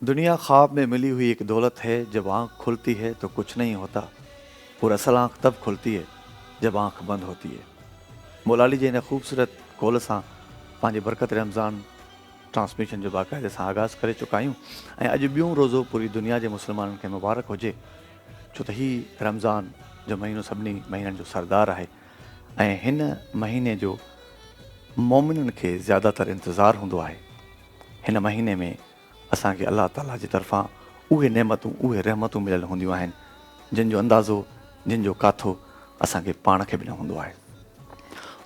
دنیا خواب میں ملی ہوئی ایک دولت ہے، جب آنکھ کھلتی ہے تو کچھ نہیں ہوتا، اور اصل آنکھ تب کھلتی ہے جب آنکھ بند ہوتی ہے۔ مولا علی جی نے خوبصورت کول سان پانجے برکت رمضان ٹرانسمیشن جو باقاعدے سان آغاز کرے چुका आहियूं ऐं अॼु ॿियों रोज़ो पूरी दुनिया जे मुस्लमाननि खे मुबारक हुजे, छो त हीउ रमज़ान जो महीनो सभिनी महीननि जो सरदार आहे ऐं हिन महीने जो मोमिननि खे ज़्यादातर इंतज़ारु हूंदो आहे। हिन महीने में असांखे अलाह ताला जी तरफ़ां उहे नेमतूं, उहे रहमतूं मिलियल हूंदियूं आहिनि जिन जो अंदाज़ो, जिन जो काथो असांखे पाण खे बि न हूंदो आहे।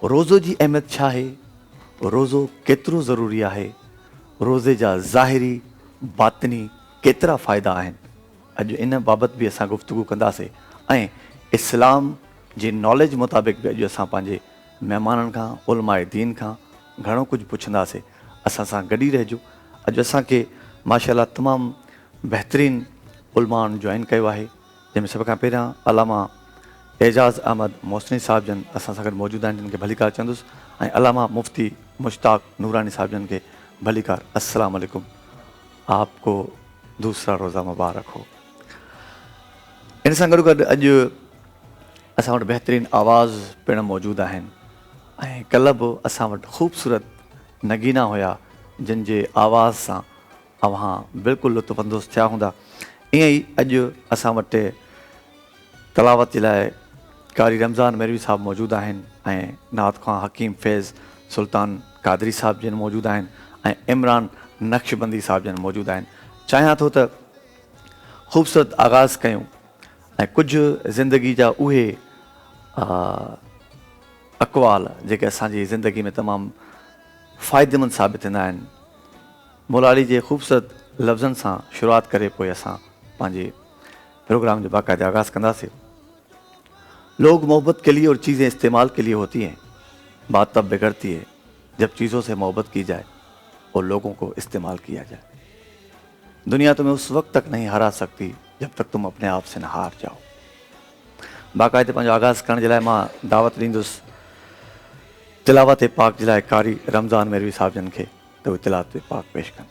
रोज़ो जी अहमियत छा आहे, रोज़ो केतिरो ज़रूरी आहे, रोज़े जा ज़ाहिरी बातिनी केतिरा फ़ाइदा आहिनि, अॼु इन बाबति बि असां गुफ़्तगू कंदासीं ऐं इस्लाम जी नॉलेज मुताबिक़ बि अॼु असां पंहिंजे महिमाननि खां, उलमाए दीन खां घणो कुझु पुछंदासीं। असां सां गॾु ई रहिजो। अॼु असांखे माशाअल्लाह तमामु बहितरीनु उलमाउनि जॉइन कयो आहे, जंहिंमें सभ खां पहिरियां अलामा एजाज़ अहमद मोहसिनी साहिब जन असां सां गॾु मौजूदु आहिनि, जिन खे भलीकार चवंदुसि, ऐं अलामा मुफ़्ती मुश्ताक नूरानी साहिब जन खे भलीकार। अस्सलाम वालेकुम, आपको दूसरा रोज़ा मुबारक हो। इन सां गॾु गॾु अॼु असां वटि बहितरीनु आवाज़ पिणु मौजूदु आहिनि ऐं कल्ह बि असां वटि ख़ूबसूरत नगीना हुया, जिन जे आवाज़ सां अव्हां बिल्कुलु लुत्फ़अंदोज़ थिया हूंदा। ईअं ई अॼु असां वटि तलावत जे लाइ कारी रमज़ान मेरवी साहब मौजूदु आहिनि ऐं नात ख़्वां हकीम फैज़ सुल्तान कादरी साहब जन मौजूदु आहिनि ऐं इमरान नक्शबंदी साहब जन मौजूदु आहिनि। चाहियां थो त ख़ूबसूरत आगाज़ कयूं ऐं कुझु ज़िंदगी जा उहे अक़वाल जेके असांजी ज़िंदगी में तमामु फ़ाइदेमंद साबित थींदा आहिनि, मौला अली जे ख़ूबसूरत लफ़्ज़नि सां शुरूआत करे पोइ असां पंहिंजे प्रोग्राम जो बाक़ायदा आगाज़ कंदासीं। लोग मोहब्बत के लिए और चीज़ें इस्तेमाल के लिए होती हैं, बात तब बिगड़ती है जब चीज़ों से मोहब्बत की जाए और लोगों को इस्तेमाल किया जाए। दुनिया तुम्हें उस वक्त तक नहीं हरा सकती जब तक तुम अपने आप से न हार जाओ। बाक़ायदे पंहिंजो आगाज़ करण जे लाइ मां दावत ॾींदुसि तिलावत पाक जे लाइ कारी रमज़ान मेरवी साहिब जन खे त उहे तिलावत पाक पेश कनि।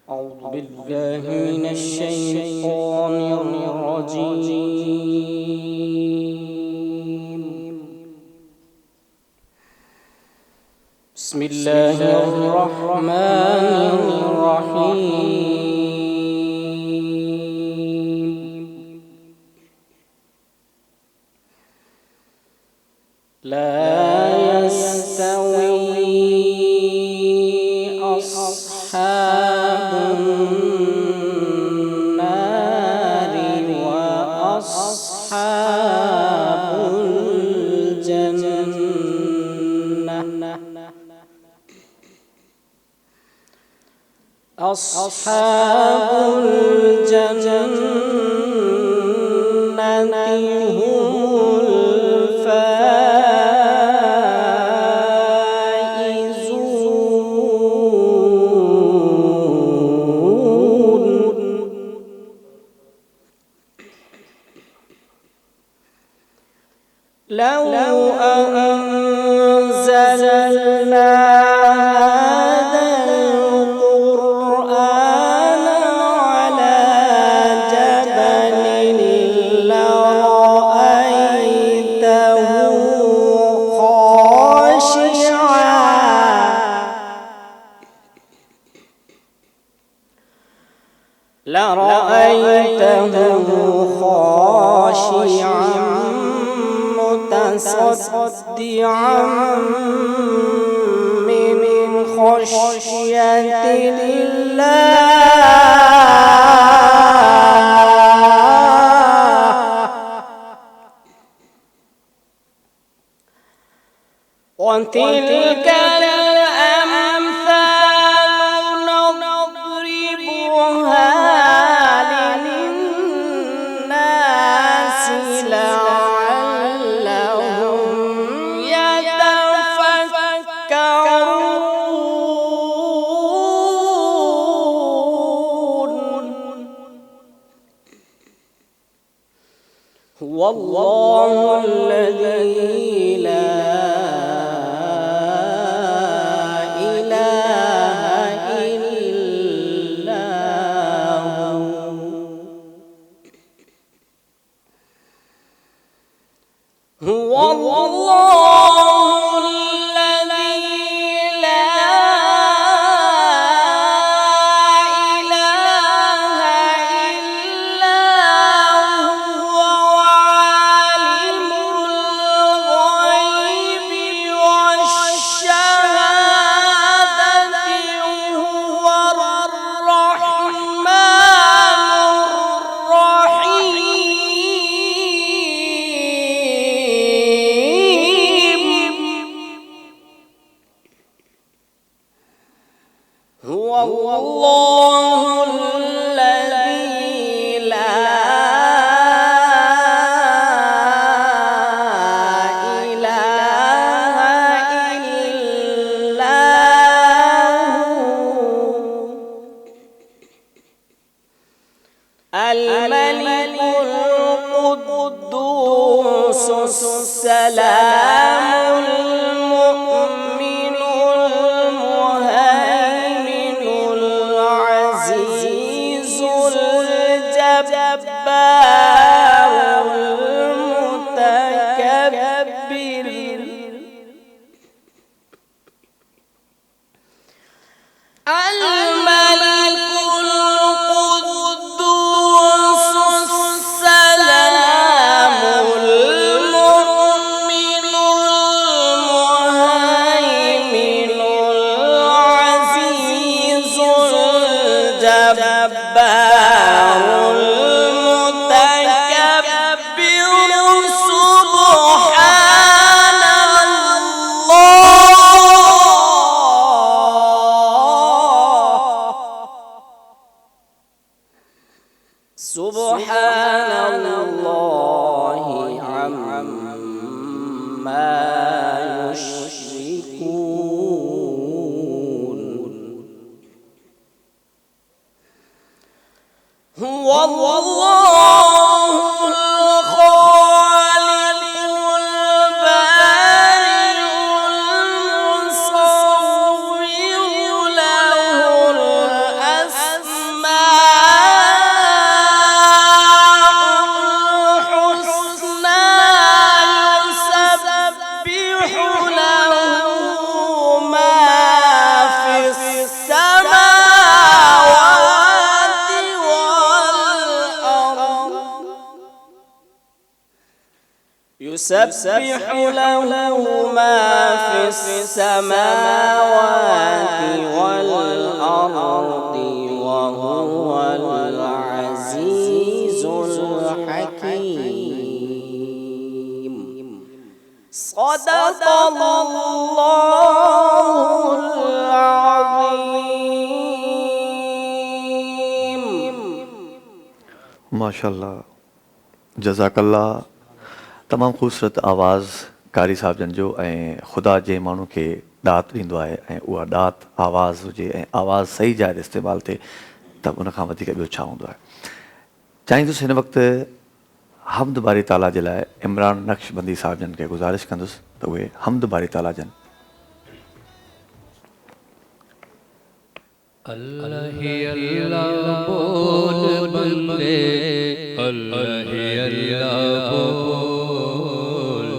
أعوذ بالله من الشيطان الرجيم. بسم الله الرحمن الرحيم. لا يستوي أصحاب النار وأصحاب الجنة. أصحاب الجنة لو أنزلنا هذا القرآن على جبل لرأيته خاشعا متصدعا من خشية الله. وتلك الأمثال نضربها للناس لعلهم يتفكرون. هو الله الذي لا إله إلا هو الله الذي لا إله إلا هو الملك القدوس السلام المؤمن المهيمن العزيز الجبار المتكبر الملك القدوس السلام المؤمن المهيمن العزيز الجبار المتكبر سبحان الله سبحان الله عما يشركون هو الله الخالق البارئ المصور له الأسماء الحسنى يسبح له ما في السماوات والأرض يسبح له ما في السماوات والأرض وهو العزيز الحكيم صدق الله العظيم माशाल्लाह, जज़ाकल्ला। तमामु ख़ूबसूरत आवाज़ कारी साहिब जन जो ऐं ख़ुदा जे माण्हू खे ॾात ॾींदो आहे ऐं उहा ॾात आवाज़ हुजे ऐं आवाज़ सही जाइ ते इस्तेमालु थिए त उन खां वधीक ॿियो छा हूंदो आहे। चाहींदुसि हिन वक़्तु हम्द बारी ताला जे लाइ इमरान नक्शबंदी साहिब जन खे गुज़ारिश कंदुसि त उहे हम्द बारी ताला जन। अल्लाह ही अल्लाह बोल बंदे, अल्लाह ही अल्लाह बोल,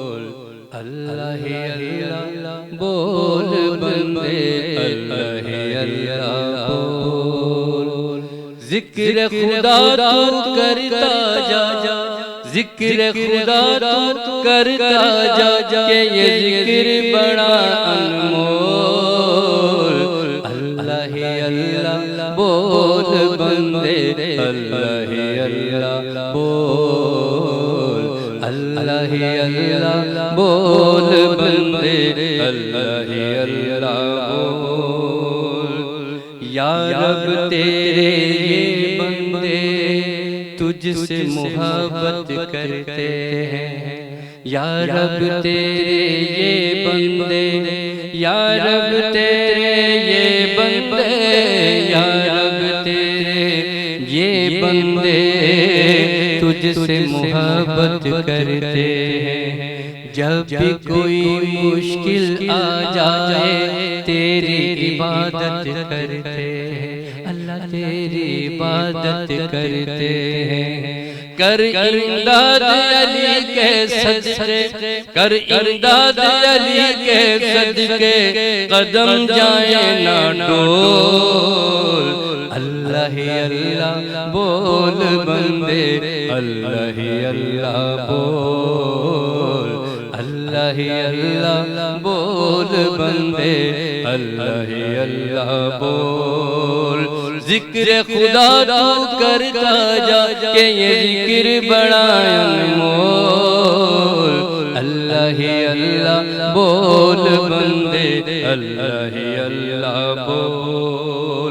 अल्लाह ही अल्लाह बोल बंदे, अल्लाह ही अल्लाह बोल। जिक्र खुदा तू करता जा, जिक्र खुदा तू करता जा, के ये जिक्र बड़ा अनमोल। अल्लाह ही अल्लाह बोल बंदे, अल्लाह ही अल्लाह बोल, अल्लाह ही अल्लाह बोल बंदे, अल्लाह ही अल्लाह बोल। या रब तेरे ये बंदे तुझसे मोहब्बत करते हैं, या रब तेरे ये बंदे, या रब तेरे ये बंदे, या रब तेरे ये बंदे तुझसे मोहब्बत करते हैं। जब भी कोई मुश्किल आ जाए तेरी इबादत करते हैं, अल्लाह तेरी इबादत करते हैं। कर इमदाद अली के सदके, कर इमदाद अली के सदके, कदम जाए ना डोल। अल्लाह ही अल्लाह बोल बंदे, अल्लाह ही अल्लाह बोल, अल्लाह ही अल्लाह बोल बंदे, अल्लाह ही अल्लाह बोल। जिक्र खुदा तू करता जा, के ये जिक्र बड़ा अनमोल। अल्लाह ही अल्लाह बोल बंदे, अल्लाह ही अल्लाह बोल।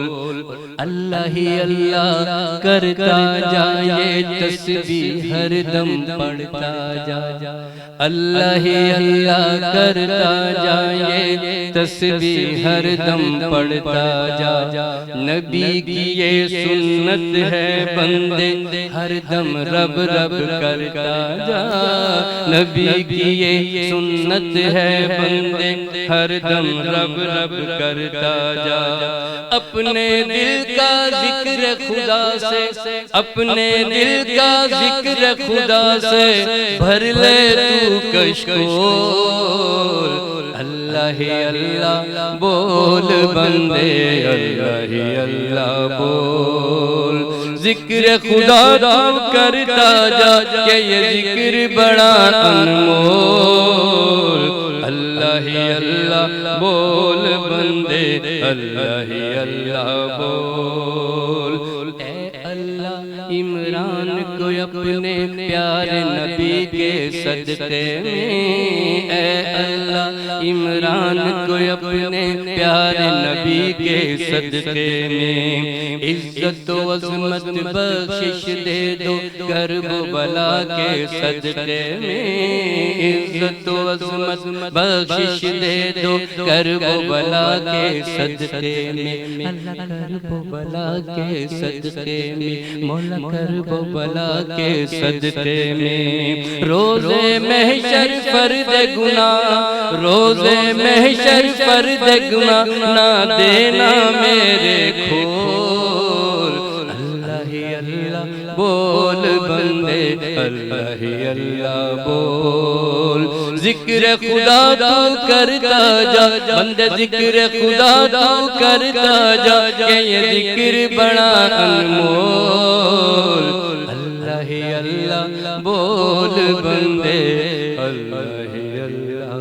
اللہ ہی اللہ کرتا جائے تسبیح ہر دم پڑھتا جا اللہ ہی اللہ کرتا جائے تسبیح ہر دم پڑھتا جا نبی کی یہ سنت ہے بندے ہر دم رب رب کرتا جا نبی کی یہ سنت ہے بندے ہر دم رب رب کرتا جا اپنے دل کا ذکر خدا سے اپنے دل کا ذکر خدا سے بھر لے تو کشکول اللہ ہی اللہ بول بندے اللہ ہی اللہ بول ذکر خدا تو کرتا جا کہ یہ ذکر بڑا انمول اللہ ہی اللہ بول بندے اللہ ہی اللہ بول اے اللہ عمران کو اپنے پیارے نبی کے صدقے میں اے اللہ عمران کو اپنے پیارے نبی کے صدقے میں عزت و عظمت بخشش دے دو کرب و بلا کے صدقے میں عزت و عظمت بخشش دے دو کرب و بلا کے صدقے میں اللہ کرب و بلا کے صدقے میں مولا کرب و بلا کے صدقے میں روزے محشر فرد گناہ روزے محشر فرد گناہ نہ دینا میرے کھول اللہ ہی اللہ بول بندے اللہ ہی اللہ بول ذکر خدا تو کرتا جا بندے ذکر خدا تو کرتا جا کہ یہ ذکر بڑا انمول اللہ ہی اللہ بول بندے اللہ ہی اللہ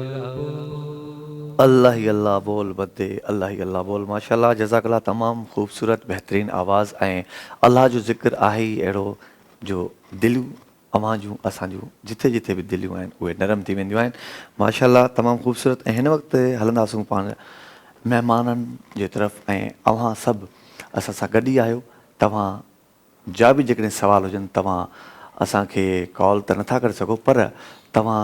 اللہ ہی اللہ بول بندے اللہ ہی اللہ بول ماشاءاللہ جزاک اللہ تمام خوبصورت بہترین آواز ऐं अल्लाह जो ज़िक्र आहे ई अहिड़ो जो दिलियूं अवां जूं असां जूं जिथे जिथे बि दिलियूं आहिनि उहे नरम थी वेंदियूं आहिनि माशाअल्लाह तमामु ख़ूबसूरत ऐं हिन वक़्तु हलंदासूं पाण महिमाननि जे तरफ़ ऐं अव्हां सभु असां सां गॾु ई आहियो तव्हां जा बि जेकॾहिं सवाल हुजनि तव्हां असांखे कॉल त नथा करे सघो पर तव्हां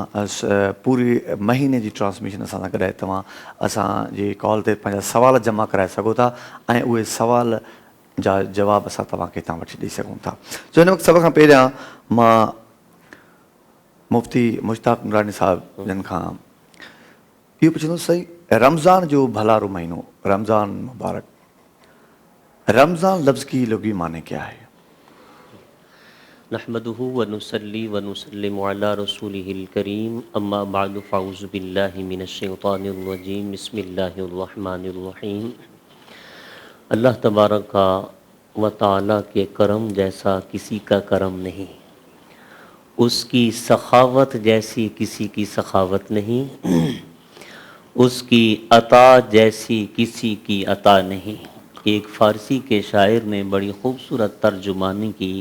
पूरी महीने जी ट्रांसमिशन असां सां गॾु आहे तव्हां असांजी कॉल ते पंहिंजा सवाल जमा कराए सघो था ऐं उहे सवाल जा जवाब असां तव्हांखे हितां वठी ॾेई सघूं था जो हिन वक़्तु सभ खां पहिरियां मां मुफ़्ती मुश्ताक नूरानी साहिब जिन खां इहो पुछंदुसि सही रमज़ान जो भलारो महीनो रमज़ान मुबारक रमज़ान लफ्ज़ की लुग़वी माने क्या है नहमदुहु व नुसल्ली व नुसल्लिमु अला रसूलिहिल करीम अम्मा बअदु फ़अऊज़ु बिल्लाहि मिनश शैतानिर रजीम बिस्मिल्लाहिर रहमानिर रहीम अल्लाह तबारक व तआला के करम जैसा किसी का करम नहीं उसकी सखावत जैसी किसी की सखावत नहीं उसकी अता जैसी किसी की अता नहीं एक फ़ारसी के शायर ने बड़ी खूबसूरत तर्जुमानी की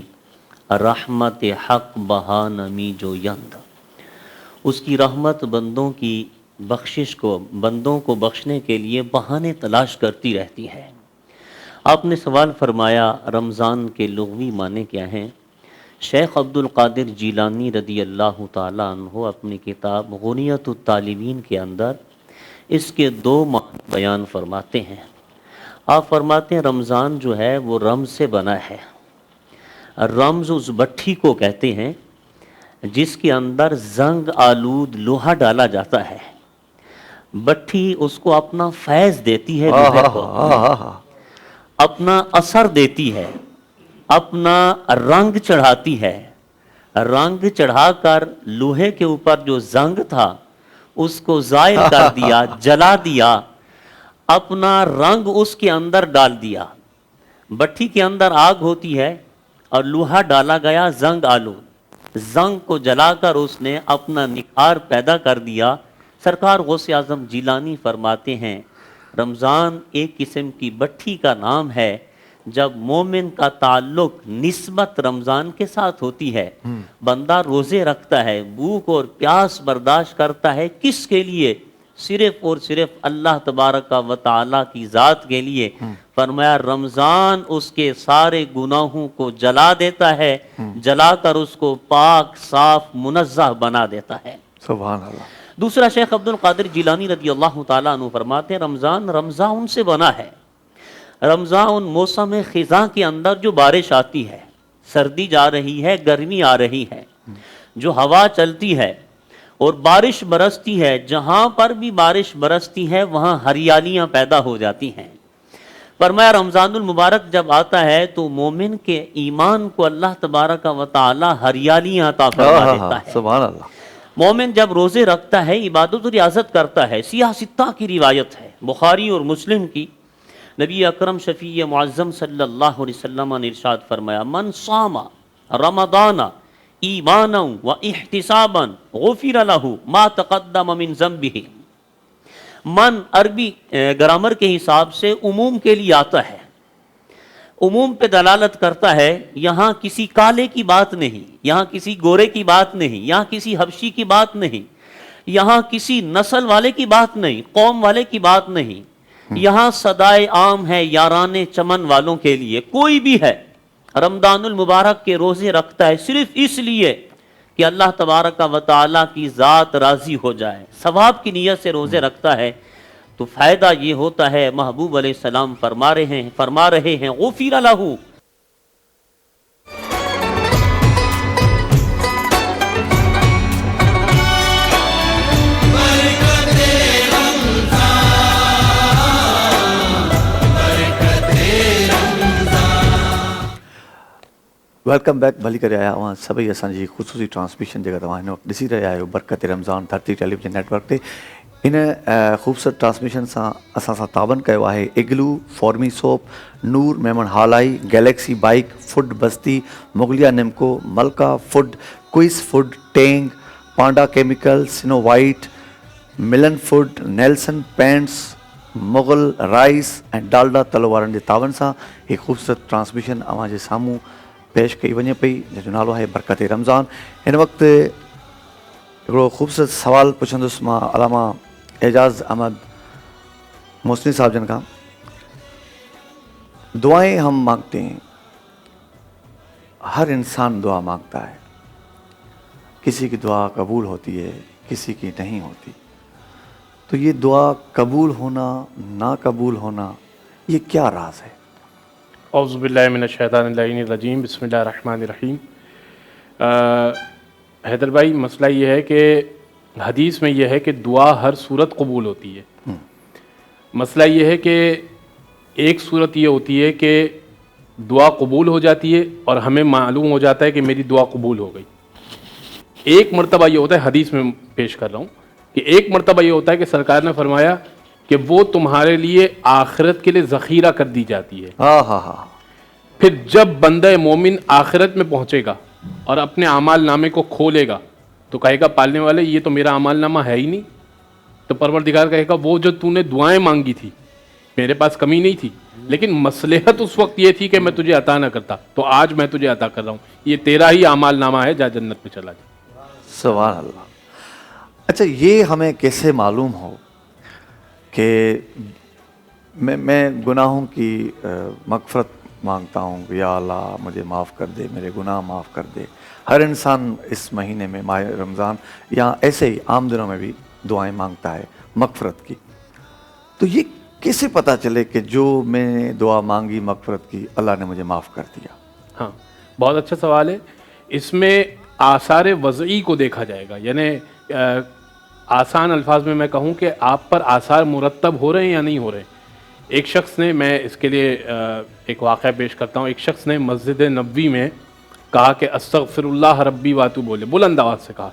रहमत हक़ बहा नमी जो यंद उसकी रहमत बंदों की बख्शिश को बंदों को बख्शने के लिए बहाने तलाश करती रहती है। आपने सवाल फरमाया रमज़ान के लुग़वी माने क्या हैं। शेख अब्दुल कादिर जीलानी रदी अल्लाह ताला अन्हु अपनी किताब गुनियतुत तालिबीन के अंदर इसके दो माने बयान फरमाते हैं। आप फरमाते हैं रमज़ान जो है वो रम्ज़ से बना है। रम्ज़ उस भट्ठी को कहते हैं जिसके अंदर जंग आलूद लोहा डाला जाता है। भट्ठी उसको अपना फैज़ देती है, लोहे को अपना असर देती है, अपना रंग चढ़ाती है। रंग चढ़ाकर लोहे के ऊपर जो जंग था उसको ज़ायल कर दिया, जला दिया, अपना रंग उसके अंदर डाल दिया। भट्ठी के अंदर आग होती है और लोहा डाला गया जंग आलू, जंग को जलाकर उसने अपना निखार पैदा कर दिया। सरकार गौसे आज़म जिलानी फरमाते हैं रमज़ान एक किस्म की भट्ठी का नाम है। जब मोमिन का ताल्लुक निस्बत रमज़ान के साथ होती है, बंदा रोज़े रखता है, भूख और प्यास बर्दाश्त करता है, किसके लिए? صرف اور صرف اللہ تبارک و تعالی کی ذات کے لیے. فرمایا رمضان اس کے سارے گناہوں کو جلا دیتا ہے, جلا کر اس کو پاک صاف منزہ بنا دیتا ہے. سبحان اللہ. دوسرا شیخ عبد القادر جیلانی رضی اللہ تعالیٰ عنہ فرماتے ہیں رمضان ان سے بنا ہے. رمضان موسم خزاں کے اندر جو بارش آتی ہے, سردی جا رہی ہے, گرمی آ رہی ہے, جو ہوا چلتی ہے اور بارش برستی ہے, جہاں پر بھی بارش برستی ہے وہاں ہریالیاں پیدا ہو جاتی ہیں. فرمایا رمضان المبارک جب آتا ہے تو مومن کے ایمان کو اللہ تبارک و تعالی ہریالیاں عطا فرما دیتا ہے. سبحان اللہ. مومن جب روزے رکھتا ہے, عبادت و ریاضت کرتا ہے. سیاہ ستہ کی روایت ہے بخاری اور مسلم کی. نبی اکرم شفیع معظم صلی اللہ علیہ وسلم نے ارشاد فرمایا من صام رمضان ایمانا و احتسابا غفر له ما تقدم من ذنبه. من عربی گرامر کے حساب سے عموم کے لیے آتا ہے, عموم پہ دلالت کرتا ہے. یہاں کسی کالے کی بات نہیں, یہاں کسی گورے کی بات نہیں, یہاں کسی حبشی کی بات نہیں, یہاں کسی نسل والے کی بات نہیں, قوم والے کی بات نہیں. یہاں صدائے عام ہے یاران چمن والوں کے لیے. کوئی بھی ہے رمضان المبارک کے روزے رکھتا ہے صرف اس لیے کہ اللہ تبارک و تعالیٰ کی ذات راضی ہو جائے, ثواب کی نیت سے روزے رکھتا ہے, تو فائدہ یہ ہوتا ہے محبوب علیہ السلام فرما رہے ہیں غفر لہ. वेलकम बैक भली करे आया हुआ सभई असांजी ख़ुसूसी ट्रांसमिशन जेका तव्हां हिन वक़्तु ॾिसी रहिया आहियो बरकत रमज़ान धरती टेलीविजन नेटवर्क ते. इन ख़ूबसूरत ट्रांसमिशन सां असां सां ताबन कयो आहे इग्लू, फॉर्मी soap, Noor Memon Halai, galaxy bike, food Basti, Mughlia Nimco, Malka food, quiz food, Tang, panda chemical, snow white, Milan food, Nelson paints, Mughal rice ऐं डालडा तलो वारनि जे तावन सां हीअ ख़ूबसूरत ट्रांसमिशन अव्हां जे साम्हूं पेश कई वञे पई, जंहिंजो नालो आहे बरकत रमज़ान. हिन वक़्तु हिकिड़ो ख़ूबसूरत सवाल पुछंदुसि मां अलामा एजाज़ अहमद मोसनी साहब जन खां. दुआएं हम मांगते हैं, हर इंसान दुआ मांगता है, किसी की दुआ कबूल होती है, किसी की नहीं होती. तो ये दुआ कबूल होना ना कबूल होना ये क्या राज है? औज़ुबिल्लाहि मिनश्शैतानिर्रजीम बिस्मिल्लाहिर्रहमानिर्रहीम. हैदर भाई, मसला ये है कि हदीस में यह है कि दुआ हर सूरत कबूल होती है. मसला ये है कि एक सूरत ये होती है कि दुआ कबूल हो जाती है और हमें मालूम हो जाता है कि मेरी दुआ कबूल हो गई. एक मरतबा ये होता है, हदीस में पेश कर रहा हूँ, कि एक मरतबा ये होता है कि सरकार ने फरमाया कि वो तुम्हारे लिए आखिरत के लिए ज़ख़ीरा कर दी जाती है. फिर जब बंदा मोमिन आखिरत में पहुँचेगा और अपने आमाल नामे को खोलेगा तो कहेगा पालने वाले ये तो मेरा आमाल नामा है ही नहीं. तो परवरदिगार कहेगा वो जो तूने दुआएं मांगी थी मेरे पास कमी नहीं थी, लेकिन मसलहत उस वक्त ये थी कि मैं तुझे अता ना करता, तो आज मैं तुझे अता कर रहा हूँ, ये तेरा ही आमाल नामा है, जा जन्नत में चला जा. सुभान अल्लाह. अच्छा, ये हमें कैसे मालूम हो कि मैं गुनाहों की मग़फ़रत मांगता हूँ, या अल्लाह मुझे माफ़ कर दे, मेरे गुनाह माफ़ कर दे. हर इंसान इस महीने में माह रमज़ान या ऐसे ही आम दिनों में भी दुआएं मांगता है मग़फ़रत की. तो ये कैसे पता चले कि जो मैंने दुआ मांगी मग़फ़रत की अल्लाह ने मुझे माफ़ कर दिया? हाँ, बहुत अच्छा सवाल है. इसमें आसार वज़ई को देखा जाएगा, यानी आसान अल्फाज में मैं कहूँ कि आप पर आसार मुरतब हो रहे हैं या नहीं हो रहे. एक शख्स ने, मैं इसके लिए एक वाक़या पेश करता हूँ. एक शख्स ने मस्जिद नबवी में कहा कि अस्तग़फ़िरुल्लाह रब्बी वातू बोले, बुलंद आवाज़ से कहा.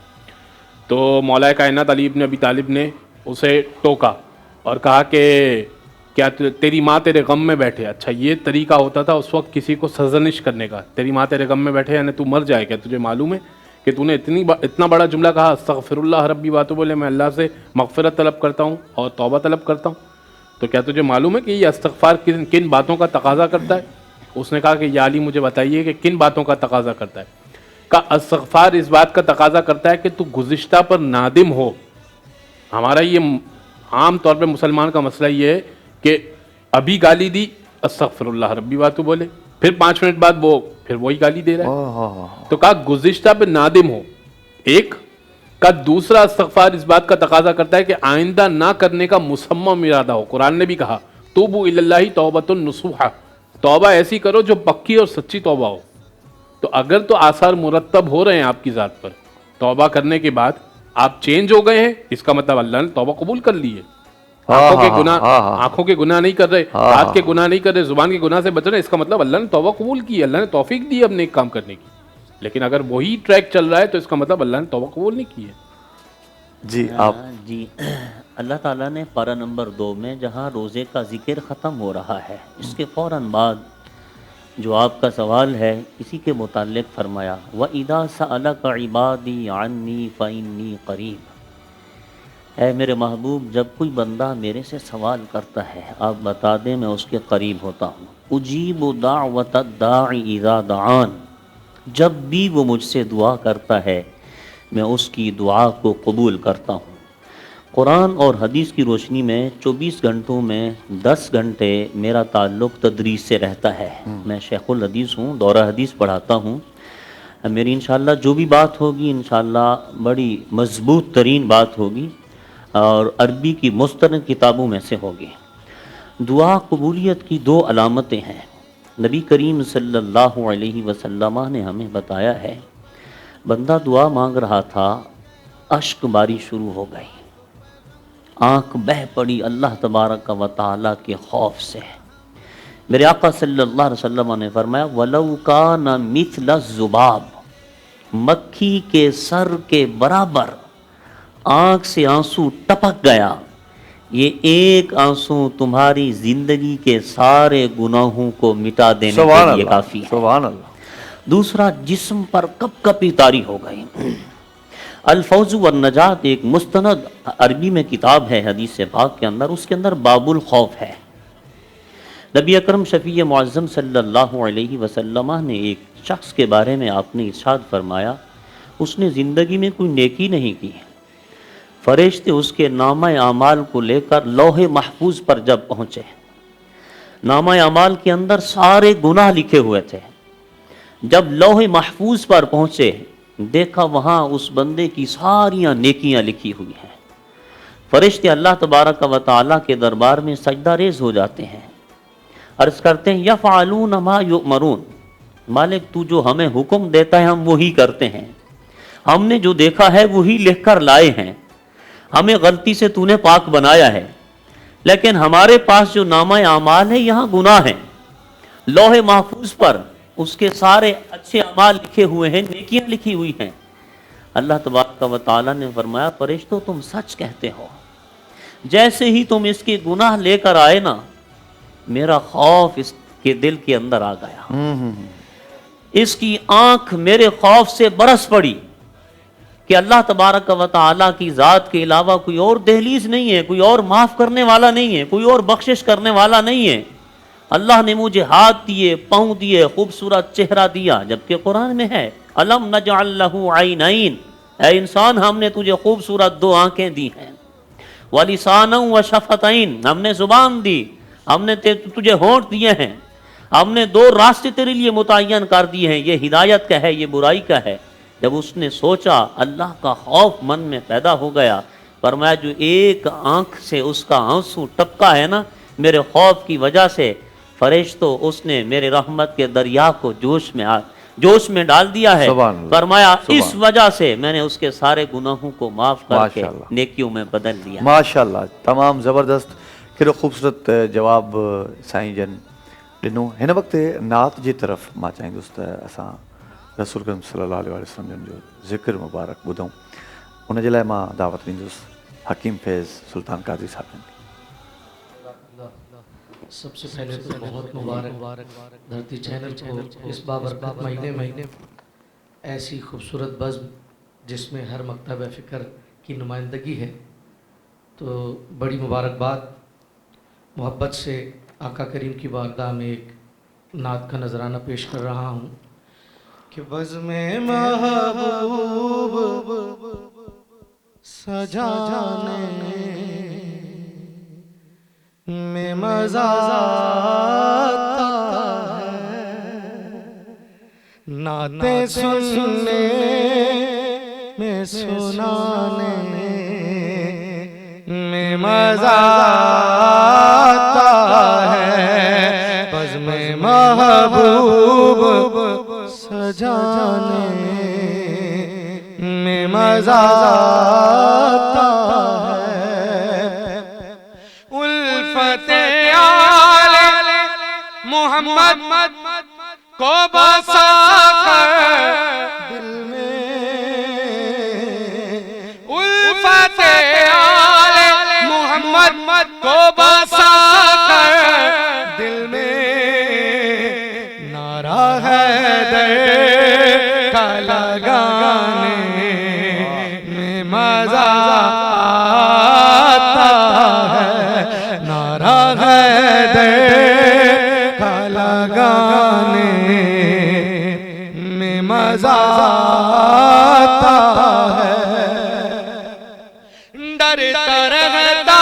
तो मौलाए कायनात अली इब्न अबी तालिब ने उसे टोका और कहा कि क्या तेरी माँ तेरे गम में बैठे. अच्छा, ये तरीका होता था उस वक्त किसी को सजनिश करने का. तेरी माँ तेरे गम में बैठे यानी तू मर जाए, क्या तुझे मालूम है कि तूने इतना बड़ा जुमला कहा अस्तग़फ़िरुल्लाह रब्बी वातू बोले, मैं अल्लाह से मग़फ़िरत तलब करता हूँ और तौबा तलब करता हूँ, तो क्या तुझे मालूम है कि ये इस्तग़फ़ार किन बातों का तकाज़ा करता है? उसने कहा कि या अली मुझे बताइए कि किन बातों का तकाज़ा करता है. कहा इस्तग़फ़ार इस बात का तकाज़ा करता है कि तू गुज़िश्ता पर नादिम हो. हमारा ये عام طور پہ مسلمان کا مسئلہ یہ ہے کہ ابھی گالی دی استغفر اللہ ربی باتو بولے، پھر 5 منٹ بعد وہ پھر وہی گالی دے رہا ہے. تو کہا گزشتہ پہ نادم ہو ایک کا، دوسرا استغفار اس بات کا تقاضا کرتا ہے کہ آئندہ نہ کرنے کا مصمم ارادہ ہو. قرآن نے بھی کہا توبوا الی اللہ توبۃ نصوحا، توبہ ایسی کرو جو پکی اور سچی توبہ ہو. تو اگر تو آثار مرتب ہو رہے ہیں آپ کی ذات پر، توبہ کرنے کے بعد آپ چینج ہو گئے ہیں، اس کا مطلب اللہ نے توبہ قبول کر لی ہے. آنکھوں کے گناہ نہیں کر رہے، ہاتھ کے گناہ نہیں کر رہے، زبان کے گناہ سے بچ رہے، اس کا مطلب اللہ نے توبہ قبول کی ہے، اللہ نے توفیق دی ہے اپنے ایک کام کرنے کی. لیکن اگر وہی ٹریک چل رہا ہے تو اس کا مطلب اللہ نے توبہ قبول نہیں کی ہے. جی آپ جی اللہ تعالیٰ نے پارہ نمبر 2 میں جہاں روزے کا ذکر ختم ہو رہا ہے، اس کے فوراً بعد جو آپ کا سوال ہے اسی کے متعلق فرمایا وَإِذَا سَأَلَكَ عِبَادِي عَنِّي فَإِنِّي قَرِيب. اے میرے محبوب، جب کوئی بندہ میرے سے سوال کرتا ہے آپ بتا دیں میں اس کے قریب ہوتا ہوں. اجیب دعوت الداعی اذا دعان، جب بھی وہ مجھ سے دعا کرتا ہے میں اس کی دعا کو قبول کرتا ہوں. قرآن اور حدیث کی روشنی میں 24 گھنٹوں میں 10 گھنٹے میرا تعلق تدریس سے رہتا ہے. میں شیخ الحدیث ہوں، دورہ حدیث پڑھاتا ہوں. میری انشاءاللہ جو بھی بات ہوگی انشاءاللہ بڑی مضبوط ترین بات ہوگی اور عربی کی مستند کتابوں میں سے ہوگی. دعا قبولیت کی 2 علامتیں ہیں. نبی کریم صلی اللہ علیہ وسلم نے ہمیں بتایا ہے، بندہ دعا مانگ رہا تھا، اشک باری شروع ہو گئی، آنکھ بہہ پڑی اللہ تبارک و تعالیٰ کے خوف سے. میرے آقا صلی اللہ علیہ وسلم نے فرمایا وَلَوْ كَانَ مِثْلَ الذُّبَابِ، مکھی کے سر کے برابر آنکھ سے آنسو ٹپک گیا، یہ ایک آنسو تمہاری زندگی کے سارے گناہوں کو مٹا دینے کے لیے کافی ہے. سبحان اللہ. دوسرا، جسم پر کپ کپی طاری ہو گئی. الفوز والنجات ایک مستند عربی میں کتاب ہے حدیث پاک کے اندر، اس کے اندر باب الخوف ہے. نبی اکرم شفیع معظم صلی اللہ علیہ وسلم نے ایک شخص کے بارے میں آپ نے ارشاد فرمایا اس نے زندگی میں کوئی نیکی نہیں کی. فرشتے اس کے نامہ اعمال کو لے کر لوح محفوظ پر جب پہنچے، نامہ اعمال کے اندر سارے گناہ لکھے ہوئے تھے. جب لوح محفوظ پر پہنچے دیکھا وہاں اس بندے کی ساریاں نیکیاں لکھی ہوئی ہیں. فرشتے اللہ تبارک و تعالیٰ کے دربار میں سجدہ ریز ہو جاتے ہیں، عرض کرتے ہیں یفعلون ما یؤمرون، مالک تو جو ہمیں حکم دیتا ہے ہم وہی کرتے ہیں، ہم نے جو دیکھا ہے وہی لکھ کر لائے ہیں، ہمیں غلطی سے تو نے پاک بنایا ہے، لیکن ہمارے پاس جو نامہ اعمال ہے یہاں گناہ ہیں. لوح محفوظ پر اس کے سارے اچھے اعمال لکھے ہوئے ہیں، نیکیاں لکھی ہوئی ہیں. اللہ تبارک و تعالیٰ نے فرمایا فرشتوں تم سچ کہتے ہو، جیسے ہی تم اس کے گناہ لے کر آئے نا میرا خوف اس کے دل کے اندر آ گیا، اس کی آنکھ میرے خوف سے برس پڑی کہ اللہ تبارک و تعالیٰ کی ذات کے علاوہ کوئی اور دہلیز نہیں ہے، کوئی اور معاف کرنے والا نہیں ہے، کوئی اور بخشش کرنے والا نہیں ہے. اللہ نے مجھے ہاتھ دیے، پاؤں دیے، خوبصورت چہرہ دیا، جبکہ قرآن میں ہے الم نجعل لہ عینین، اے انسان ہم نے تجھے خوبصورت 2 آنکھیں دی ہیں، ولسانا وشفتین، ہم نے زبان دی، ہم نے تجھے ہونٹ دیے ہیں، ہم نے 2 راستے تیرے لیے متعین کر دیے ہیں، یہ ہدایت کا ہے یہ برائی کا ہے. جب اس نے سوچا اللہ کا خوف من میں پیدا ہو گیا، فرمایا جو ایک آنکھ سے اس کا آنسو ٹپکا ہے نا میرے خوف کی وجہ سے، فرشتوں اس نے میرے رحمت کے دریا کو جوش میں ڈال دیا ہے. فرمایا اس وجہ سے میں نے اس کے سارے گناہوں کو معاف کر کے نیکیوں میں بدل دیا. ماشاءاللہ تمام زبردست کہڑो خوبصورت جواب سائیں جن ॾिनो. हिन वक़्तु नात जी तरफ़ मां चाहींदुसि त असां रसूल करीम सल्लल्लाहु अलैहि वसल्लम जो ज़िक्र मुबारक ॿुधूं. उन जे लाइ मां दावत ॾींदुसि हकीम फैज़ सुल्तान कादरी साहब. سب سے پہلے تو بہت مبارک دھرتی چینل کو اس بابرکت مہینے میں ایسی خوبصورت بزم جس میں ہر مکتب فکر کی نمائندگی ہے، تو بڑی مبارکباد. محبت سے آقا کریم کی بارگاہ میں ایک نعت کا نذرانہ پیش کر رہا ہوں کہ بزم محبوب سجانے میں مزہ آتا ہے، نعتیں سننے میں سنانے میں مزہ آتا ہے، بزم محبوب سجانے میں مزہ آتا ہے، الفت آل محمد کو بسا کر دل میں، الفت آل محمد کو بسا کر دل میں، نعرہ حیدر کا لگانے میں مزہ آتا ہے، نعرہ حیدر کا لگانے میں مزہ آتا ہے، ڈرتا رہتا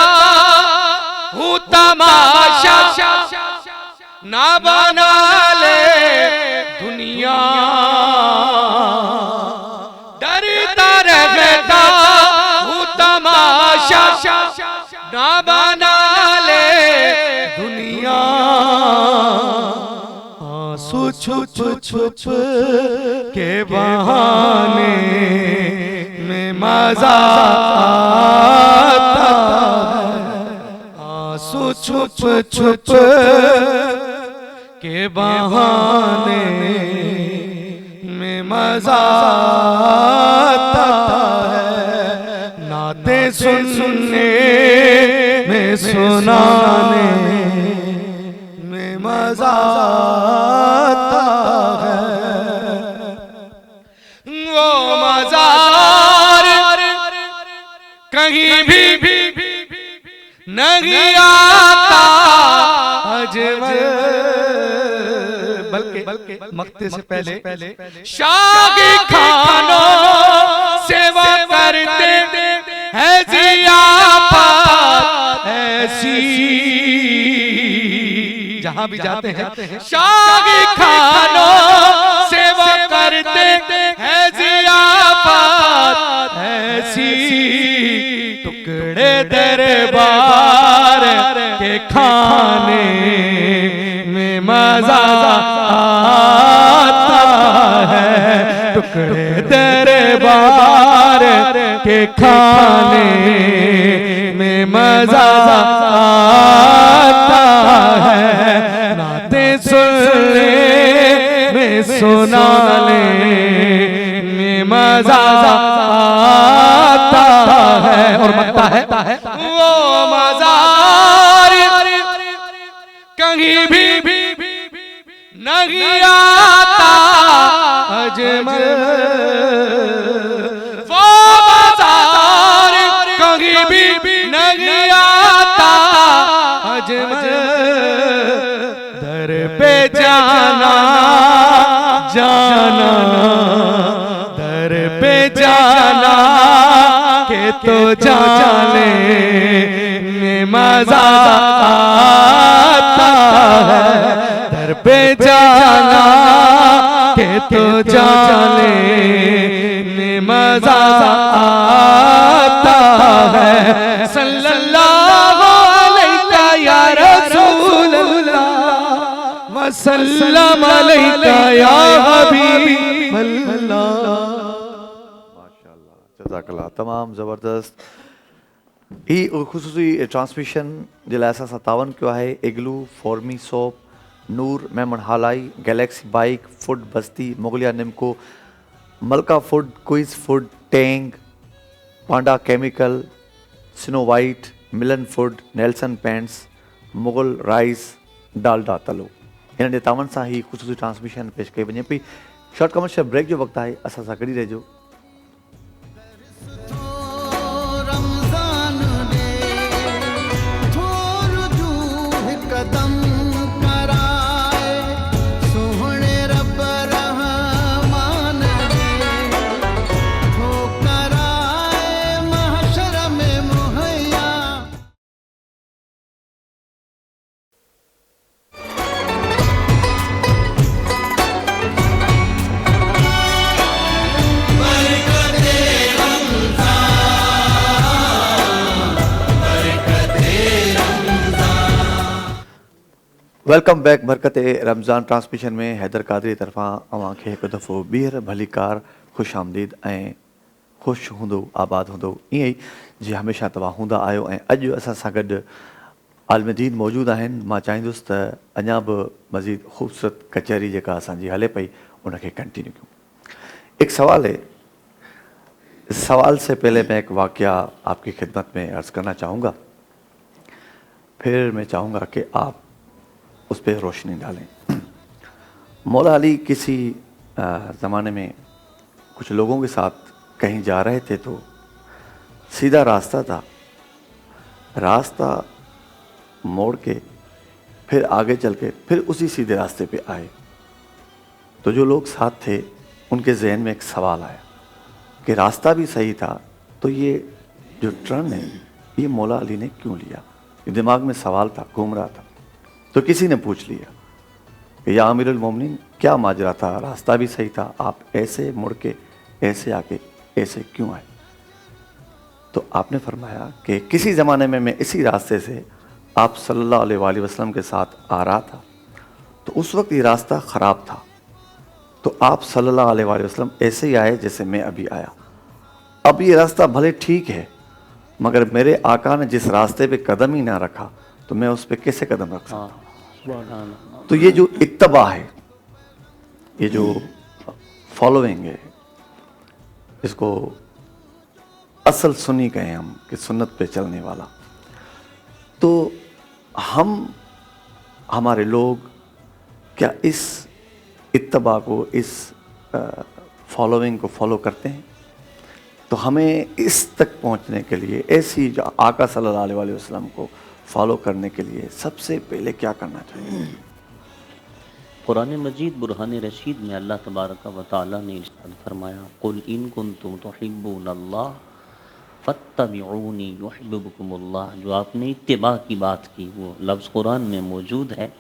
ہوں تماشا نہ بنا لے دنیا، ڈرتا رہتا ہوں تماشا نہ بنا لے دنیا، آنسو چھپ چھپ کے بہانے میں مزہ آتا ہے، آنسو چھپ چھپ کے بہانے میں مزہ آتا ہے، نعتیں سننے میں سنانے میں مزہ آتا ہے، وہ مزار کہیں بھی نہیں آتا اجمل، بلکہ مقتے سے پہلے شاگی خانوں سے وہ کرتے ہیں ضیافت ایسی، جہاں بھی جاتے ہیں شاگی خانوں سے وہ کرتے ہیں ضیافت ایسی، ٹکڑے دربار کے کھانے میں مزہ آتا ہے، ٹکڑے دربار کے کھانے میں مزہ آتا ہے، نعتیں سننے میں سنانے میں مزہ آتا ہے، اور مانگتا ہے وہ مزار کہیں بھی نہیں آتا اجمل، وہ مزار کہیں بھی نہیں آتا اجمل، در پہ جانا جانا در پہ جانا کہ تو جانے میں مزہ آتا ہے، در پہ جانا کہ تو جانے میں مزہ آتا ہے، صلی اللہ علیہ یا رسول اللہ وسلم علیہ یا حبیب اللہ۔ جزاک اللہ، تمام زبردست۔ یہ خصوصی ٹرانسمیشن جلا ایسا 57 کیا ہے، اگلو، فورمی soap, Noor, Memon Halai, galaxy bike, food Basti, Mughlia Nimco, Malka food, quiz food, Tang, panda chemical, snow white, Milan food, Nelson paints, Mughal rice, Dalda تلو، انہوں نے تاون سا ہی خصوصی ٹرانسمیشن پیش کئی بنے پی۔ شارٹ کمرشل بریک جو وقت ہے، اسا سا گڑی رہجو۔ वेलकम बैक बरकत रमज़ान ट्रांसमिशन में हैदर कादरी तरफ़ां अवां खे हिकु दफ़ो ॿीहर भलीकार ख़ुशि आमदीद ऐं ख़ुशि हूंदो आबाद हूंदो ईअं ई जीअं हमेशह तव्हां हूंदा आहियो। ऐं अॼु असां सां गॾु आलिम दीन मौजूदु आहिनि। मां चाहींदुसि त अञा बि मज़ीद ख़ूबसूरत कचहरी जेका असांजी हले पई उनखे कंटिन्यू कयूं। एक सवाल है, इस सवाल से पहले मैं एक वाक़या आपकी खिदमत में अर्ज़ करना चाहूँगा, फिर मैं चाहूँगा कि आप उस पर रोशनी डालें। मौला अली किसी ज़माने में कुछ लोगों के साथ कहीं जा रहे थे तो सीधा रास्ता था, रास्ता मोड़ के फिर आगे चल के फिर उसी सीधे रास्ते पे आए। तो जो लोग साथ थे उनके जहन में एक सवाल आया कि रास्ता भी सही था तो ये जो टर्न है ये मौला अली ने क्यों लिया। ये दिमाग में सवाल था, घूम रहा था। तो किसी ने पूछ लिया कि या अमीरुल मोमिनीन क्या माजरा था, रास्ता भी सही था, आप ऐसे मुड़ के ऐसे आके ऐसे क्यों आए। तो आपने फरमाया कि किसी ज़माने में मैं इसी रास्ते से आप सल्लल्लाहु अलैहि वसल्लम के साथ आ रहा था, तो उस वक्त ये रास्ता ख़राब था, तो आप सल्लल्लाहु अलैहि वसल्लम ऐसे ही आए जैसे मैं अभी आया। अब ये रास्ता भले ठीक है मगर मेरे आका ने जिस रास्ते पे कदम ही ना रखा तो मैं उस पर कैसे कदम रख सकता। तो ये जो इत्तबा है, ये जो फॉलोइंग है, इसको असल सुन्नी कहें हम कि सुन्नत पे चलने वाला। तो हम हमारे लोग क्या इस इत्तबा को, इस फॉलोइंग को फॉलो करते हैं। तो हमें इस तक पहुंचने के लिए, ऐसी जो आका सल्लल्लाहु अलैहि वसल्लम को फॉलो करने के लिए सबसे पहले क्या करना चाहिए। कुरान मजीद बुरहान रशीद में अल्लाह तबारक व तआला ने इरशाद फरमाया, कुल इन कुंतुम तुहिब्बूनल्लाह फत्तबिऊनी युहिब्बुकुमुल्लाह। जो आपने इत्तिबा की बात की वो लफ्ज़ कुरान में मौजूद है।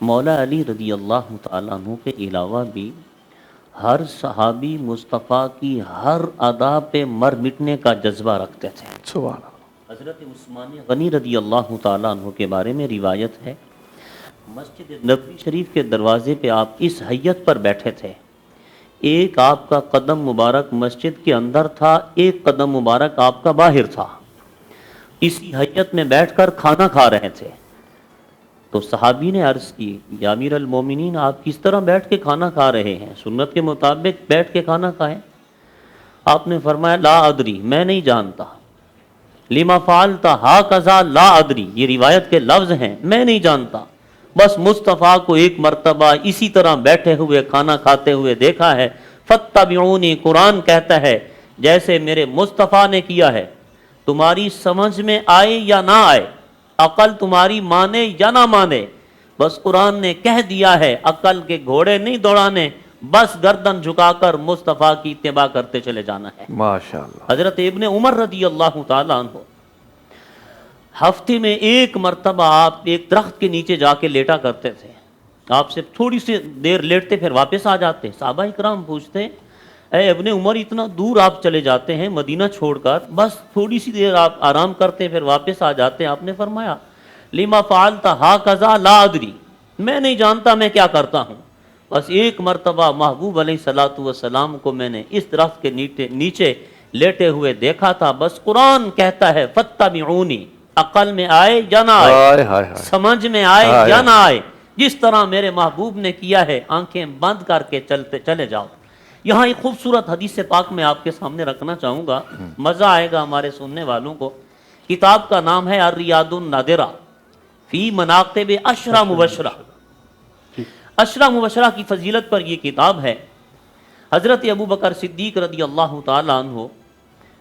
मौला अली रज़ी अल्लाह तआला अन्हु के अलावा भी हर सहाबी मुस्तफ़ा की हर अदा पे मर मिटने का जज्बा रखते थे। सुभान अल्लाह। हज़रत उस्मान गनी रज़ी अल्लाह तआला अन्हु के बारे में रिवायत है, मस्जिद नबवी शरीफ के दरवाजे पे आप इस हैयत पर बैठे थे, एक आपका कदम मुबारक मस्जिद के अंदर था, एक कदम मुबारक आपका बाहर था। इसी हैयत में बैठकर खाना खा रहे थे। तो सहाबी ने अर्ज़ की, या अमीर अल मोमिनीन आप किस तरह बैठ के खाना खा रहे हैं, सुन्नत के मुताबिक बैठ के खाना खाएं। आपने फरमाया ला अदरी, मैं नहीं जानता। लिमा फ़अलता हा कज़ा ला अदरी, ये रिवायत के लफ्ज़ हैं, मैं नहीं जानता। बस मुस्तफ़ा को एक मर्तबा इसी तरह बैठे हुए खाना खाते हुए देखा है। फत्तबिऊनी, कुरान कहता है जैसे मेरे मुस्तफ़ा ने किया है, तुम्हारी समझ में आए या ना आए, अकल तुम्हारी माने या ना माने, बस कुरान ने कह दिया है अकल के घोड़े नहीं दौड़ाने, बस गर्दन झुकाकर मुस्तफ़ा की इत्तिबा करते चले जाना है। माशाअल्लाह। हज़रत इब्ने उमर रज़ी अल्लाह तआला अन्हु हफ्ते में एक मर्तबा आप एक दरख्त के नीचे जाके लेटा करते थे। आप सिर्फ थोड़ी सी देर लेटते फिर वापस आ जाते। साहबा इकराम पूछते, ऐ इब्ने उमर इतना दूर आप चले जाते हैं मदीना छोड़कर, बस थोड़ी सी देर आप आराम करते फिर वापस आ जाते। आपने फरमाया लिमा फ़अलता हा कज़ा ला अदरी, मैं नहीं जानता मैं क्या करता हूँ। बस एक मर्तबा महबूब अलैहिस्सलातु वस्सलाम को मैंने इस दरख्त के नीचे लेटे हुए देखा था। बस कुरान कहता है फत्तबिऊनी, अकल में आए या ना आए, समझ में आए या ना आए, जिस तरह मेरे महबूब ने किया है आंखें बंद करके चलते चले जाओ। यहाँ एक खूबसूरत हदीस पाक में आपके सामने रखना चाहूँगा, मज़ा आएगा हमारे सुनने वालों को। किताब का नाम है अर्रियादुन नादिरा फी मनाक़िब अशरा मुबशरा। अशरा मुबशरा की फजीलत पर यह किताब है। हज़रत अबू बकर सिद्दीक़ रज़ी अल्लाह तआला अन्हु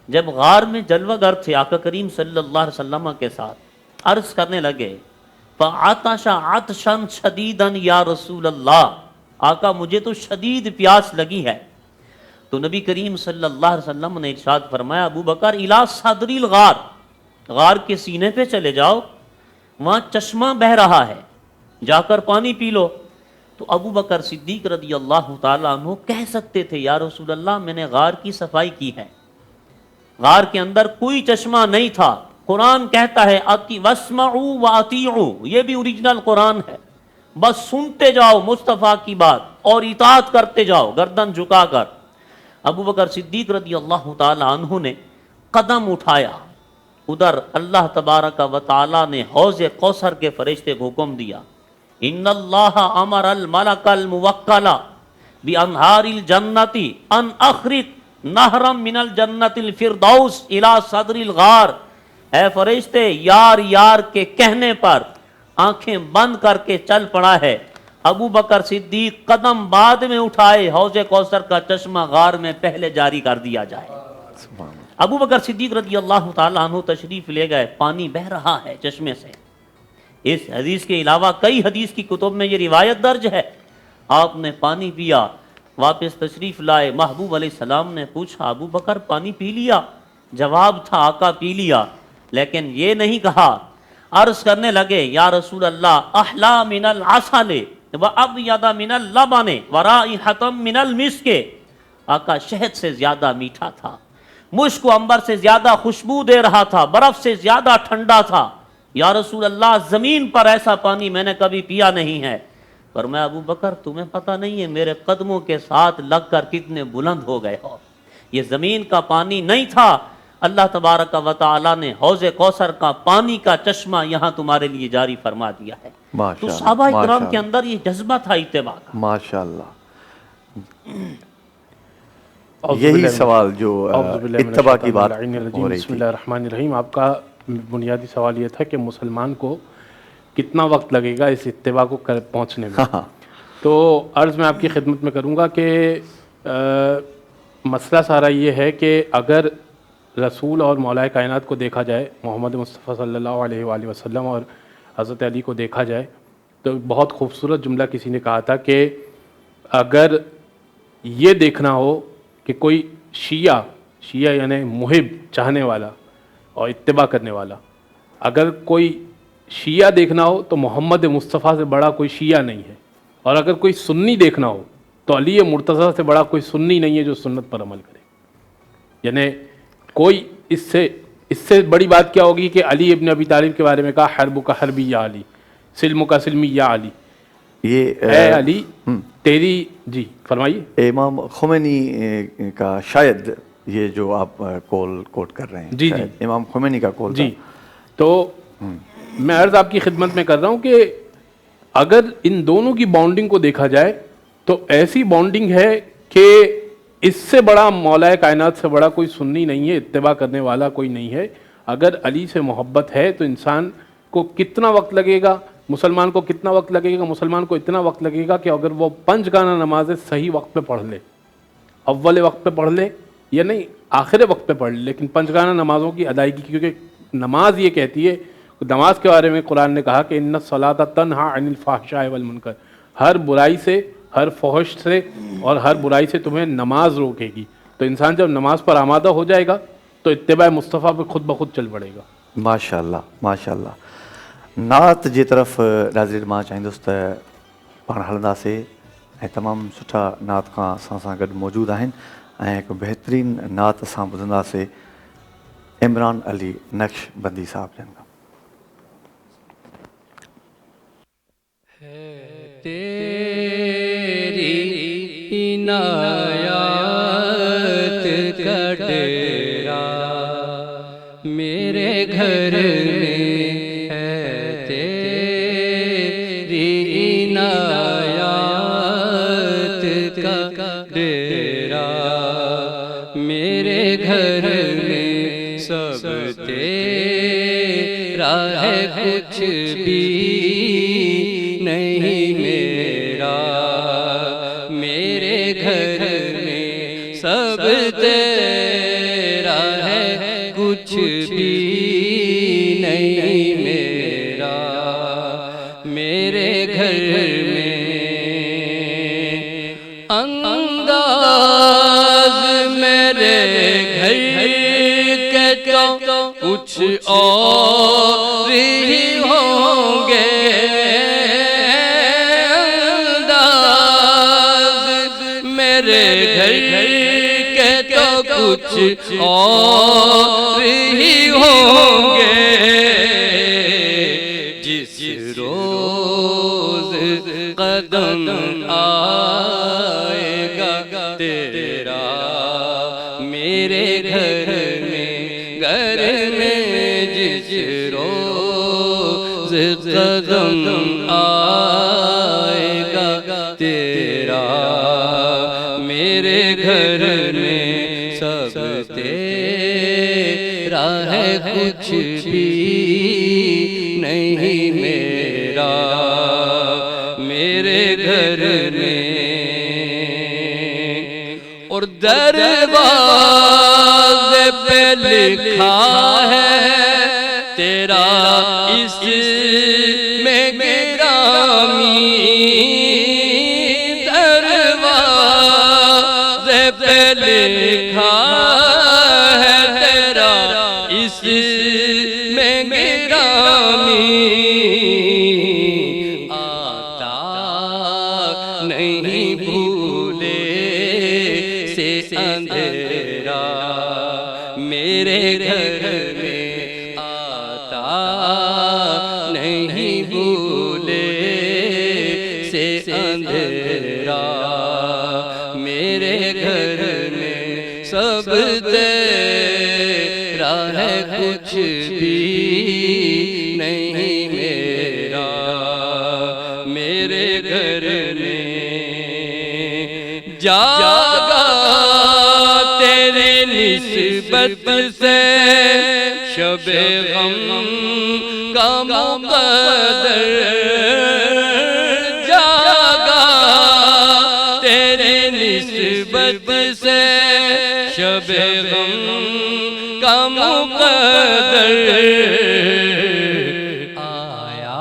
जब गार में जलवागर थे आका करीम सल्लल्लाहु अलैहि वसल्लम के साथ, अर्ज़ करने लगे फ़अतशा अतशन शदीदन या रसूल अल्लाह, आका मुझे तो शदीद प्यास लगी है। तो नबी करीम सल्लल्लाहु अलैहि वसल्लम ने इरशाद फरमाया अबू बकर इला सदरिल गार, गार के सीने पे चले जाओ, वहाँ चश्मा बह रहा है, जाकर पानी पी लो। तो अबू बकर सिद्दीक़ रज़ी अल्लाह तआला अन्हु कह सकते थे या रसूल अल्लाह मैंने गार की सफाई की है, गार के अंदर कोई चश्मा नहीं था, قرآن کہتا ہے اتی واسمعوا واطیعوا، یہ بھی اوریجنل قرآن ہے، بس سنتے جاؤ مصطفیٰ کی بات اور اطاعت کرتے جاؤ گردن جھکا کر۔ ابو بکر صدیق رضی اللہ تعالی عنہ نے قدم اٹھایا، ادھر اللہ تبارک و تعالی نے حوض کوثر کے فرشتے کو حکم دیا، ان اللہ امر الملک الموکل بانہار الجنت ان اخرج نہرا من الجنت الفردوس الی صدر الغار۔ اے فرشتے، یار یار کے کہنے پر آنکھیں بند کر کے چل پڑا ہے۔ ابو بکر صدیق قدم بعد میں اٹھائے، حوض کوثر کا چشمہ غار میں پہلے جاری کر دیا جائے۔ ابو بکر صدیق رضی اللہ تعالیٰ عنہ تشریف لے گئے، پانی بہہ رہا ہے چشمے سے۔ اس حدیث کے علاوہ کئی حدیث کی کتب میں یہ روایت درج ہے، آپ نے پانی پیا، واپس تشریف لائے، محبوب علیہ السلام نے پوچھا ابو بکر پانی پی لیا؟ جواب تھا آقا پی لیا، لیکن یہ نہیں کہا، عرض کرنے لگے یا رسول اللہ احلا من العسل وابید من اللبن ورائحۃ من المسک، آقا شہد سے زیادہ میٹھا تھا، مشک و عنبر سے زیادہ خوشبو دے رہا تھا، برف سے زیادہ ٹھنڈا تھا، یا رسول اللہ زمین پر ایسا پانی میں نے کبھی پیا نہیں ہے۔ فرمایا ابو بکر تمہیں پتہ نہیں ہے میرے قدموں کے ساتھ لگ کر کتنے بلند ہو گئے ہو، یہ زمین کا پانی نہیں تھا، اللہ تبارک و تعالی نے حوض کوثر کا پانی کا چشمہ یہاں تمہارے لیے جاری فرما دیا ہے۔ تو صحابہ اکرام کے اندر یہ جذبہ تھا اتباع کا۔ ماشاءاللہ، یہی سوال جو اتباع کی بات ہو رہی بسم تھی۔ اللہ الرحمن الرحیم، آپ کا بنیادی سوال یہ تھا کہ مسلمان کو کتنا وقت لگے گا اس اتباع کو پہنچنے میں۔ تو عرض میں آپ کی خدمت میں کروں گا کہ مسئلہ سارا یہ ہے کہ اگر رسول اور مولا کائنات کو دیکھا جائے، محمد مصطفیٰ صلی اللہ علیہ وآلہ وسلم اور حضرت علی کو دیکھا جائے، تو بہت خوبصورت جملہ کسی نے کہا تھا کہ اگر یہ دیکھنا ہو کہ کوئی شیعہ یعنی محب چاہنے والا اور اتباع کرنے والا، اگر کوئی شیعہ دیکھنا ہو تو محمد مصطفیٰ سے بڑا کوئی شیعہ نہیں ہے، اور اگر کوئی سنی دیکھنا ہو تو علی مرتضیٰ سے بڑا کوئی سنی نہیں ہے جو سنت پر عمل کرے۔ یعنی کوئی اس سے بڑی بات کیا ہوگی کہ علی ابن ابی طالب کے بارے میں کہا حرب کا حربی یا علی، سلم کا سلمی یا علی، یہ اے علی تیری، جی فرمائیے۔ امام خمینی کا شاید یہ جو آپ کول کوٹ کر رہے ہیں، جی شاید امام خمینی کا کول جی، تو میں عرض آپ کی خدمت میں کر رہا ہوں کہ اگر ان دونوں کی بانڈنگ کو دیکھا جائے تو ایسی بانڈنگ ہے کہ اس سے بڑا مولا کائنات سے بڑا کوئی سنی نہیں ہے، اتباع کرنے والا کوئی نہیں ہے۔ اگر علی سے محبت ہے تو انسان کو کتنا وقت لگے گا، مسلمان کو کتنا وقت لگے گا؟ مسلمان کو اتنا وقت لگے گا کہ اگر وہ 5 گانا نمازیں صحیح وقت پہ پڑھ لے، اول وقت پہ پڑھ لے یا نہیں آخر وقت پہ پڑھ لے، لیکن 5 گانا نمازوں کی ادائیگی، کیونکہ نماز یہ کہتی ہے، نماز کے بارے میں قرآن نے کہا کہ ان الصلاۃ تنہا عن الفحشاء والمنکر، ہر برائی سے، ہر فحش سے اور ہر برائی سے تمہیں نماز روکے گی۔ تو انسان جب نماز پر آمادہ ہو جائے گا تو اتباع مصطفیٰ پہ خود بخود چل پڑے گا۔ ماشاءاللہ ماشاءاللہ۔ نعت جی طرف ناظرین मां चाहींदुसि त पाण हलंदासीं ऐं तमामु सुठा नात खां असां सां गॾु मौजूदु आहिनि ऐं हिकु बहितरीनु नात असां ॿुधंदासीं इमरान अली नक्शबंदी साहब जन खां। तेरी इनायत का डेरा मेरे घर में है, तेरी इनायत का डेरा मेरे घर में सब तेरा है, कुछ भी नहीं मेरा, मेरे घर में सब तेरा है, कुछ भी नहीं मेरा, मेरे घर में अंदाज मेरे घर के तो कुछ और ही होंगे, मेरे घर के तो کچھ اور ہی ہوں گے جس روز قدم آئے گا تیرا میرے گھر میں جس روز قدم آئے گا تیرا میرے گھر میں سب تیرا ہے کچھ بھی نہیں میرا میرے گھر میں اور دروازے پہ لکھا ہے تیرا اس میں گرامی دروازے پہ لکھا ہے تیرا اس میں گرامی آتا نہیں بھولے سے اندھیرا میرے گھر میں آتا نہیں بھولے سے اندھیرا میرے گھر میں سب تیرا ہے کچھ بھی نہیں میرا میرے گھر میں جاگا تیرے نسبت سے شب غم کا مقدر جاگا تیرے نسبت سے شب غم کا مقدر آیا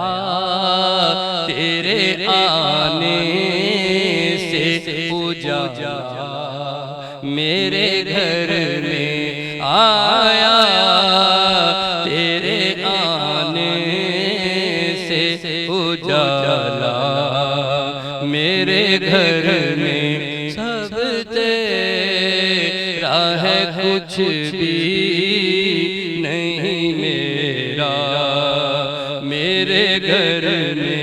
تیرے آنے سے اجالا میرے گھر میں آیا تیرے آنے سے اجالا میرے گھر میں سب تیرا ہے کچھ بھی نہیں میرا میرے گھر میں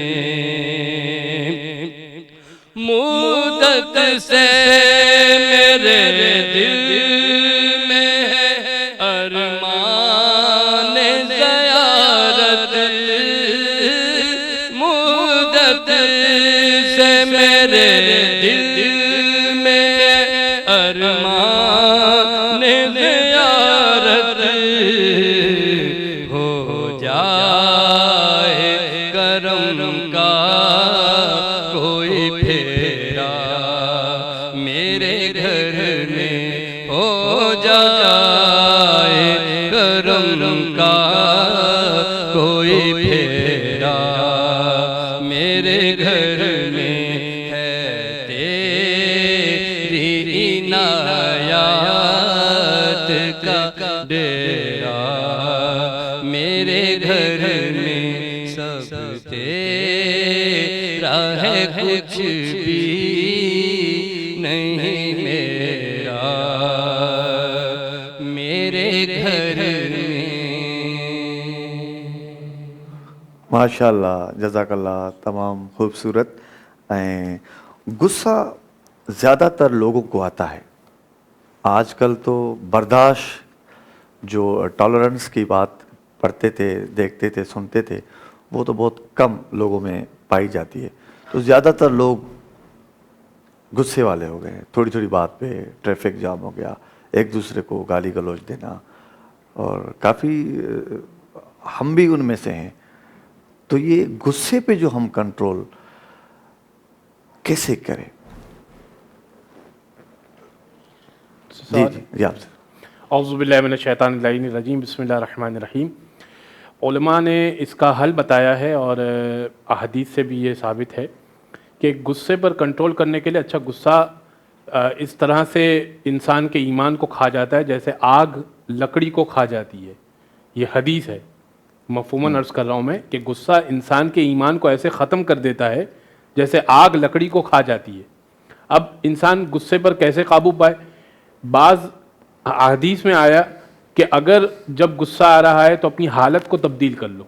مدت سے میرے دل میں ہے ارمان زیارت مدت سے میرے دل میں ہے ارمان زیارت ہو جائے کرم کا کوئی پھیرا میرے گھر میں ہو جائے کرم کا کوئی پھیرا میرے گھر میں ہے تیری عنایات کا ڈیرا میرے گھر میں سب تیرا ہے کچھ بھی نہیں میرا میرے گھر میں ماشاءاللہ جزاک اللہ تمام خوبصورت غصہ زیادہ تر لوگوں کو آتا ہے آج کل تو برداشت جو ٹالرنس کی بات پڑھتے تھے دیکھتے تھے سنتے تھے وہ تو بہت کم لوگوں میں پائی جاتی ہے تو زیادہ تر لوگ غصے والے ہو گئے ہیں تھوڑی تھوڑی بات پہ ٹریفک جام ہو گیا ایک دوسرے کو گالی گلوچ دینا اور کافی ہم بھی ان میں سے ہیں تو یہ غصے پہ جو ہم کنٹرول کیسے کریں جی آپ سے اعوذ باللہ من الشیطان اللعین الرجیم بسم اللہ الرحمن الرحیم علماء نے اس کا حل بتایا ہے اور احادیث سے بھی یہ ثابت ہے کہ غصے پر کنٹرول کرنے کے لیے اچھا غصہ اس طرح سے انسان کے ایمان کو کھا جاتا ہے جیسے آگ لکڑی کو کھا جاتی ہے یہ حدیث ہے مفہوماً عرض کر رہا ہوں میں کہ غصہ انسان کے ایمان کو ایسے ختم کر دیتا ہے جیسے آگ لکڑی کو کھا جاتی ہے اب انسان غصے پر کیسے قابو پائے بعض حدیث میں آیا کہ اگر جب غصہ آ رہا ہے تو اپنی حالت کو تبدیل کر لو،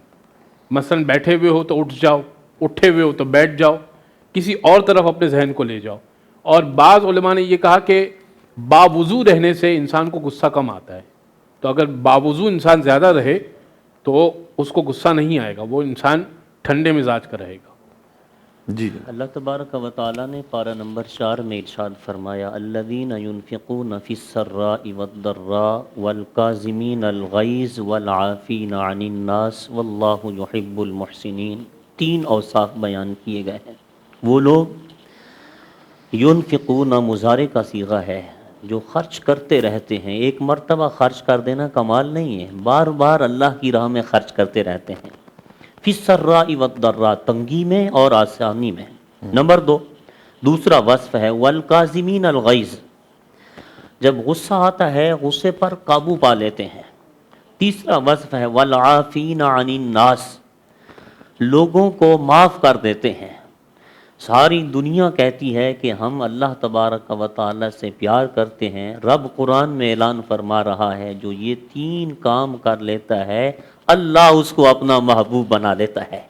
مثلا بیٹھے ہوئے ہو تو اٹھ جاؤ، اٹھے ہوئے ہو تو بیٹھ جاؤ، کسی اور طرف اپنے ذہن کو لے جاؤ. اور بعض علماء نے یہ کہا کہ باوضو رہنے سے انسان کو غصہ کم آتا ہے، تو اگر باوضو انسان زیادہ رہے تو اس کو غصہ نہیں آئے گا، وہ انسان ٹھنڈے مزاج کا رہے گا. جی اللہ تبارک و تعالیٰ نے پارہ نمبر 4 میں ارشاد فرمایا الذین ينفقون فی السراء والضراء والکاظمین الغیظ والعافین عن الناس واللہ یحب المحسنین. 3 اوصاف بیان کیے گئے ہیں. وہ لوگ ینفقون مضارع کا صیغہ ہے جو خرچ کرتے رہتے ہیں. ایک مرتبہ خرچ کر دینا کمال نہیں ہے، بار بار اللہ کی راہ میں خرچ کرتے رہتے ہیں. فی السراء والضراء، تنگی میں اور آسانی میں. نمبر 2 دوسرا وصف ہے والکاظمین الغیظ، جب غصہ آتا ہے غصے پر قابو پا لیتے ہیں. تیسرا وصف ہے والعافین عن الناس، لوگوں کو معاف کر دیتے ہیں. ساری دنیا کہتی ہے کہ ہم اللہ تبارک و تعالی سے پیار کرتے ہیں. رب قرآن میں اعلان فرما رہا ہے جو یہ 3 کام کر لیتا ہے اللہ اس کو اپنا محبوب بنا لیتا ہے.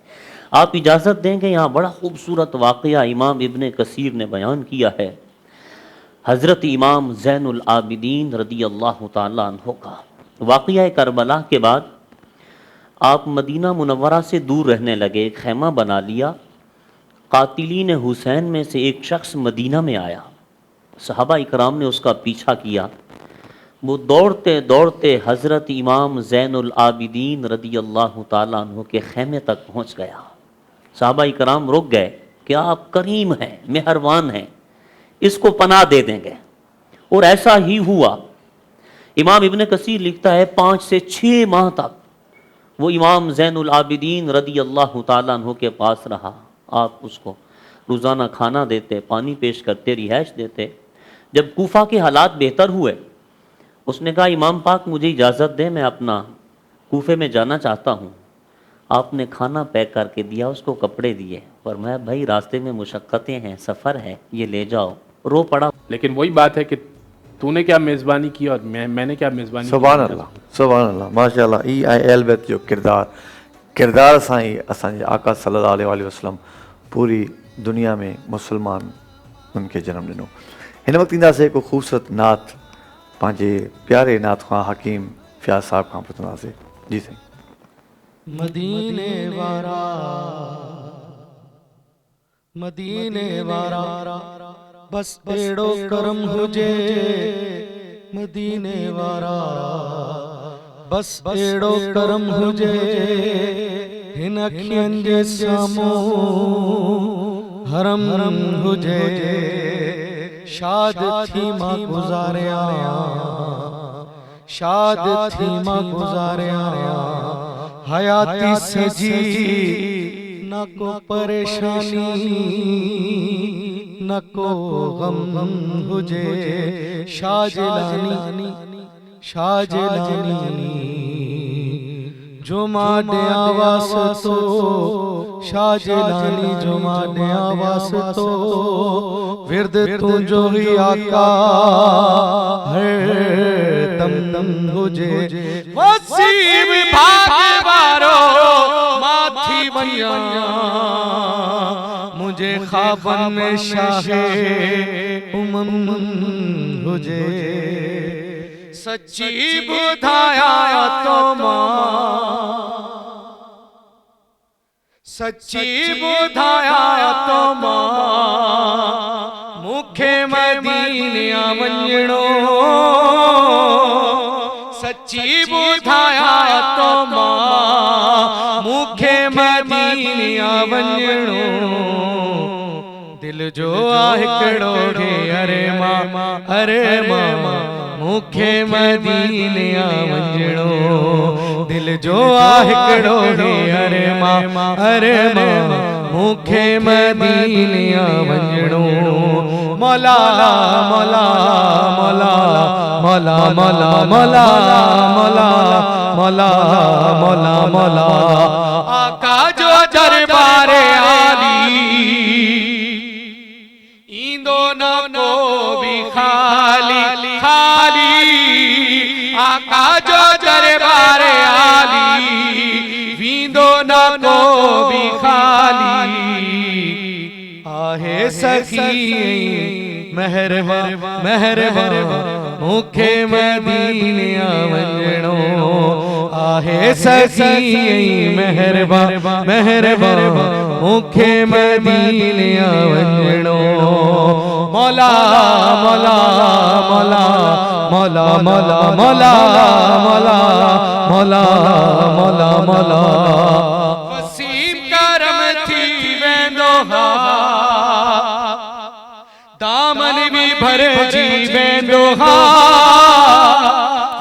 آپ اجازت دیں کہ یہاں بڑا خوبصورت واقعہ امام ابن کثیر نے بیان کیا ہے حضرت امام زین العابدین رضی اللہ تعالیٰ عنہ کا. واقعہ کربلا کے بعد آپ مدینہ منورہ سے دور رہنے لگے، ایک خیمہ بنا لیا. قاتلین حسین میں سے ایک شخص مدینہ میں آیا، صحابہ اکرام نے اس کا پیچھا کیا. وہ دوڑتے دوڑتے حضرت امام زین العابدین رضی اللہ تعالیٰ عنہ کے خیمے تک پہنچ گیا. صحابہ اکرام رک گئے کہ آپ کریم ہیں، مہربان ہیں، اس کو پناہ دے دیں گے. اور ایسا ہی ہوا. امام ابن کثیر لکھتا ہے 5 سے 6 ماہ تک وہ امام زین العابدین رضی اللہ تعالیٰ عنہ کے پاس رہا. آپ اس کو روزانہ کھانا دیتے، پانی پیش کرتے، رہائش دیتے. جب کوفہ کے حالات بہتر ہوئے اس نے کہا امام پاک مجھے اجازت دیں، میں اپنا کوفے میں جانا چاہتا ہوں. آپ نے کھانا پیک کر کے دیا، اس کو کپڑے دیے، فرمایا بھائی راستے میں مشقتیں ہیں، سفر ہے، یہ لے جاؤ. رو پڑا. لیکن وہی بات ہے کہ تو نے کیا میزبانی کی اور میں نے کیا میزبانی کی. سبحان اللہ سبحان اللہ ماشاء اللہ. ای اہل بیت جو کردار سائیں اساں آقا صلی اللہ علیہ وسلم پوری دنیا میں مسلمان ان کے جنم ॾिनो. हिन वक़्तु ईंदासीं हिकु ख़ूबसूरत नात पंहिंजे प्यारे नात ख़्वां हकीम फ़ियाज़ साहिब खां पुछंदासीं. जी साईं. मदीने वारा मदीने वारा बस अहिड़ो करम हुजे मदीने वारा बस अहिड़ो करम हुजे हिन अखियुनि जे साम्हूं हरम हुजे शाद थी मां गुज़ारिया शाद थी मां गुज़ारिया हयाती सजी न को परेशानी न को गम हुजे शाजलानी शाजलानी जुमा दे आवास तो शाजलानी जुमा दे आवास तो विरद तू जो ही आका हर दम दम हुजे वसीम भाग्य वारो माथी वया मुझे ख्वाबन में शाहे उमम हुजे सच्ची बुधाया तो मां सच्ची बुधाया तो मां मुखे मदीना वञणो सच्ची बुधाया तो मां मुखे मदीना वञणो दिल जो हिकिड़ो रे अरे मामा मुखे मदीना वञणो दिल जो हिकिड़ो रे अरे मामा मुखे मदीना वञणो मौला मौला मौला मौला मौला मौला मौला मौला मौला आका जो दरबार आली इंदो न को भी खाली खाली आका जो दरबार आली वींदो न को भी खाली आहे सखी मेहरबा मेहरबा मूंखे मदीने वञणो आहे सखी मेहरबा मेहरबा मूंखे मदीने वञणो मौला मौला मौला मौला मौला मौला मौला मौला मौला मौला वसीम करम थी वेंदो हा दामन भी भरजी वेंदो हा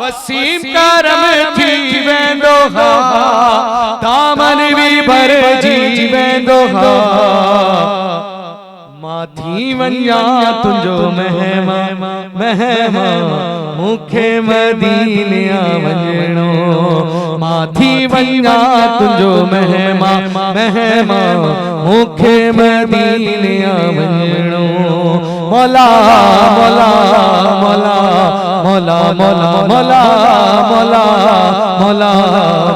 वसीम करम थी वेंदो हा दामन भी भरजी वेंदो हा माथी वञा तुंहिंजो महमा महमा मूंखे मदीने वञणो माथी वञा तुंहिंजो महमा महमा मूंखे मदीने वञणो मौला मौला मौला मौला मौला मौला मौला मौला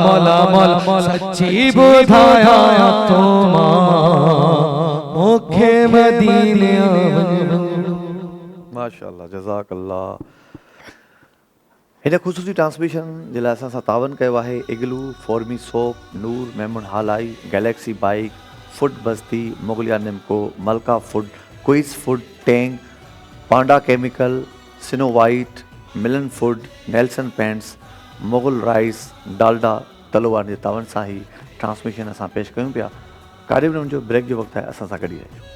मौला मौला सच्ची ॿुधाया तो मूंखे मदीने वञणो माशाअल्लाह जज़ाकल्लाह। हिन ख़ुसूसी ट्रांसमिशन जे लाइ असां सां तावन कयो आहे इग्लू फॉर्मी soap Noor Memon Halai galaxy bike food Basti Mughlia Nimco Malka food quiz food Tang panda chemical snow white Milan food Nelson paints Mughal rice Dalda तलवार जे तावन सां ही ट्रांसमिशन असां पेश कयूं पिया। कार्यक्रम जो ब्रेक जो वक़्तु आहे असां सां गॾु रहिजो।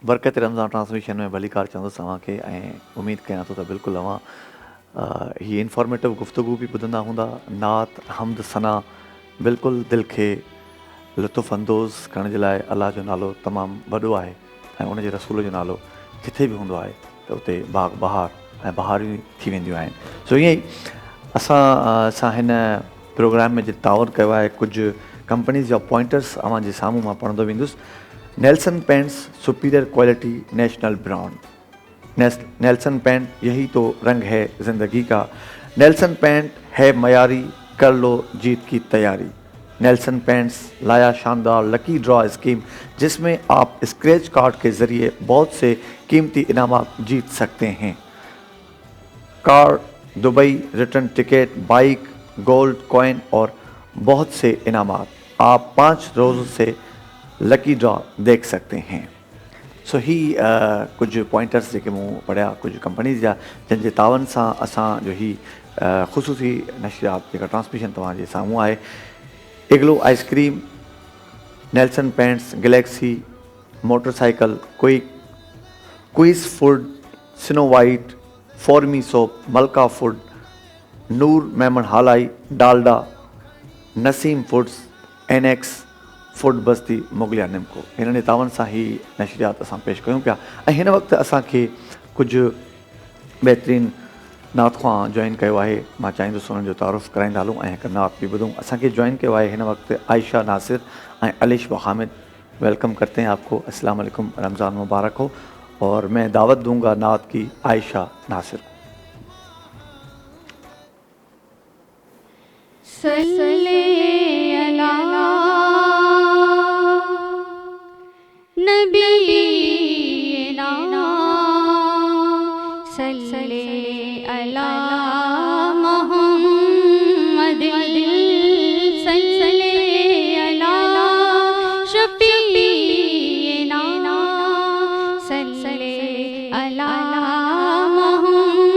बरकत रमज़ान ट्रांसमिशन में भली कार चवंदुसि तव्हांखे ऐं उमेदु कयां थो त बिल्कुलु तव्हां हीअ इंफॉर्मेटिव गुफ़्तगू बि ॿुधंदा हूंदा नात हमद सना बिल्कुलु दिलि खे लुत्फ़ अंदोज़ करण जे लाइ अलाह जो नालो तमामु वॾो आहे ऐं उनजे रसूल जो नालो किथे बि हूंदो आहे त उते बाग बहार ऐं बहारियूं थी वेंदियूं आहिनि। सो ईअं ई असां हिन प्रोग्राम में जे ताउन कयो आहे कुझु कंपनीज़ जा पॉइंटर्स अव्हांजे साम्हूं मां पढ़ंदो वेंदुसि। Nelson paints superior quality national brand Nelson paint यही तो रंग है ज़िंदगी का नेल्सन पेंट है मयारी कर लो जीत की तैयारी। नेल्सन पेंट्स लाया शानदार लकी ड्रॉ स्कीम जिसमें आप स्क्रैच कार्ड के ज़रिए बहुत से कीमती इनामात जीत सकते हैं। Car Dubai return ticket bike gold coin और बहुत से इनामात आप 5 रोज़ से लकी ड्रॉ देख सकते हैं। सो ही कुछ पॉइंटर्स जेके मूं पढ़िया कुछ कंपनीज़ जा जंहिंजे तावन सां असां जो ही ख़ुसूसी नशरियात जेका ट्रांसमिशन तव्हांजे साम्हूं आहे। Igloo ice cream Nelson paints galaxy motorcycle quiz food snow white फॉर्मी soap Malka food Noor Memon Halai Dalda Naseem foods एनएक्स फूड बस्ती मुगलिया निमको हिन नेतावन सां ही नशरियात असां पेश कयूं पिया। ऐं हिन वक़्तु असांखे कुझु बहितरीनु नात ख़्वां जॉइन कयो आहे। मां चाहींदुसि उन्हनि जो तारुफ़ कराईंदा हलूं ऐं हिकु नात बि ॿुधूं। असांखे जॉइन कयो आहे हिन वक़्तु आयशा नासिर ऐं अलिश हामिद। वेलकम करते हैं आपको। अस्सलाम वालेकुम रमज़ान मुबारक हो। और मैं दावत दूंगा नात की आयशा नासिर को। नबीना सल्ले अला मोहम्मद सल्ले अला शफीना सल्ले अला मोहम्मद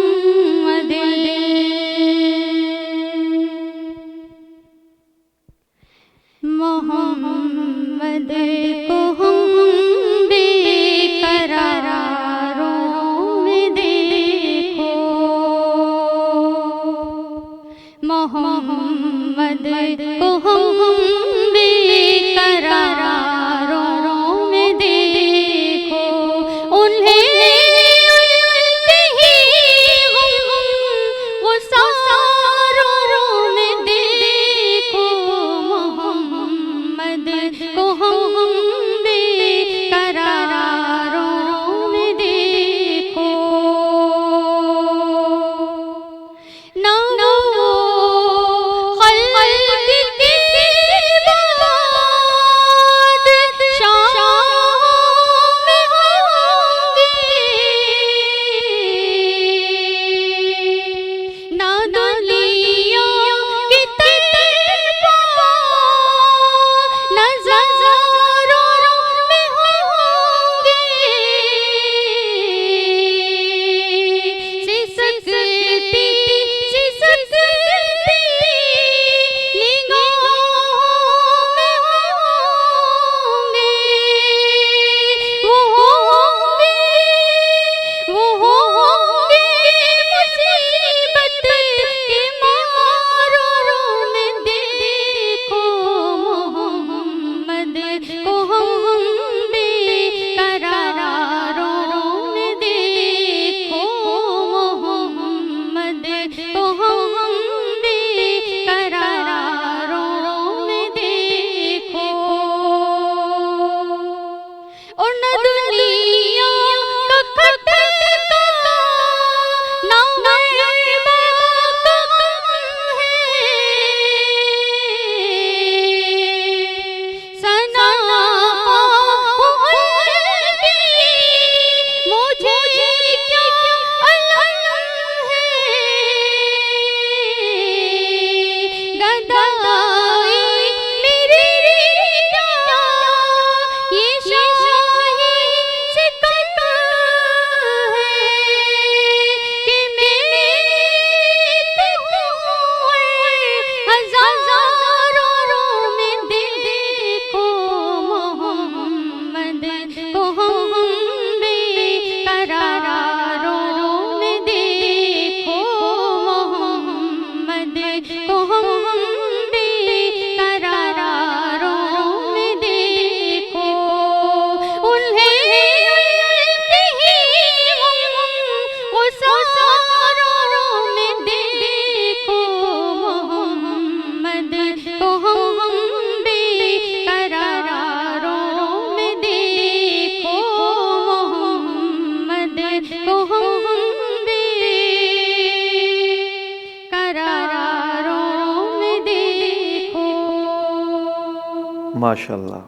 माशाल्लाह।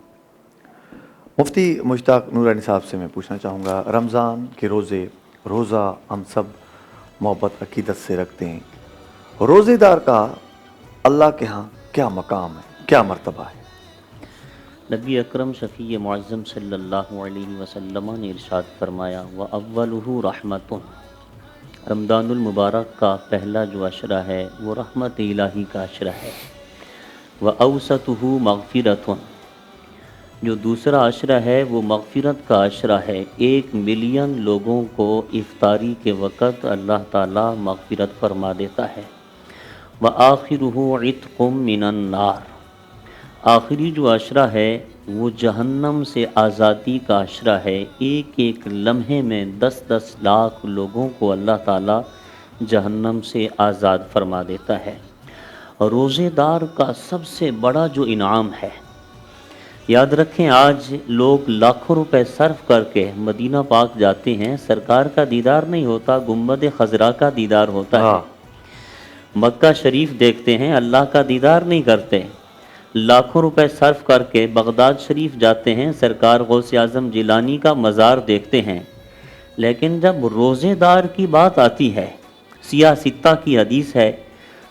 मुफ्ती मुश्ताक नूरानी साहब से मैं पूछना चाहूँगा, रमज़ान के रोज़ा हम सब मोहब्बत अकीदत से रखते हैं, रोज़ेदार का अल्लाह के यहाँ क्या मकाम है, क्या मर्तबा है? नबी अकरम शफ़ी मुअज़्ज़म सल्लल्लाहु अलैहि वसल्लम ने इरशाद फरमाया, व अव्वलुहु रहमतुन, रमज़ानुल मुबारक का पहला जो अशरा है वो रहमत इलाही का अशरा है। व अवसतुहु मग़फ़िरतुन, जो दूसरा अशरा है वो मग़फ़िरत का अशरा है। 1 मिलियन लोगों को इफ्तारी के वक़्त अल्लाह ताला मग़फ़िरत फरमा देता है। व आखिरुहु इत्क़ुम मिनन नार, आखिरी जो अशरा है वो जहन्नम से आज़ादी का अशरा है। एक एक लम्हे में 10-10 लाख लोगों को अल्लाह ताला जहन्नम से आज़ाद फरमा देता है। रोज़ेदार का सबसे बड़ा जो इनाम है, याद रखें, आज लोग लाखों रुपए सर्फ करके मदीना पाक जाते हैं, सरकार का दीदार नहीं होता, गुम्बद खजरा का दीदार होता है। मक्का शरीफ देखते हैं, अल्लाह का दीदार नहीं करते। लाखों रुपए सर्फ करके बगदाद शरीफ जाते हैं, सरकार गौसे आज़म जिलानी का मज़ार देखते हैं। लेकिन जब रोज़ेदार की बात आती है, सियाह सित्ता की हदीस है,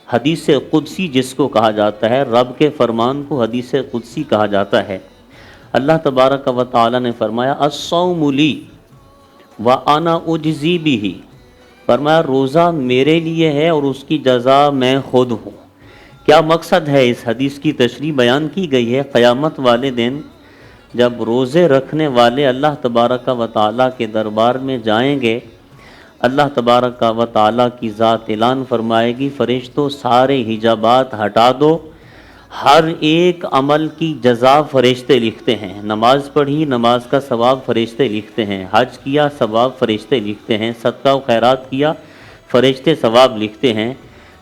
हदीस कुदसी जिसको कहा जाता है, रब के फरमान को हदीस कुदसी कहा जाता है। अल्लाह तबारक व तआला ने फरमाया, अस्सौमु ली व अना उजज़ी बिही, फरमाया रोज़ा मेरे लिए है और उसकी जज़ा मैं खुद हूँ। क्या मकसद है? इस हदीस की तशरीह बयान की गई है, क़यामत वाले दिन जब रोज़े रखने वाले अल्लाह तबारक व तआला के दरबार में जाएंगे, अल्लाह तबारक व तआला की ज़ात ऐलान फरमाएगी, फ़रिश्तों सारे हिजाबात हटा दो, हर एक अमल की जज़ा फ़रिश्ते लिखते हैं। नमाज पढ़ी, नमाज का सवाब फ़रिश्ते लिखते हैं। हज किया, सवाब फ़रिश्ते लिखते हैं। सदका व खैरात किया, फ़रिश्ते सवाब लिखते हैं।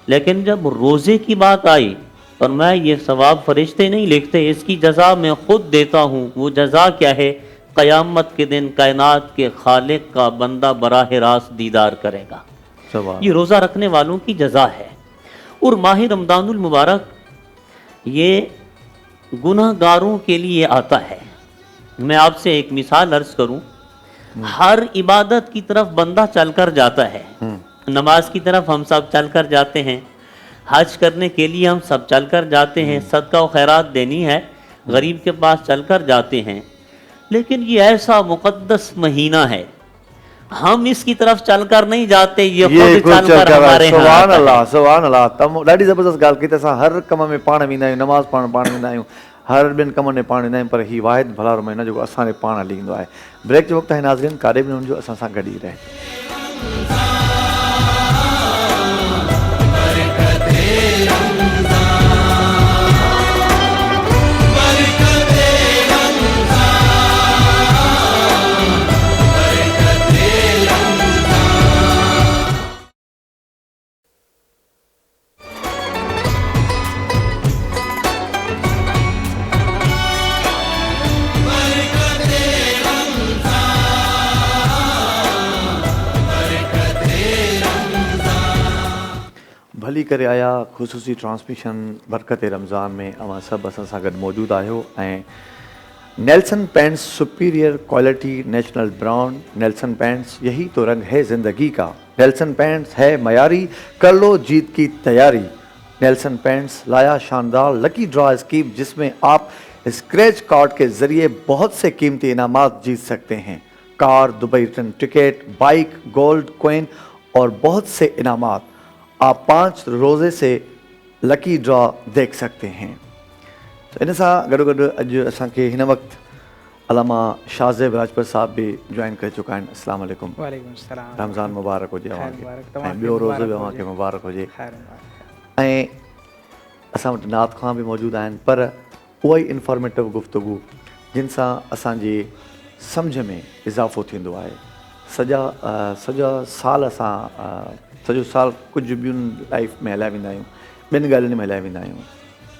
लेकिन जब रोज़े की बात आई, और मैं ये सवाब फ़रिश्ते नहीं लिखते, इसकी जज़ा मैं ख़ुद देता हूँ। वो जज़ा क्या है? क़यामत के दिन कायनात के खालिक का बंदा बराह रास्त दीदार करेगा। ये रोज़ा रखने वालों की जज़ा है। और माह रमज़ानुल मुबारक ये गुनहगारों के लिए आता है। मैं आपसे एक मिसाल अर्ज़ करूं, हर इबादत की तरफ बंदा चलकर जाता है। नमाज की तरफ हम सब चलकर जाते हैं, हज करने के लिए हम सब चलकर जाते हैं, सदका व खैरात देनी है, गरीब के पास चलकर जाते हैं। लेकिन ये ऐसा मुक़द्दस महीना है, हम इसकी तरफ चलकर नहीं जाते, ये खुद चलकर हमारे यहाँ सुभान अल्लाह, सुभान अल्लाह। तम ॾाढी ज़बरदस्त ॻाल्हि कई। त असां हर कम में पाण वेंदा आहियूं, नमाज़ पढ़ण पाण वेंदा आहियूं, हर ॿियनि कमनि में पाण वेंदा आहियूं, पर ही वाहिद भलारो महीना जेको असांजे पाण हली ईंदो आहे। ब्रेक जो वक़्तु आहे नाज़रीन, काॾे बि न वञिजो, असां सां गॾु ई रहे। भली करे आया ख़ुसूसी ट्रांसमिशन बरकत रमज़ान में अवां सभु असां सां गॾु मौजूदु आहियो। ऐं Nelson paints superior quality national brand, Nelson paints यही तो रंग है ज़िंदगी का। नेल्सन पेंट्स है मयारी, कर लो जीत की तैयारी। नेल्सन पेंट्स लाया शानदार लकी ड्रॉ स्कीम, जिसमें आप स्क्रैच कार्ड के ज़रिए बहुत से कीमती इनामात जीत सकते हैं। Car, Dubai return ticket, bike, gold coin और बहुत से इनामात। आप 5 रोज़े से लकी ड्रॉ देख सकते हैं। तो इन सां गॾोगॾु अॼु असांखे हिन वक़्तु अलामा शाहज़ेब राजपूत साहब भी ज्वाइन करे चुका आहिनि। अस्सलाम वालेकुम। वालेकुम सलाम। रमज़ान मुबारक हुजे अव्हांखे, मुबारक, ऐं ॿियो रोज़ो बि अव्हांखे मुबारक हुजे। ऐं असां वटि नात खां बि मौजूदु आहिनि, पर उहा ई इंफॉर्मेटिव गुफ़्तगू जिन सां असांजी सम्झ में इज़ाफ़ो थींदो आहे। सॼा साल असां सॼो साल कुझु ॿियुनि लाइफ में हलाए वेंदा आहियूं, ॿिनि ॻाल्हियुनि में हलाए वेंदा आहियूं,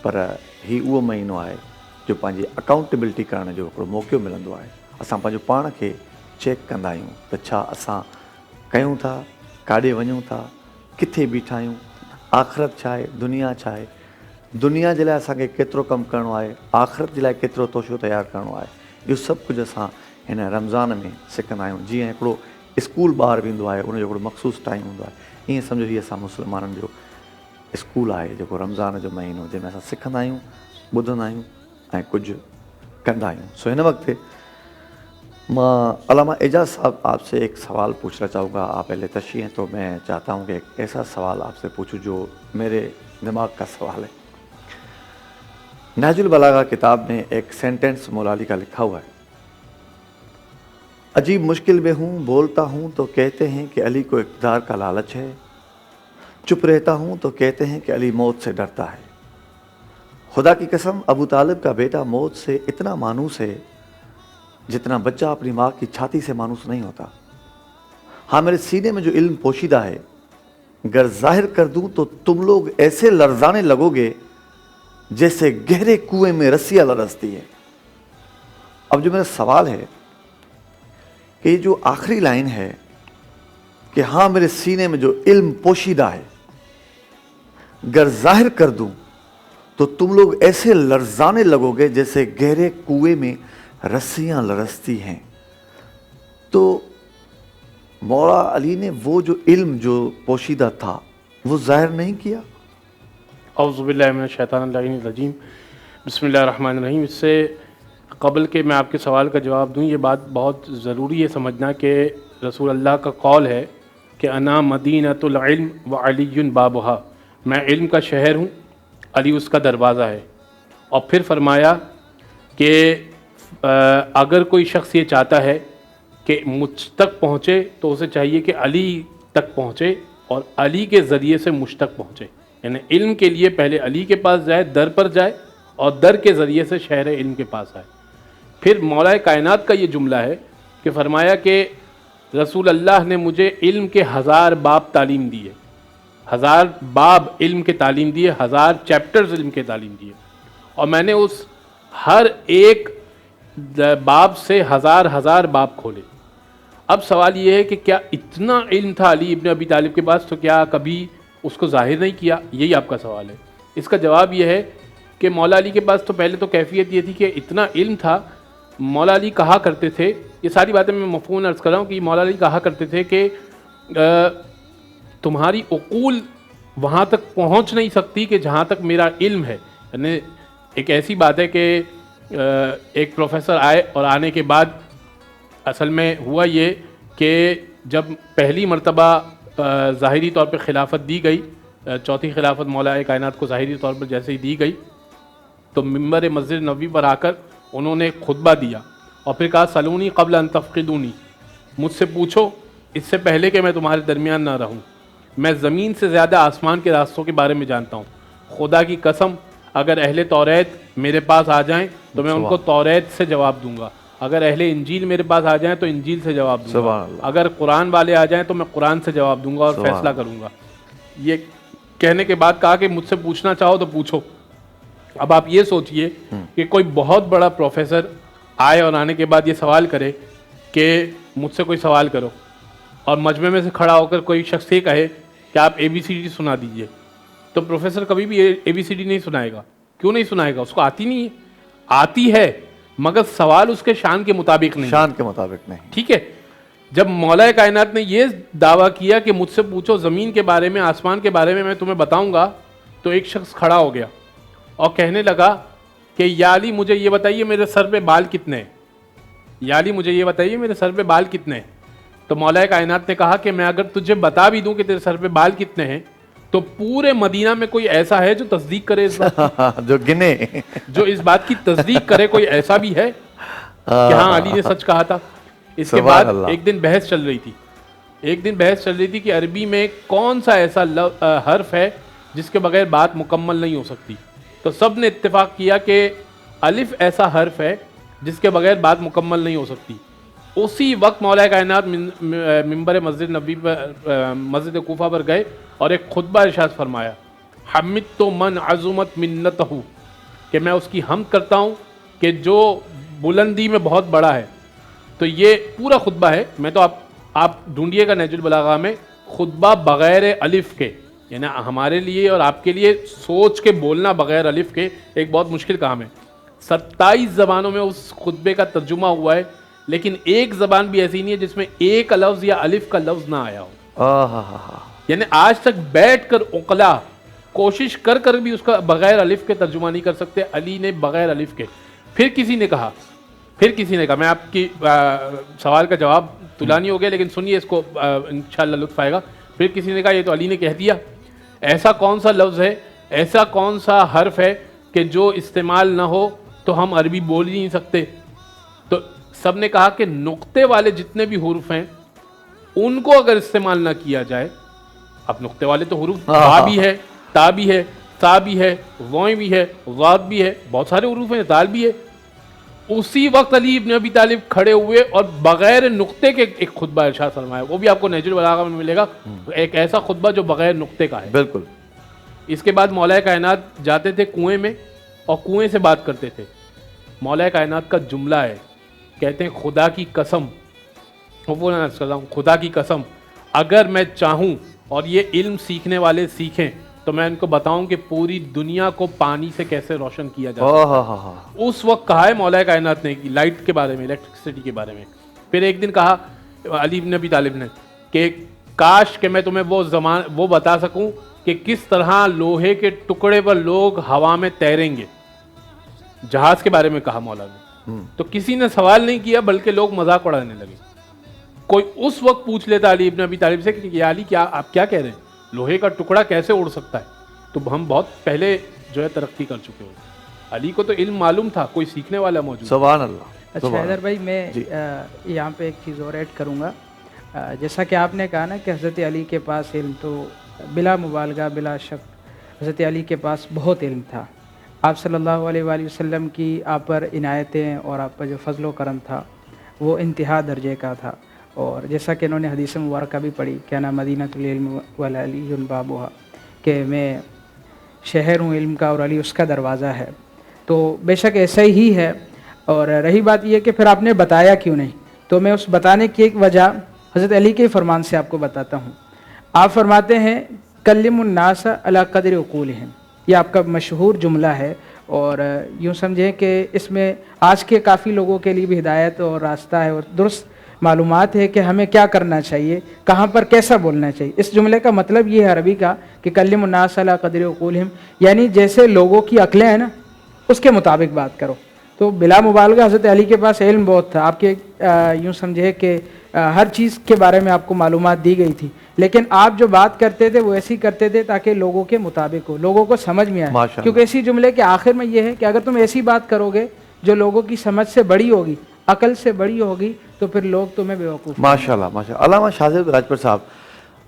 पर ही उहो महीनो आहे जो पंहिंजी अकाउंटेबिलिटी करण जो हिकिड़ो मौक़ो मिलंदो आहे। असां पंहिंजो पाण खे चेक कंदा आहियूं त छा असां कयूं था, काॾे वञूं था, किथे बीठा आहियूं, आख़िरत छा आहे, दुनिया छा आहे। दुनिया जे लाइ असांखे केतिरो कमु करिणो आहे, आख़िरत जे लाइ केतिरो तोशो तयारु करिणो आहे, इहो सभु कुझु असां हिन रमज़ान में सिखंदा आहियूं। जीअं हिकिड़ो स्कूल ॿार वेंदो आहे, उनजो हिकिड़ो मख़सूस टाइम हूंदो आहे, ईअं सम्झो हीअ असां मुस्लमाननि जो स्कूल आहे, जेको रमज़ान जो महीनो, जंहिंमें असां सिखंदा आहियूं, ॿुधंदा आहियूं ऐं कुझु कंदा आहियूं। सो हिन वक़्तु मां अल्लामा एजाज साहब आपसे एक सवाल पूछना चाहूँगा। आप पहले तशरीह हैं तो मैं चाहता हूँ कि एक ऐसा सवाल आपसे पूछूं जो मेरे दिमाग का सवाल है। नहजुल बलागा किताब में एक सेंटेंस मौला अली का लिखा हुआ है, अजीब मुश्किल में हूँ, बोलता हूँ तो कहते हैं कि अली को इक़्तिदार का लालच है, चुप रहता हूँ तो कहते हैं कि अली मौत से डरता है। खुदा की कसम अबू तालिब का बेटा मौत से इतना मानूस है जितना बच्चा अपनी माँ की छाती से मानूस नहीं होता। हाँ, मेरे सीने में जो इल्म पोशीदा है, अगर जाहिर कर दूँ तो तुम लोग ऐसे लरजाने लगोगे जैसे गहरे कुएं में रस्सियाँ लरसती है। अब जो मेरा सवाल है कि ये जो आखिरी लाइन है कि हाँ मेरे सीने में जो इल्म पोशीदा है, अगर जाहिर कर दूँ तो तुम लोग ऐसे लरजाने लगोगे जैसे गहरे कुएं में रस्सियाँ लरसती हैं। तो मौला अली ने वो जो इल्म जो पोशीदा था वो जाहिर नहीं किया। औज़ुबिल्लाहि मिनश्शैतानिर्रजीम, बिस्मिल्लाहिर्रहमानिर्रहीम। इससे कबल के मैं आपके सवाल का जवाब दूँ, ये बात बहुत ज़रूरी है समझना कि रसूल अल्लाह का कौल है कि अना मदीनतुल इल्म व अलीयुन बाबुहा, मैं इल्म का शहर हूँ, अली उसका दरवाज़ा है। और फिर फरमाया कि अगर कोई शख्स ये चाहता है कि मुझ तक पहुँचे तो उसे चाहिए कि अली तक पहुँचे और अली के ज़रिए से मुझ तक पहुँचे। यानी इल्म के लिए पहले अली के पास जाए, दर पर जाए, और दर के ज़रिए से शहर इल्म के पास आए। फिर मौलाए कायनात का ये जुमला है कि फरमाया कि रसूल अल्लाह ने मुझे इल्म के 1000 बाब तालीम दिए, 1000 बाब इल्म के तालीम दिए, 1000 चैप्टर्स इल्म के तालीम दिए, और मैंने उस हर एक बाब से 1000 बाब खोले। अब सवाल ये है कि क्या इतना इल्म था अली इब्न अबी तालिब के पास, तो क्या कभी उसको जाहिर नहीं किया? यही आपका सवाल है। इसका जवाब ये है कि मौला अली के पास तो पहले तो कैफियत ये थी कि इतना इल्म था। मौला अली कहा करते थे, ये सारी बातें मैं मफ़हूम अर्ज़ कर रहा हूँ कि मौला अली कहा करते थे कि तुम्हारी उक़ूल वहाँ तक पहुँच नहीं सकती कि जहाँ तक मेरा इल्म है। यानी एक ऐसी बात है कि एक प्रोफेसर आए और आने के बाद असल में हुआ ये कि जब पहली मरतबा ज़ाहिरी तौर पर खिलाफत दी गई, चौथी खिलाफत मौलाए कायनात को ज़ाहिरी तौर पर जैसे ही दी गई, तो मिंबर मस्जिद नबवी पर आकर उन्होंने खुतबा दिया और फिर कहा सलूनी क़ब्ल अन तफ़क़िदूनी, मुझसे पूछो इससे पहले कि मैं तुम्हारे दरमियान ना रहूं। मैं ज़मीन से ज़्यादा आसमान के रास्तों के बारे में जानता हूँ। खुदा की कसम अगर अहले तौरेत मेरे पास आ जाएं तो मैं उनको तौरेत से जवाब दूंगा, अगर अहले इंजील मेरे पास आ जाएं तो इंजील से जवाब दूंगा, अगर कुरान वाले आ जाएं तो मैं कुरान से जवाब दूंगा और फैसला करूंगा। ये कहने के बाद कहा कि मुझसे पूछना चाहो तो पूछो। अब आप ये सोचिए कि कोई बहुत बड़ा प्रोफेसर आए और आने के बाद ये सवाल करे कि मुझसे कोई सवाल करो, और मजमे में से खड़ा होकर कोई शख्स ये कहे कि आप ABCD सुना दीजिए, तो प्रोफेसर कभी भी ABCD नहीं सुनाएगा। क्यों नहीं सुनाएगा? उसको आती नहीं है। आती है मगर सवाल उसके शान के मुताबिक नहीं, शान के मुताबिक नहीं। ठीक है। जब मौलाए कायनात ने ये दावा किया कि मुझसे पूछो ज़मीन के बारे में, आसमान के बारे में, मैं तुम्हें बताऊंगा, तो एक शख्स खड़ा हो गया और कहने लगा कि या अली मुझे ये बताइए मेरे सर पे बाल कितने हैं, या अली मुझे ये बताइए मेरे सर पे बाल कितने हैं। तो मौलाए कायनात ने कहा कि मैं अगर तुझे बता भी दूं कि तेरे सर पे बाल कितने हैं तो पूरे मदीना में कोई ऐसा है जो तस्दीक करे इस बात जो गिने, जो इस बात की तस्दीक करे, कोई ऐसा भी है कि हाँ अली ने सच कहा था। इसके बाद एक दिन बहस चल रही थी कि अरबी में कौन सा ऐसा हर्फ है जिसके बगैर बात मुकम्मल नहीं हो सकती। तो सब ने इत्तेफाक किया कि अलिफ ऐसा हर्फ है जिसके बगैर बात मुकम्मल नहीं हो सकती। उसी वक्त मौलाए कायनात मिंबर मस्जिद नबी पर मस्जिद कूफा पर गए और एक खुतबा इरशाद फरमाया, हमिद तो मन अज़ुमत मिन्नतहू, कि मैं उसकी हमद करता हूँ कि जो बुलंदी में बहुत बड़ा है। तो ये पूरा खुतबा है, मैं तो आप ढूंढिएगा नहजुल बलागा में खुतबा बग़ैर अलिफ के, یعنی ہمارے لیے اور آپ کے لیے سوچ کے بولنا بغیر الف کے ایک بہت مشکل کام ہے. 27 زبانوں میں اس خطبے کا ترجمہ ہوا ہے، لیکن ایک زبان بھی ایسی نہیں ہے جس میں ایک لفظ یا الف کا لفظ نہ آیا ہو. یعنی آج تک بیٹھ کر عقلا کوشش کر کر بھی اس کا بغیر الف کے ترجمہ نہیں کر سکتے. علی نے بغیر الف کے. پھر کسی نے کہا میں آپ کی سوال کا جواب طولانی ہو گیا لیکن سنیے اس کو، انشاءاللہ لطف آئے گا. پھر کسی نے کہا یہ تو علی نے کہہ دیا. ایسا کون سا لفظ ہے، ایسا کون سا حرف ہے کہ جو استعمال نہ ہو تو ہم عربی بول ہی نہیں سکتے؟ تو سب نے کہا کہ نقطے والے جتنے بھی حروف ہیں ان کو اگر استعمال نہ کیا جائے. اب نقطے والے تو حروف با بھی ہے، تا بھی ہے، تا بھی ہے، وائیں بھی ہے، ضاد بھی ہے، بہت سارے حروف ہیں، دال بھی ہے. اسی وقت علی ابن ابی طالب کھڑے ہوئے اور بغیر نقطے کے ایک خطبہ ارشاد فرمایا. وہ بھی آپ کو نہج البلاغہ میں ملے گا، ایک ایسا خطبہ جو بغیر نقطے کا ہے. بالکل. اس کے بعد مولا کائنات جاتے تھے کنویں میں اور کنویں سے بات کرتے تھے. مولا کائنات کا جملہ ہے، کہتے ہیں خدا کی قسم، خدا کی قسم اگر میں چاہوں اور یہ علم سیکھنے والے سیکھیں تو میں ان کو بتاؤں کہ پوری دنیا کو پانی سے کیسے روشن کیا جاتا ہے. اس وقت کہا ہے مولا کائنات نے لائٹ کے بارے میں، الیکٹرسٹی کے بارے میں. پھر ایک دن کہا علی بن ابی طالب نے کہ کاش کہ میں تمہیں وہ بتا سکوں کہ کس طرح لوہے کے ٹکڑے پر لوگ ہوا میں تیریں گے. جہاز کے بارے میں کہا مولا نے. تو کسی نے سوال نہیں کیا بلکہ لوگ مذاق اڑانے لگے. کوئی اس وقت پوچھ لیتا علی ابن ابی طالب سے کہ یا علی کیا آپ کیا کہہ رہے ہیں، لوہے کا ٹکڑا کیسے اڑ سکتا ہے؟ تو ہم بہت پہلے جو ہے ترقی کر چکے ہوتے. علی کو تو علم معلوم تھا، کوئی سیکھنے والا موجود. سبحان اللہ. اچھا حیدر بھائی، میں یہاں پہ ایک چیز اور ایڈ کروں گا. جیسا کہ آپ نے کہا نا کہ حضرت علی کے پاس علم تو بلا مبالغہ بلا شک حضرت علی کے پاس بہت علم تھا. آپ صلی اللہ علیہ وآلہ وسلم کی آپ پر عنایتیں اور آپ پر جو فضل و کرم تھا وہ انتہا درجے کا تھا. اور جیسا کہ انہوں نے حدیث مبارکہ بھی پڑھی کہ انا مدینۃ العلم والعلی بابھا، کہ میں شہر ہوں علم کا اور علی اس کا دروازہ ہے. تو بے شک ایسا ہی ہے. اور رہی بات یہ کہ پھر آپ نے بتایا کیوں نہیں، تو میں اس بتانے کی ایک وجہ حضرت علی کے فرمان سے آپ کو بتاتا ہوں. آپ فرماتے ہیں کلم الناس علی قدر عقولہم، یہ آپ کا مشہور جملہ ہے. اور یوں سمجھیں کہ اس میں آج کے کافی لوگوں کے لیے بھی ہدایت اور راستہ ہے اور درست معلومات ہے کہ ہمیں کیا کرنا چاہیے، کہاں پر کیسا بولنا چاہیے. اس جملے کا مطلب یہ ہے عربی کا کہ کلم الناس علی قدر عقولہم، یعنی جیسے لوگوں کی عقلیں ہیں نا اس کے مطابق بات کرو. تو بلا مبالغہ حضرت علی کے پاس علم بہت تھا. آپ کے یوں سمجھے کہ ہر چیز کے بارے میں آپ کو معلومات دی گئی تھی، لیکن آپ جو بات کرتے تھے وہ ایسی کرتے تھے تاکہ لوگوں کے مطابق ہو، لوگوں کو سمجھ میں آئے. کیونکہ اسی جملے کے آخر میں یہ ہے کہ اگر تم ایسی بات کرو گے جو لوگوں کی سمجھ سے بڑی ہوگی، عقل سے بڑی ہوگی، تو پھر لوگ تمہیں بیوقوف. ماشاءاللہ ماشاءاللہ. علامہ شاہزاد راجپور صاحب،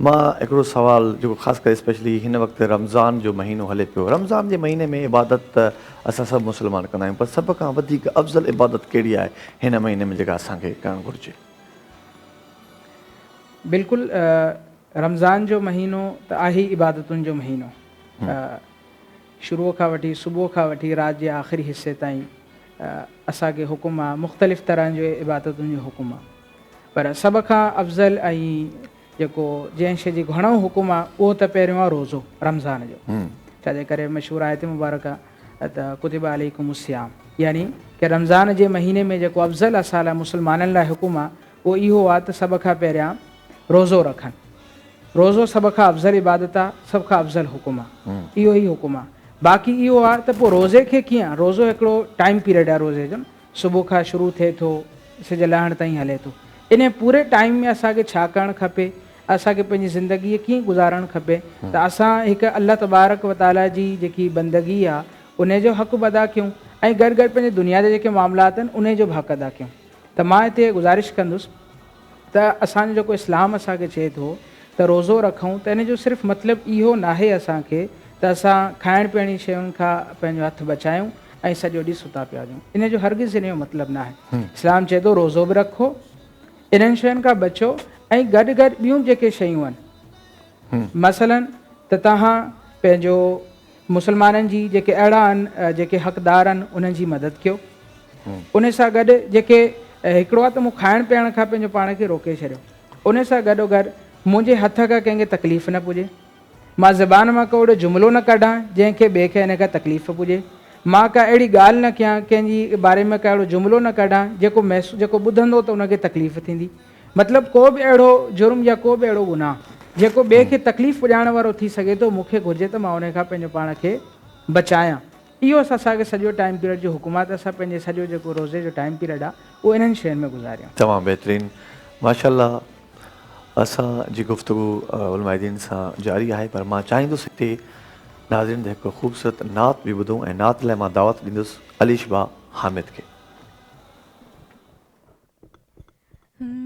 मां हिकिड़ो सवाल जेको ख़ासि करे स्पेशली हिन वक़्तु रमज़ान जो महीनो हले पियो. रमज़ान जे महीने में इबादत असां सभु मुस्लमान कंदा आहियूं, पर सभ खां वधीक अफ़ज़ल इबादत कहिड़ी आहे हिन महीने में जेका असांखे करणु घुरिजे? बिल्कुलु, रमज़ान जो महीनो त आहे इबादतुनि जो महीनो. शुरूअ खां वठी सुबुह खां वठी राति जे आख़िरी हिसे ताईं असांखे हुकुम आहे, मुख़्तलिफ़ तरह जो इबादतुनि जो हुकुम आहे. पर सभ खां अफ़ज़ल ऐं जेको जंहिं शइ जी घणो हुकुम आहे उहो त पहिरियों आहे रोज़ो रमज़ान जो. छाजे करे मशहूरु आयत मुबारक त कुतिब अलैकुम सियाम, यानी कि रमज़ान जे महीने में जेको अफ़ज़ल असां लाइ मुस्लमाननि लाइ हुकुम आहे उहो इहो आहे त सभ खां पहिरियां रोज़ो रखनि. रोज़ो सभ खां अफ़ज़ल इबादत आहे, सभ खां अफ़ज़ल हुकुम आहे, इहो ई हुकुम आहे. बाक़ी इहो आहे त पोइ रोज़े खे कीअं, रोज़ो हिकिड़ो टाइम पीरियड आहे रोज़े जो, सुबुह खां शुरू थिए थो सिज लहण ताईं हले थो. इन पूरे टाइम में असांखे छा करणु खपे, असांखे पंहिंजी ज़िंदगी कीअं गुज़ारणु खपे, त असां हिकु अल्लाह तबारक व ताला जी जेकी बंदगी आहे उन जो हक़ अदा कयूं ऐं गॾु गॾु पंहिंजे दुनिया जा जेके मामलात आहिनि उन जो बि हक़ अदा कयूं. त मां हिते गुज़ारिश कंदुसि त असांजो जेको इस्लाम असांखे चए थो त रोज़ो रखूं, त इन जो सिर्फ़ु मतिलबु इहो नाहे असांखे त असां खाइण पीअण जी शयुनि खां पंहिंजो हथु बचायूं ऐं सॼो ॾींहुं सुता पिया हुजूं. इन जो हरगिज़ इन जो मतिलबु न आहे. इस्लाम चए थो रोज़ो बि रखो, इन्हनि शयुनि खां बचो ऐं गॾु गॾु ॿियूं जेके शयूं आहिनि, मसलन त तव्हां पंहिंजो मुस्लमाननि जी जेके अहिड़ा आहिनि जेके हक़दार आहिनि उन्हनि जी मदद कयो. उन सां गॾु जेके हिकिड़ो आहे त मूं खाइण पीअण खां पंहिंजो पाण खे रोके छॾियो, उन सां गॾोगॾु मुंहिंजे हथ खां कंहिंखे तकलीफ़ न पुॼे, मां ज़बान मां को अहिड़ो जुमिलो न कढां जंहिंखे ॿिए खे इन खां तकलीफ़ पुॼे, मां का अहिड़ी ॻाल्हि न कयां कंहिंजी बारे में का अहिड़ो जुमिलो न कढां जेको ॿुधंदो त उनखे तकलीफ़ थींदी। मतिलबु को बि अहिड़ो जुर्म या को बि अहिड़ो गुनाह जेको ॿिए खे तकलीफ़ पुॼाइण वारो थी सघे थो, मूंखे घुरिजे त मां उन खां पंहिंजो पाण खे बचायां। इहो असांखे सॼो टाइम पीरियड जो हुकूम आहे त असां पंहिंजे सॼो जेको रोज़े जो टाइम पीरियड आहे उहो इन्हनि शयुनि में गुज़ारियूं। तमामु बहितरीनु, माशाल्लाह। असांजी गुफ़्तगू उलमाए दीन सां जारी आहे, पर मां चाहींदुसि हिते नाज़रीन हिकु ख़ूबसूरत नात बि ॿुधूं ऐं नात लाइ मां दावत ॾींदुसि अलीशबा हामिद खे।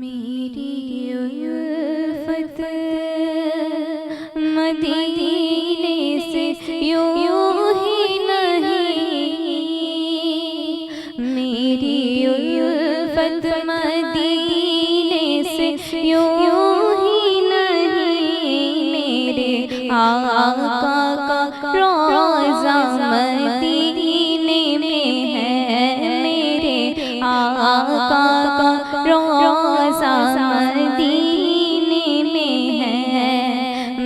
मेरी उल्फत मदीने से यूं ही नहीं, मेरी उल्फत मदीने से यूं ही नहीं, मेरे आका का रोज़ा मदीने में है, मेरे आका का रोज़ा मदीने में है।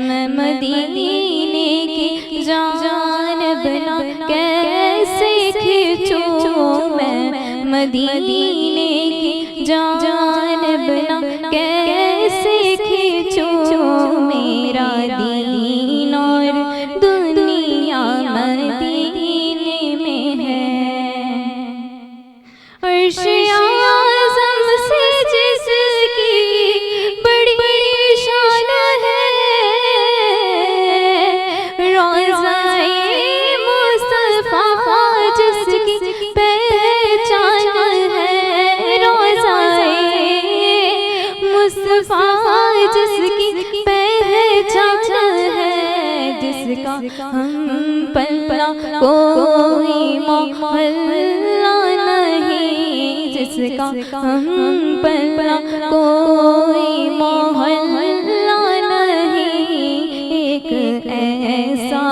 मैं मदीने की जानिब ना कैसे खींचूं, मैं मदीने की जानिब ना कैसे खींचूं, मेरा दीन और दुनिया मदीने में है। अर्श आज़म से जिसकी बड़ी बड़ी शान है, रोज़ाए मुस्तफ़ा जिसकी पहचान है, रोज़ाए मुस्तफ़ा जिसकी पहचान है, जिसका हम पल्ला कोई मोहल्ला नहीं, जिसका हम पल्ला कोई मोहल्ला नहीं, एक ऐसा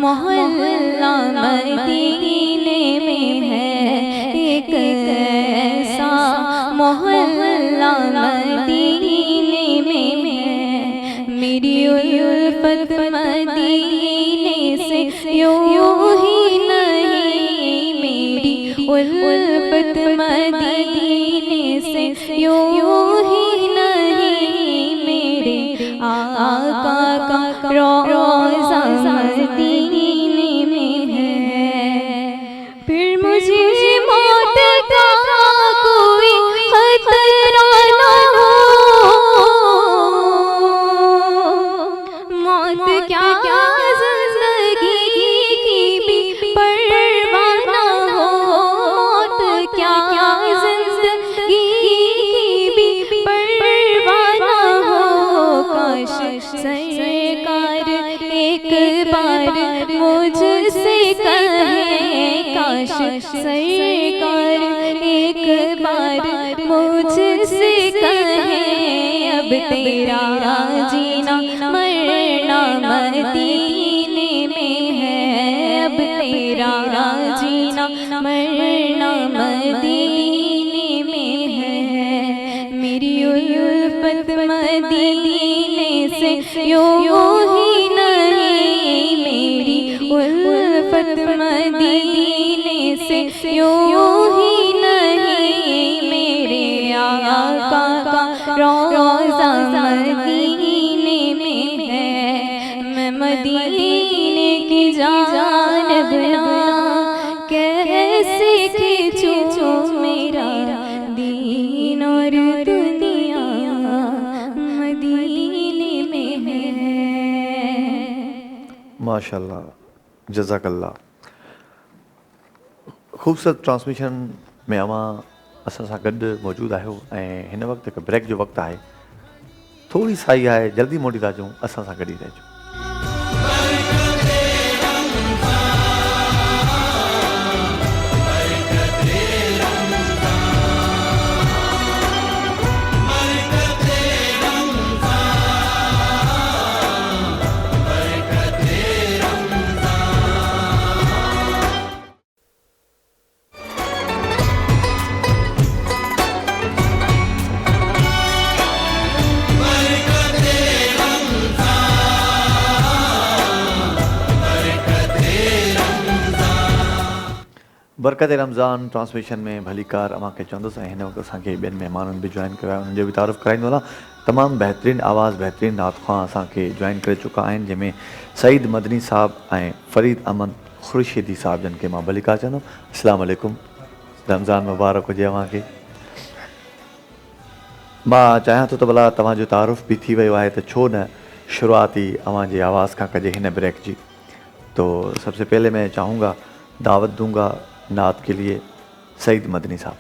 मोहल्ला मदीने में है, एक ऐसा मोहल्ला मदीने में है। मेरी उल्फत मदीने से यूं ही नहीं, मेरी उल्फत मदीने से यूं ही नहीं, मेरे आका का रोज़ा मदीने में है। फिर मुझे मौत का कोई खतरा न हो, मौत क्या जिंदगी की भी परवाह न हो, मौत क्या जिंदगी की भी परवाह न हो। काश सरकार एक बार मुझसे कहे, काश सरकार एक बार मुझसे कहे, अब तेरा जीना मरना मदीने में है, अब तेरा जीना मरना मदीने में है। मेरी उल्फत मदीने से यूं ही नहीं, मेरी उल्फत मदीने से यूं ही नहीं, मेरे आका का रोज़ा मदीने में है। मैं मदीने की जानिब ना कैसे खींचूं, मेरा दीन और दुनिया मदीने में है। माशाल्लाह, जज़ाकल्लाह। ख़ूबसूरत ट्रांसमिशन में अवां असां सां गॾु मौजूदु आहियो ऐं हिन वक़्तु हिकु ब्रेक जो वक़्तु आहे, थोरी साई आहे, जल्दी मोटी था अचूं, असां सां गॾु ई रहिजो। बरकत रमज़ान ट्रांसमिशन में भली कार अमा के चवंदुसि ऐं हिन वक़्तु असांखे ॿियनि महिमाननि बि जॉइन कयो आहे, उन्हनि जो बि तारुफ़ कराईंदो तमामु बहितरीनु आवाज़ बहितरीनु नात ख़्वां असांखे जॉइन करे चुका आहिनि, जंहिंमें सईद मदनी साहब ऐं फ़रीद अमन ख़ुर्शीदी साहब जिन खे मां भली कार चवंदुमि। अस्सलाम वालेकुम, रमज़ान मुबारक हुजे अव्हांखे। मां चाहियां थो त भला तव्हांजो तारुफ़ बि थी वियो आहे त छो न शुरुआती अव्हांजी आवाज़ खां कजे हिन ब्रेक जी। तो सबसे पहले मैं चाहूँगा, दावत दूंगा नात के लिए सईद मदनी साहब।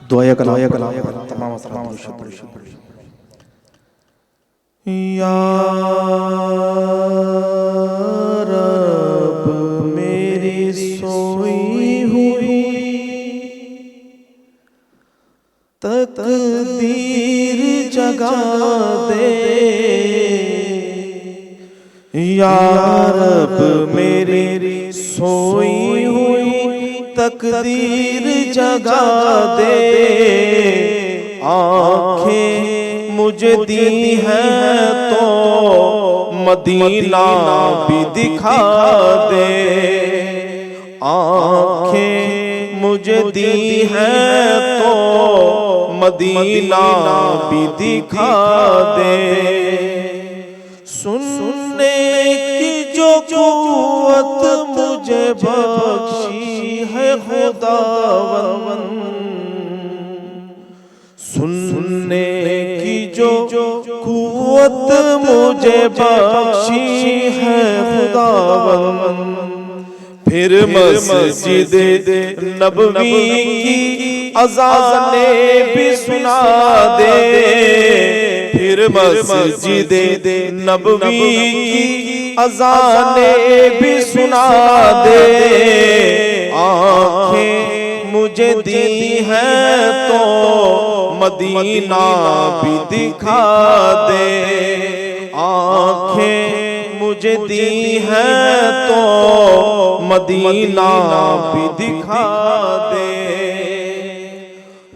दुआ कलाम तमाम या रब मेरी सोई हुई तकदीर जगा दे, या रब मेरी सोई हुई तकदीर जगा दे, आँखें मुझे दी हैं तो मदीना भी दिखा दे, आँखें मुझे दी हैं तो मदीना भी दिखा दे। सुनने की जो क़ुव्वत मुझे बख्शी है खुदावन, सुनने की जो क़ुव्वत मुझे बख्शी है खुदावन, फिर मस्जिद नबवी की अज़ानें भी सुना दे, फिर मस्जिद नबवी की अज़ानें भी सुना दे, आँखें मुझे दी हैं तो मदीना भी दिखा दे, आँखें मुझे दी हैं तो मदीना भी दिखा दे।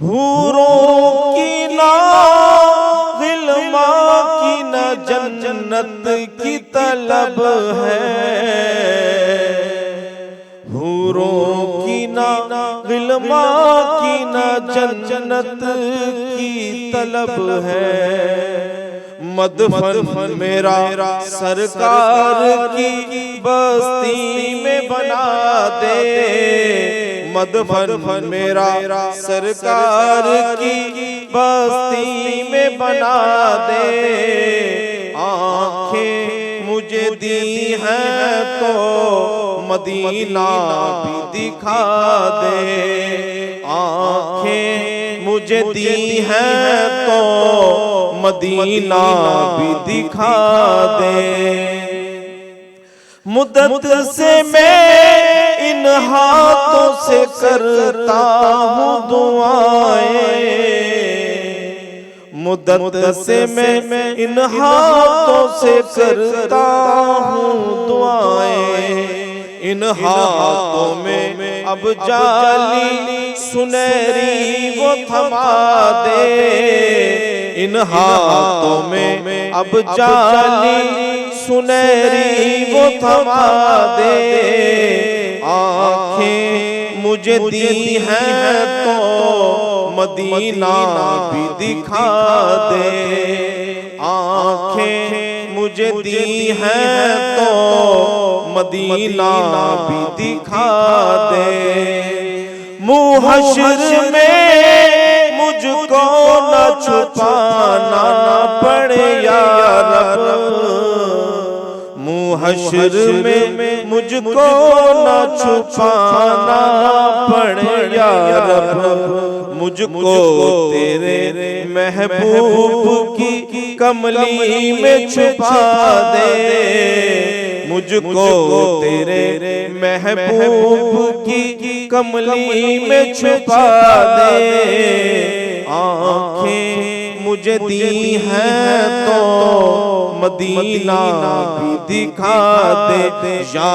हूरों की ना गिल्मा की ना जन्नत की तलब है, हूरों की ना गिल्मा की ना जन्नत की तलब है, मदफन मेरा सरकार की बस्ती में बना दे, मदफन मेरा सरकार की बस्ती में बना दे, आँखें मुझे दी हैं तो मदीना भी दिखा दे, आँखें मुझे दी हैं तो मदीना भी दिखा दे। मुद्दत से मैं इन हाथों से करता हूँ दुआएं, मुद्दत से मैं इन हाथों से करता हूँ दुआएं, इन हाथों में अब जाली सुनहरी वो थमा दे, इन हाथों में अब जाली सुनहरी वो थमा दे, आँखें मुझे दी हैं तो मदीना भी दिखा दे, आँखें मुझे दी हैं तो मदीना भी दिखा दे। मुहश्र में मुझको न छुपाना पड़े या रब, मुहश्र में मुझको न छुपाना पड़े या रब, मुझको तेरे महबूब की कमली में छुपा दे, मुझको तेरे महबूब की कमली में छुपा दे, आँखें मुझे दी हैं तो मदीना भी दिखा दे, या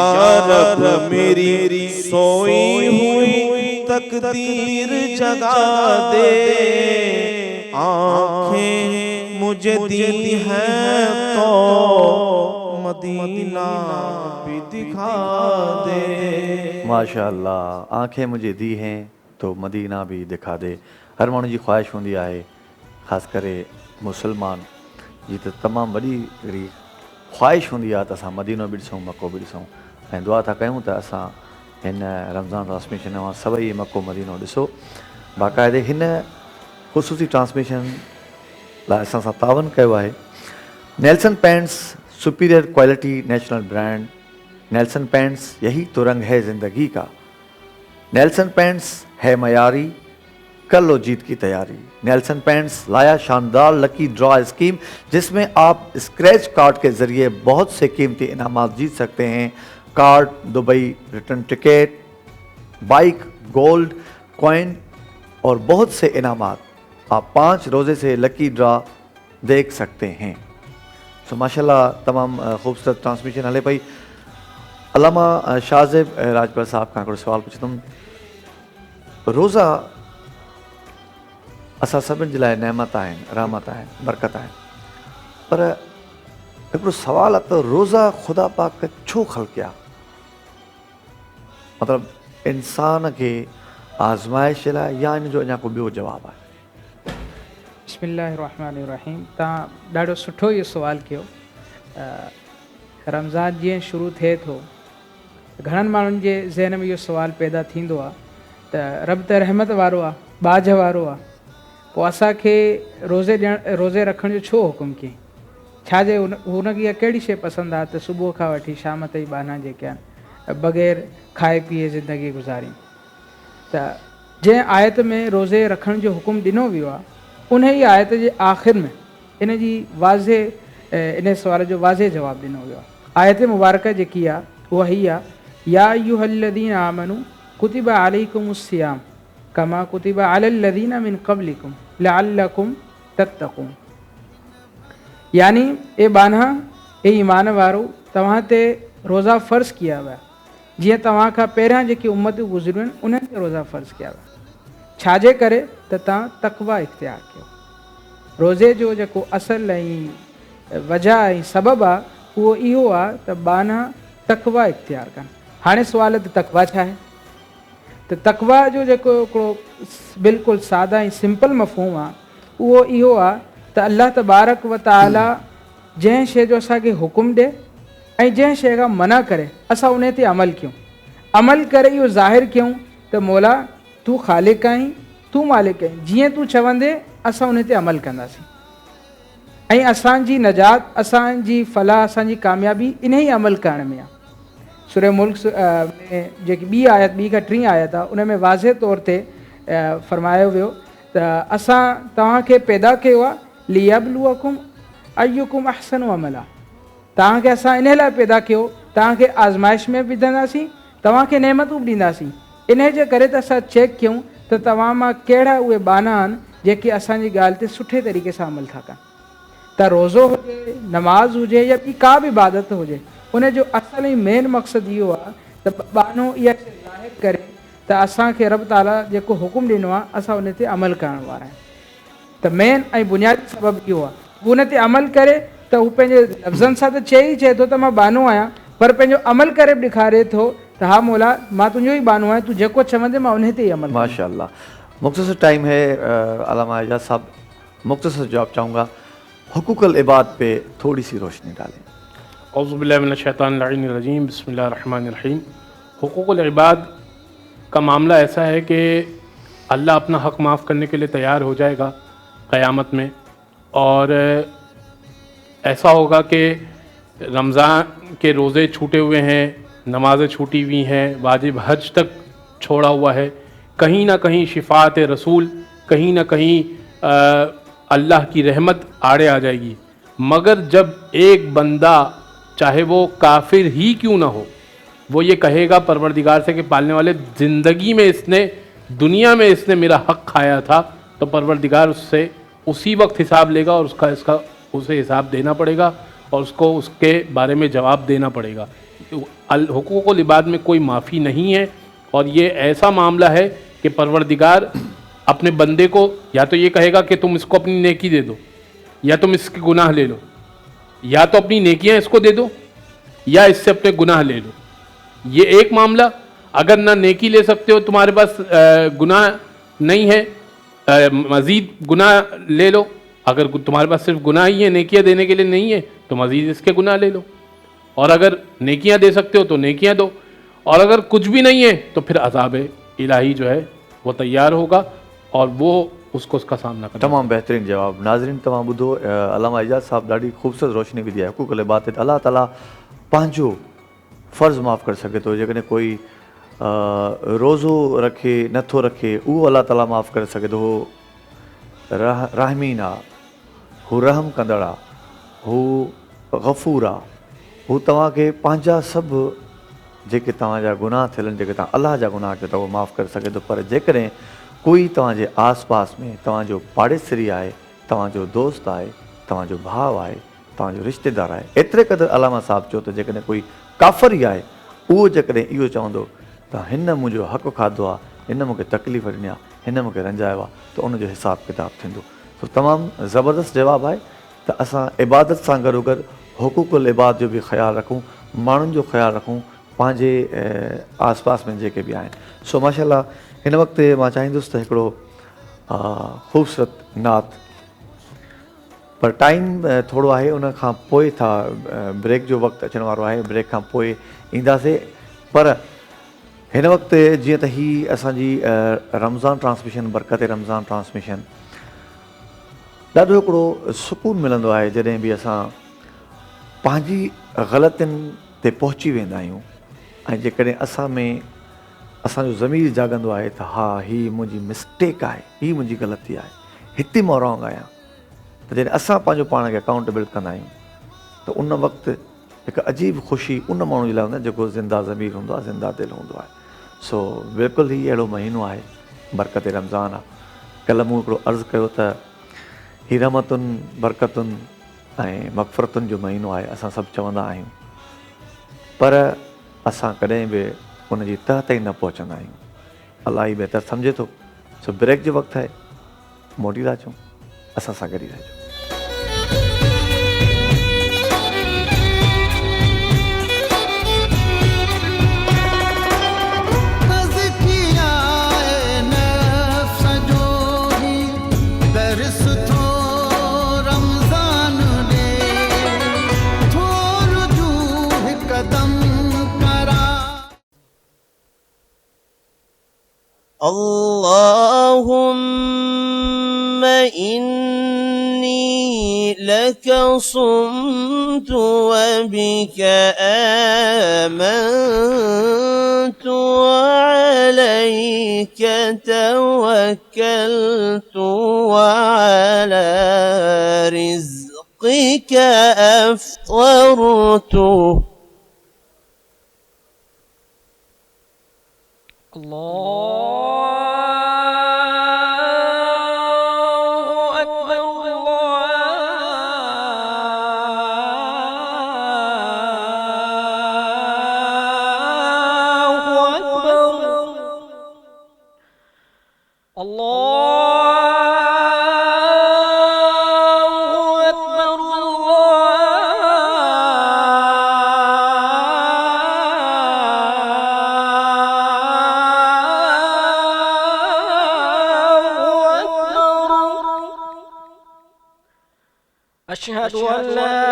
रब मेरी सोई हुई तकदीर जगा दे, आँखें मुझे दी हैं तो مدینہ بھی دکھا دے. ماشاء اللہ آنکھیں مجھے دی ہیں تو مدینہ بھی دکھا دے. ہر ماण्हू जी ख़्वाहिश हूंदी आहे, ख़ासि करे मुस्लमान जी त तमामु वॾी हिकिड़ी ख़्वाहिश हूंदी आहे त असां मदीनो बि ॾिसूं, मको बि ॾिसूं, ऐं दुआ था कयूं त असां हिन रमज़ान ट्रांसमिशन मां सभई मको मदीनो ॾिसो. बाक़ाइदे हिन ख़ुसूसी ट्रांसमिशन लाइ असां सां तावन कयो आहे Nelson paints, superior quality national brand. Nelson paints यही तो रंग है ज़िंदगी का. नेल्सन पेंट्स है मयारी, कर लो जीत की तैयारी. नेल्सन पेंट्स लाया शानदार लकी ड्रॉ स्कीम जिसमें आप स्क्रैच कार्ड के ज़रिए बहुत से कीमती इनामात जीत सकते हैं. Card, Dubai return ticket, bike, gold coin और बहुत से इनामात आप 5 रोज़े से लकी ड्रॉ देख सकते हैं. सो माशाल्लाह तमामु ख़ूबसूरत ट्रांसमिशन हले पई. अलामा शाहज़ेब राजपाल साहब खां हिकिड़ो सुवालु पुछंदुमि. रोज़ा असां सभिनि जे लाइ नेमत आहिनि, रहमत आहिनि, बरकत आहिनि, पर हिकिड़ो सुवालु आहे त रोज़ा ख़ुदा पाक छो ख़लक़िया? मतिलबु इंसान खे आज़माइश जे लाइ या इन जो अञा को ॿियो जवाबु आहे? बिस्मिल्लाहिर्रहमानिर्रहीम. तव्हां ॾाढो सुठो इहो सुवालु कयो. रमज़ान जीअं शुरू थिए थो घणनि माण्हुनि जे ज़हन में इहो सुवालु पैदा थींदो आहे त रब त रहमत वारो आहे, बाज वारो आहे, पोइ असांखे रोज़े रखण जो छो हुकुम कयईं? छाजे हुनखे इहा कहिड़ी शइ पसंदि आहे त सुबुह खां वठी शाम ताईं बाना जेके आहिनि बग़ैर खाए पीए ज़िंदगी गुज़ारियूं? त जंहिं आयत में रोज़े रखण जो हुकुम ॾिनो वियो आहे उन ई आयत जे आख़िर में इन जी इन सुवाल जो वाज़े जवाबु ॾिनो वियो आहे. आयत मुबारक जेकी आहे उहा हीअ आहे, या अय्युहल्लज़ीना आमनू कुतिबा अलैकुमुस्सियाम कमा कुतिबा अलल्लज़ीना मिन क़ब्लिकुम लअल्लकुम तत्तक़ून. यानी ए बाना ए ईमान वारो तव्हां ते रोज़ा फ़र्ज़ किया विया जीअं तव्हां खां पहिरियां जेकी उम्मतूं गुज़रियूं आहिनि उन्हनि ते रोज़ा फ़र्ज़ कया विया. छाजे करे त तव्हां तक़वा इख़्तियार कयो. रोज़े जो जेको असुल ऐं वजह ऐं सबबु आहे उहो इहो आहे त बाना तक़वा इख़्तियार कनि. हाणे सुवाल त तक़वा छा आहे? त तक़वा जो जेको हिकिड़ो बिल्कुलु सादा ऐं सिंपल मफ़हूम आहे उहो इहो आहे त अल्लाह तबारक व तआला जंहिं शइ जो असांखे हुकुम ॾिए ऐं जंहिं शइ खां मना करे असां उन ते अमल कयूं. अमल करे इहो ज़ाहिर कयूं त मौला तूं ख़ालिक़ आहीं, तूं मालिक आहीं, जीअं तूं चवंदे असां उन ते अमल कंदासीं ऐं असांजी नजात, असांजी फलाह, असांजी कामयाबी इन ई अमल करण में आहे. सूरह मुल्क में जेकी ॿी आयत, ॿी खां टीं आयत आहे, उन में वाज़े तौर ते फरमायो वियो त असां तव्हांखे पैदा कयो आहे लियब्लुवकुम अय्युकुम अहसनु अमला. तव्हांखे असां इन लाइ पैदा कयो, तव्हांखे आज़माइश में विझंदासीं, तव्हांखे नेमतूं बि ॾींदासीं. इन जे करे त असां चेक कयूं त तव्हां मां कहिड़ा उहे बाना आहिनि जेके असांजी ॻाल्हि ते सुठे तरीक़े सां अमल था कनि. त रोज़ो हुजे, नमाज़ हुजे या ॿी का बि इबादत हुजे, उन जो असुल ऐं मेन मक़सदु इहो आहे त बानो इहा शइ ज़ाहिर करे त असांखे रब ताला जेको हुकुम ॾिनो आहे असां उन ते अमल करण वारा आहियूं. त मेन ऐं बुनियादी सबबु इहो आहे. उन ते अमल करे त हू पंहिंजे लफ़्ज़नि सां त चए थो त मां बानो आहियां, पर पंहिंजो अमल करे बि ॾेखारे थो त हा मौला मां तुंहिंजो ई बानो आहियां, तूं जेको चवंदे मां उन ते ई अमल. माशाअल्लाह. मुख्तसर टाइम है, अल्लामा एजाज साहब मुख्तसर जवाब चाहूँगा. हुकूकुल इबाद पे थोड़ी सी रोशनी डालें. औज़ुबिल्लाहि मिनश्शैतानिर्रजीम, बिस्मिल्लाहिर्रहमानिर्रहीम. हुकूकुल इबाद का मामला ऐसा है कि अल्लाह अपना हक़ माफ़ करने के लिए तैयार हो जाएगा क़यामत में, और ऐसा होगा कि रमज़ान के रोज़े छूटे हुए हैं, नमाज़ें छूटी हुई हैं, वाजिब हज तक छोड़ा हुआ है, कहीं ना कहीं शिफ़ात रसूल, कहीं ना कहीं अल्लाह की रहमत आड़े आ जाएगी. मगर जब एक बंदा चाहे वो काफिर ही क्यों ना हो, वो ये कहेगा परवरदिगार से कि पालने वाले ज़िंदगी में इसने, दुनिया में इसने मेरा हक़ खाया था, तो परवरदिगार उससे उसी वक्त हिसाब लेगा और इसका उसे हिसाब देना पड़ेगा और उसको उसके बारे में जवाब देना पड़ेगा. हुकूकुल इबाद में कोई माफ़ी नहीं है, और ये ऐसा मामला है कि परवरदिगार अपने बंदे को या तो ये कहेगा कि तुम इसको अपनी नेकी दे दो, या तुम इसके गुनाह ले लो, या तो अपनी नेकियां इसको दे दो یا اس سے اپنے گناہ لے لو. یہ ایک معاملہ. اگر نہ نیکی لے سکتے ہو, تمہارے پاس گناہ نہیں ہے, مزید گناہ لے لو. اگر تمہارے پاس صرف گناہ ہی ہے, نیکیاں دینے کے لیے نہیں ہے, تو مزید اس کے گناہ لے لو. اور اگر نیکیاں دے سکتے ہو تو نیکیاں دو. اور اگر کچھ بھی نہیں ہے تو پھر عذاب الہی جو ہے وہ تیار ہوگا, اور وہ اس کو اس کا سامنا کرنا. تمام بہترین جواب. ناظرین تمام ॿुधो, علامہ اعجاز صاحब ॾाढी ख़ूबसूरत रोशनी विधी आहे हुक़ूक़ अल इबाद ते. अलाह ताला पंहिंजो फ़र्ज़ु माफ़ु करे सघे थो. जेकॾहिं कोई रोज़ो रखे नथो रखे, उहो अलाह ताला माफ़ु करे सघे थो. हू रहमीन आहे, हू रहम कंदड़ आहे, हू ग़फ़ूर आहे. हू तव्हांखे पंहिंजा सभु जेके तव्हांजा गुनाह थियल आहिनि, जेके तव्हां अलाह जा गुनाह कयो था, उहो माफ़ु करे सघे थो. पर जेकॾहिं कोई तव्हांजे आस पास में तव्हांजो पाड़ेसरी आहे, तव्हांजो दोस्त आहे, तव्हांजो भाउ आहे, तव्हांजो रिश्तेदार आहे, एतिरे क़दुरु अलामा साहिबु चयो त जेकॾहिं कोई काफ़र ई आहे, उहो जेकॾहिं इहो चवंदो त हिन मुंहिंजो हक़ु खाधो आहे, हिन मूंखे तकलीफ़ ॾिनी आहे, हिन मूंखे रंजायो आहे, त उनजो हिसाबु किताबु थींदो. त तमामु ज़बरदस्त जवाबु आहे त असां इबादत सां गॾोगॾु हुक़ूक़ अल इबाद जो बि ख़्यालु रखूं, माण्हुनि जो ख़्यालु रखूं, पंहिंजे आस पास में जेके बि आहिनि. सो माशाल्लाह हिन वक़्तु मां चाहींदुसि त हिकिड़ो ख़ूबसूरत नात, पर टाइम थोरो आहे, उन खां पोइ था ब्रेक जो वक़्तु अचण वारो आहे, ब्रेक खां पोइ ईंदासीं. पर हिन वक़्तु जीअं त ही असांजी रमज़ान ट्रांसमिशन, बरकत रमज़ान ट्रांसमिशन, ॾाढो हिकिड़ो सुकून मिलंदो आहे जॾहिं बि असां पंहिंजी ग़लतियुनि ते पहुची वेंदा आहियूं. ऐं जेकॾहिं असां में असांजो ज़मीर जाॻंदो आहे त हा, हीअ मुंहिंजी मिस्टेक आहे, हीअ मुंहिंजी ग़लती आहे, हिते मां रॉन्ग आहियां, त जॾहिं असां पंहिंजो पाण खे अकाउंटेबल कंदा आहियूं, त उन वक़्तु हिकु अजीब ख़ुशी उन माण्हू जे लाइ हूंदी आहे जेको ज़िंदा ज़मीर हूंदो आहे, ज़िंदा दिलि हूंदो आहे. सो बिल्कुलु ही अहिड़ो महीनो आहे, बरकत रमज़ान आहे. कल्ह मूं हिकिड़ो अर्ज़ु कयो त ही रहमतुनि, बरकतुनि ऐं मग़फ़िरतुनि जो महीनो आहे. असां सभु चवंदा आहियूं, पर असां कॾहिं बि उनजी तह ताईं न पहुचंदा आहियूं. अलाह ई बहितर सम्झे थो. सो ब्रेक जो वक़्तु आहे, मोटी था अचूं, असां सां गॾु ई रहिजो. اللهم إني لك صمت وبك آمنت وعليك توكلت وعلى رزقك أفطرت. أشهد أن لا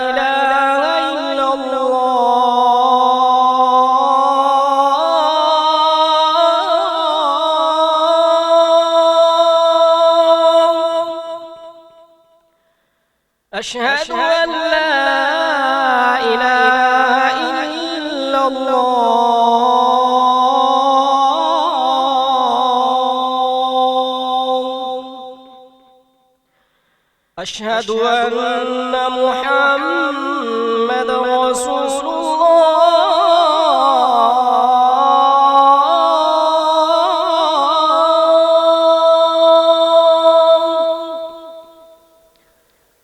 إله إلا الله. أشهد أن لا إله إلا الله. أشهد أن محمد رسول الله.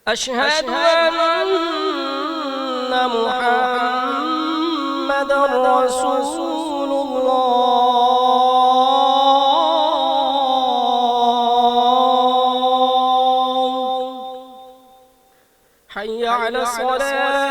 أشهد أن محمد رسول الله. حي على الصلاة.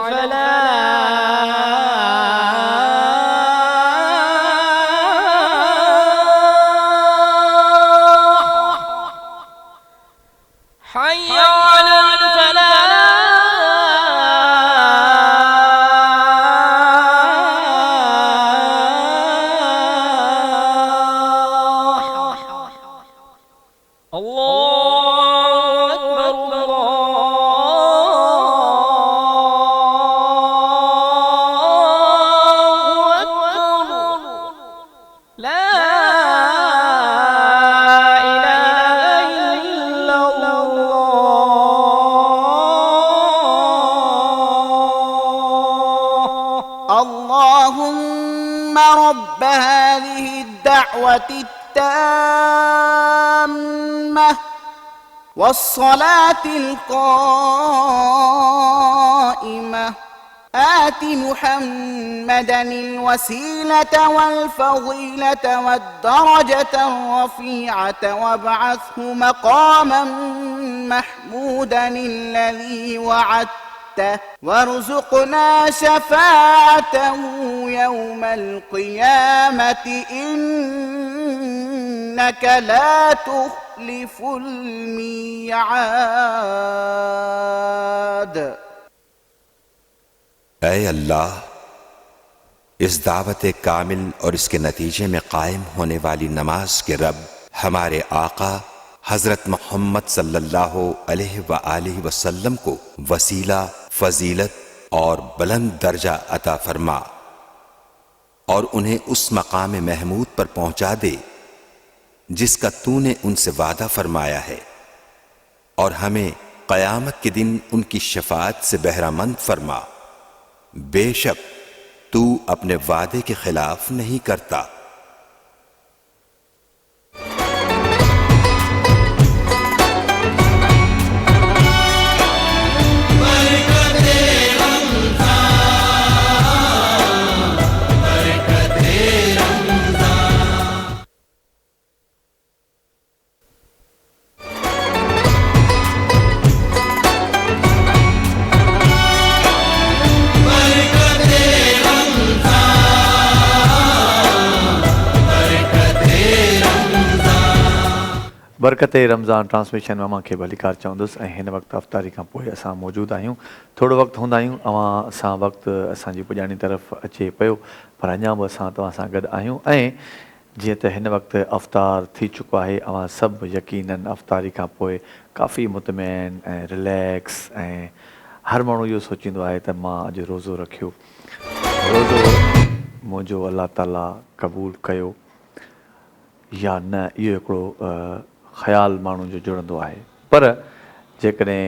الفلاح حي على الفلاح الله أكبر الله أكبر لا إله إلا الله. اللهم رب هذه الدعوة التامة والصلاة القائمة آت محمدا الوسيلة والفضيلة والدرجة الرفيعة وابعثه مقاما محمودا الذي وعدته وارزقنا شفاعته يوم القيامة إنك لا تخلف الميعاد. اے اللہ، اس دعوت کامل اور اس کے نتیجے میں قائم ہونے والی نماز کے رب، ہمارے آقا حضرت محمد صلی اللہ علیہ وآلہ وسلم کو وسیلہ، فضیلت اور بلند درجہ عطا فرما اور انہیں اس مقام محمود پر پہنچا دے جس کا تو نے ان سے وعدہ فرمایا ہے، اور ہمیں قیامت کے دن ان کی شفاعت سے بہرہ مند فرما، بے شک تو اپنے وعدے کے خلاف نہیں کرتا۔ برکت رمضان ट्रांसमिशन में मूंखे भलीकार चवंदुसि ऐं हिन वक़्तु अफ़्तारी खां पोइ असां मौजूदु आहियूं। थोरो वक़्तु हूंदा आहियूं अवां सां वक़्तु असांजी पुॼाणी तरफ़ अचे पियो, पर अञा बि असां तव्हां सां गॾु आहियूं। ऐं जीअं त हिन वक़्तु अफ़्तार थी चुको आहे, अवां सभु यकीनन अफ़्तारी खां पोइ काफ़ी मुतमइन ऐं रिलैक्स, ऐं हर माण्हू इहो सोचींदो आहे त मां अॼु रोज़ो रखियो, रोज़ो मुंहिंजो अलाह ताला क़बूल कयो या न, इहो हिकिड़ो ख़्याल माण्हू जो जुड़ंदो आहे। पर जेकॾहिं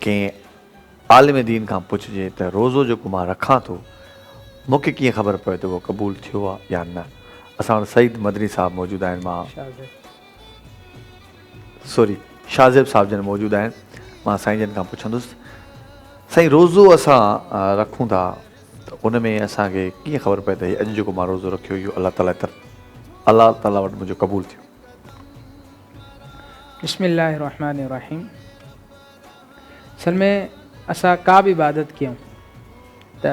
कंहिं आलिम दीन खां पुछिजे त रोज़ो जेको मां रखां थो मूंखे कीअं ख़बर पए त उहो क़बूल थियो आहे या न, असां वटि सईद मदनी साहब मौजूदु आहिनि, शाहज़ेब साहब जन मौजूदु आहिनि। मां साईं जन खां पुछंदुसि, साईं रोज़ो असां रखूं था त उन में असांखे कीअं ख़बर पए त अॼु जेको मां रोज़ो रखियो इहो अलाह ताला वटि मुंहिंजो क़बूल थियो? बिस्मिल्लाहिर्रहमानिर्रहीम। असल में असां का बि इबादत कयूं त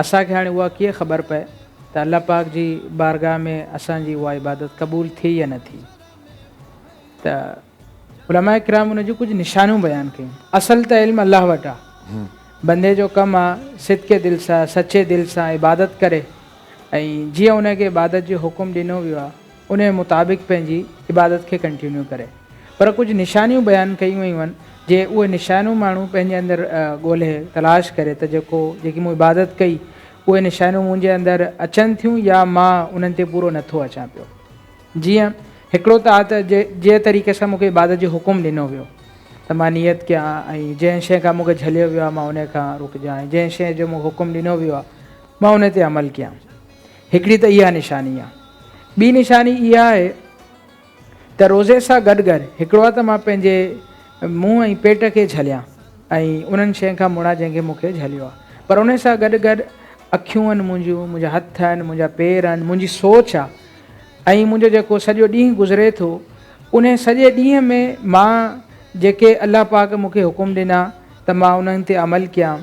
असांखे हाणे उहा कीअं ख़बर पए त अल्लाह पाक जी बारगाह में असांजी उहा इबादत क़बूल थी या न थी? त उलमा किराम उन जूं कुझु निशानियूं बयानु कयूं। असल त इल्मु अलाह वटि आहे, बंदे जो कमु आहे सिदके दिलि सां, सचे दिलि सां इबादत करे, ऐं जीअं उनखे इबादत जो हुकुम ॾिनो वियो आहे उन जे मुताबिक़ पंहिंजी इबादत खे कंटिन्यू करे। पर कुझु निशानियूं बयानु कयूं वयूं आहिनि, जे उहे निशानियूं माण्हू पंहिंजे अंदरि ॻोल्हे तलाश करे त जेकी मूं इबादत कई उहे निशानियूं मुंहिंजे अंदरि अचनि थियूं या मां उन्हनि ते पूरो नथो अचां पियो। जीअं हिकिड़ो त आहे त जंहिं तरीक़े सां मूंखे इबादत जो हुकुम ॾिनो वियो त मां नियत कयां, ऐं जंहिं शइ खां मूंखे झलियो वियो आहे मां उन खां रुकजां, ऐं जंहिं शइ जो मूंखे हुकुम ॾिनो वियो आहे मां उन ते अमल कयां। हिकिड़ी त इहा निशानी आहे। ॿी निशानी इहा आहे त रोज़े सां गॾु गॾु हिकिड़ो आहे त मां पंहिंजे मुंहुं ऐं पेट खे झलियां ऐं उन्हनि शइ खां मुड़ा जंहिंखे मूंखे झलियो आहे, पर उन सां गॾु गॾु अखियूं आहिनि मुंहिंजूं, मुंहिंजा हथ आहिनि, मुंहिंजा पेर आहिनि, मुंहिंजी सोच आहे, ऐं मुंहिंजो जेको सॼो ॾींहुं गुज़रे थो उन सॼे ॾींहं में मां जेके अलाह पाक मूंखे हुकुम ॾिना त मां उन्हनि ते अमल कयां,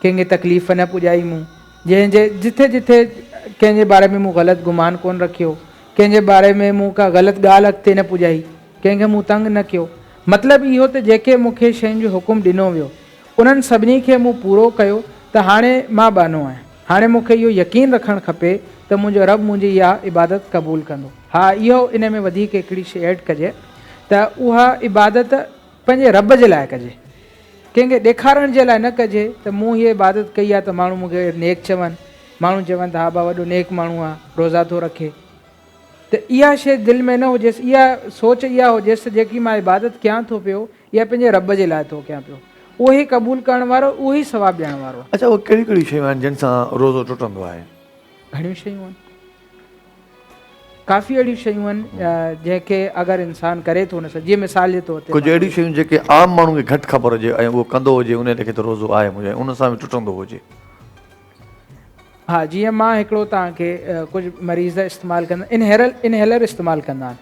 कंहिंखे तकलीफ़ न पुॼाई मूं, जंहिंजे जिथे जिथे कंहिंजे बारे में मूं ग़लति गुमान कोन रखियो, कंहिंजे बारे में मूं का ग़लति ॻाल्हि अॻिते न पुॼाई, कंहिंखे मूं तंग न कयो। मतिलबु इहो त जेके मूंखे शयुनि जो हुकुम ॾिनो वियो उन्हनि सभिनी खे मूं पूरो कयो त हाणे मां बानो आहियां। हाणे मूंखे इहो यकीन रखणु खपे त मुंहिंजो रब मुंहिंजी इहा इबादत क़बूल कंदो। हा, इहो इन में वधीक हिकिड़ी शइ ऐड कजे त उहा इबादत पंहिंजे रब जे लाइ कजे, कंहिंखे ॾेखारण जे लाइ न कजे त मूं हीअ इबादत कई आहे त माण्हू मूंखे नेक चवनि, माण्हू चवनि त हा बा वॾो नेक माण्हू आहे, रोज़ा थो रखे। त इहा शइ दिलि में न हुजेसि, इहा सोच इहा हुजेसि त जेकी मां इबादत कयां थो पियो इहा पंहिंजे रब जे लाइ थो कयां पियो, उहो ई क़बूल करण वारो, उहो ई सवाबु ॾियण वारो। अच्छा, उहे कहिड़ी कहिड़ी शयूं आहिनि जिन सां रोज़ो टुटंदो आहे? घणियूं शयूं आहिनि, काफ़ी अहिड़ियूं शयूं आहिनि जंहिंखे अगरि इंसानु करे थो न सघे। जीअं मिसाल जे तौर ते कुझु अहिड़ियूं शयूं जेके आम माण्हू खे घटि ख़बर हुजे ऐं उहो कंदो हुजे, उन लेखे त रोज़ो आहे मुंहिंजो, उन सां बि टुटंदो हुजे। हा, जीअं मां हिकिड़ो तव्हांखे कुझु मरीज़ इस्तेमालु कंदा, इनहेलर इस्तेमालु कंदा आहिनि,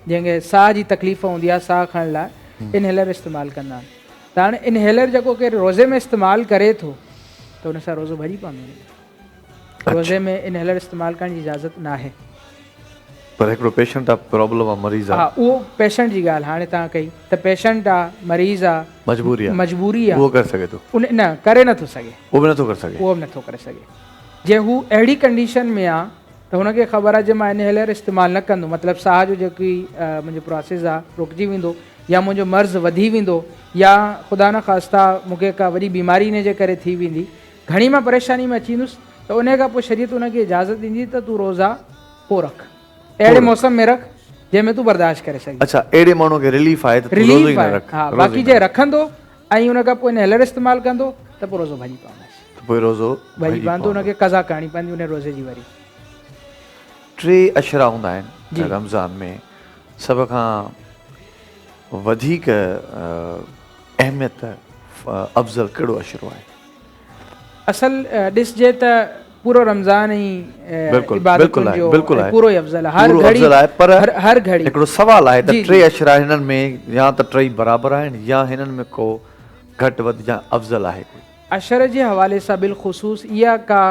जंहिंखे साह जी तकलीफ़ हूंदी आहे, साह खणण लाइ इनहेलर इस्तेमालु कंदा आहिनि। त हाणे इनहेलर जेको केरु रोज़े में इस्तेमालु करे थो त हुन सां रोज़ो भॼी पवंदो। रोज़े में इनहेलर इस्तेमालु करण जी इजाज़त न आहे। पर हिकिड़ो पेशेंट आहे, प्रॉब्लम आहे, मरीज़ आहे। हा, उहो पेशेंट जी ॻाल्हि हाणे तव्हां कई त पेशेंट आहे, मरीज़ आहे, मजबूरी आहे, उहो करे सघे थो, उन न करे नथो सघे, उहो बि नथो करे सघे, उहो बि नथो करे सघे। जे हू अहिड़ी कंडीशन में आहे त हुनखे ख़बर आहे जे मां इनहेलर इस्तेमालु न कंदो, मतिलबु साह जो जेकी मुंहिंजो प्रोसेस आहे रुकिजी वेंदो, या मुंहिंजो मर्ज़ वधी वेंदो, या ख़ुदा न ख़ास्ता मूंखे का वॾी बीमारी इन जे करे थी वेंदी, घणी मां परेशानी में अची वेंदुसि, त उन खां पोइ शरीयत उनखे इजाज़त ॾींदी त तूं रोज़ा पोइ रख, अहिड़े मौसम में रख जंहिंमें तूं बर्दाश्त करे सघीं। अच्छा, अहिड़े माण्हू खे रिलीफ आहे त रिलीफ आहे। हा, बाक़ी जे रखंदो ऐं उन खां पोइ इनहेलर इस्तेमालु कंदो त पोइ रोज़ो भॼी पवंदो, पोइ रोज़ो भॼी पवंदो, उनखे क़ज़ा करणी पवंदी उन रोज़े जी। वरी 3 अशरा हूंदा आहिनि रमज़ान में, सभ खां वधीक अहमियत अफ़ज़ल कहिड़ो अशरो आहे? असल ॾिसजे त पूरो रमज़ान ई इबादतुनि जो पूरो ई अफ़ज़ल आहे, हर घड़ी, पर हर घड़ी हिकिड़ो सवाल आहे त 3 अशरा हिननि में या त 3 बराबरि आहिनि या हिननि में को घटि वधि या अफ़ज़ल आहे? अशर जे हवाले सां बिलख़ुसूस इहा का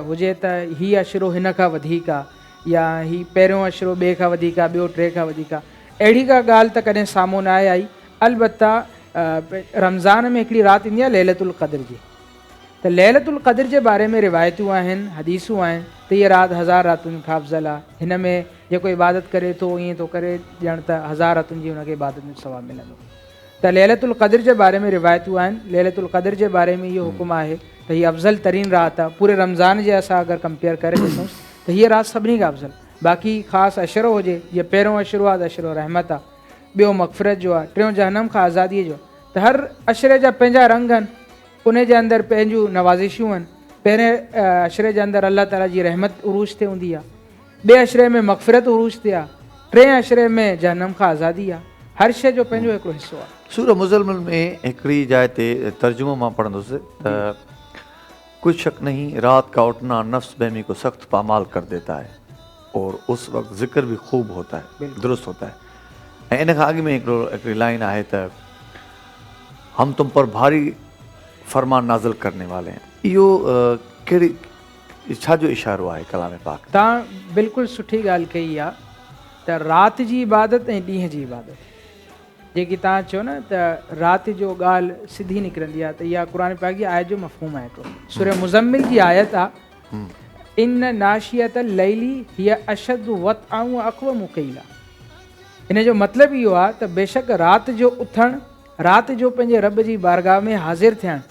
हुजे त हीअ अशरो हिन खां वधीक आहे, या हीअ पहिरियों अशरो ॿिए खां वधीक आहे, ॿियो 3 खां वधीक आहे, अहिड़ी का ॻाल्हि त कॾहिं साम्हूं न आहे आई। अलबत्ता रमज़ान में हिकिड़ी राति ईंदी आहे लैलतुल क़द्र जी, त लैलतुल क़द्र जे बारे में रिवायतूं आहिनि, हदीसूं आहिनि त हीअ राति 1000 रातुनि खां अफ़ज़ल आहे, हिन में जेको इबादत करे थो ईअं थो करे ॼण त 1000 रातुनि जी हुनखे इबादत में सवाबु मिलंदो। त लैलतुल क़द्र जे बारे में रिवायतूं आहिनि, लैलतुल क़द्र जे बारे में इहो हुकुम आहे त हीअ अफ़ज़ल तरीन राति आहे। पूरे रमज़ान जे असां अगरि कंपेयर करे ॾिसूं त हीअ राति सभिनी खां अफ़ज़ल। बाक़ी ख़ासि अशरो हुजे, जीअं पहिरियों अशरो आहे त अशरो रहमत आहे, ॿियो मग़फ़िरत जो आहे, टियों जहन्नम खां आज़ादीअ जो, त हर अशरे जा पंहिंजा रंग आहिनि, उन जे अंदरि पंहिंजूं नवाज़िशूं आहिनि। पहिरें अशरे जे अंदरि अल्लाह ताला जी रहमत उरूज ते हूंदी आहे, ॿिए अशरे में मग़फ़िरत उरूज ते आहे, 3 अशरे में जहन्नम खां आज़ादी आहे। हर शइ जो पंहिंजो हिकिड़ो हिसो आहे। सूरह मुज़म्मिल में हिकिड़ी जाइ ते तर्जुमो मां पढ़ंदुसि त कुछ शक नहीं, रात का उठना नफ्स बहमी को सख्त पामाल कर देता है और उस वक्त ज़िक्र भी खूब होता है, दुरुस्त होता है। ऐं इन खां अॻु में हिकिड़ी लाइन आहे त हम तुम पर भारी फरमान नाज़िल करने वाले हैं। इहो कहिड़ी छा जो इशारो आहे कलाम पाक? तव्हां बिल्कुलु सुठी ॻाल्हि कई आहे त राति जी इबादत ऐं ॾींहं जी इबादत, जेकी तव्हां चयो न त राति जो ॻाल्हि सिधी निकिरंदी आहे, त इहा क़ुर पाक जी आयत जो मफ़हूम आहे। हिकिड़ो सूरह मुज़म्मिल जी आयत आहे, इन नाशियत लैली हिय अशद वतअ व अक़वम क़ीला। इन जो मतिलबु इहो आहे त बेशक राति जो उथणु, राति जो पंहिंजे रब जी बारगाह में हाज़िर थियणु,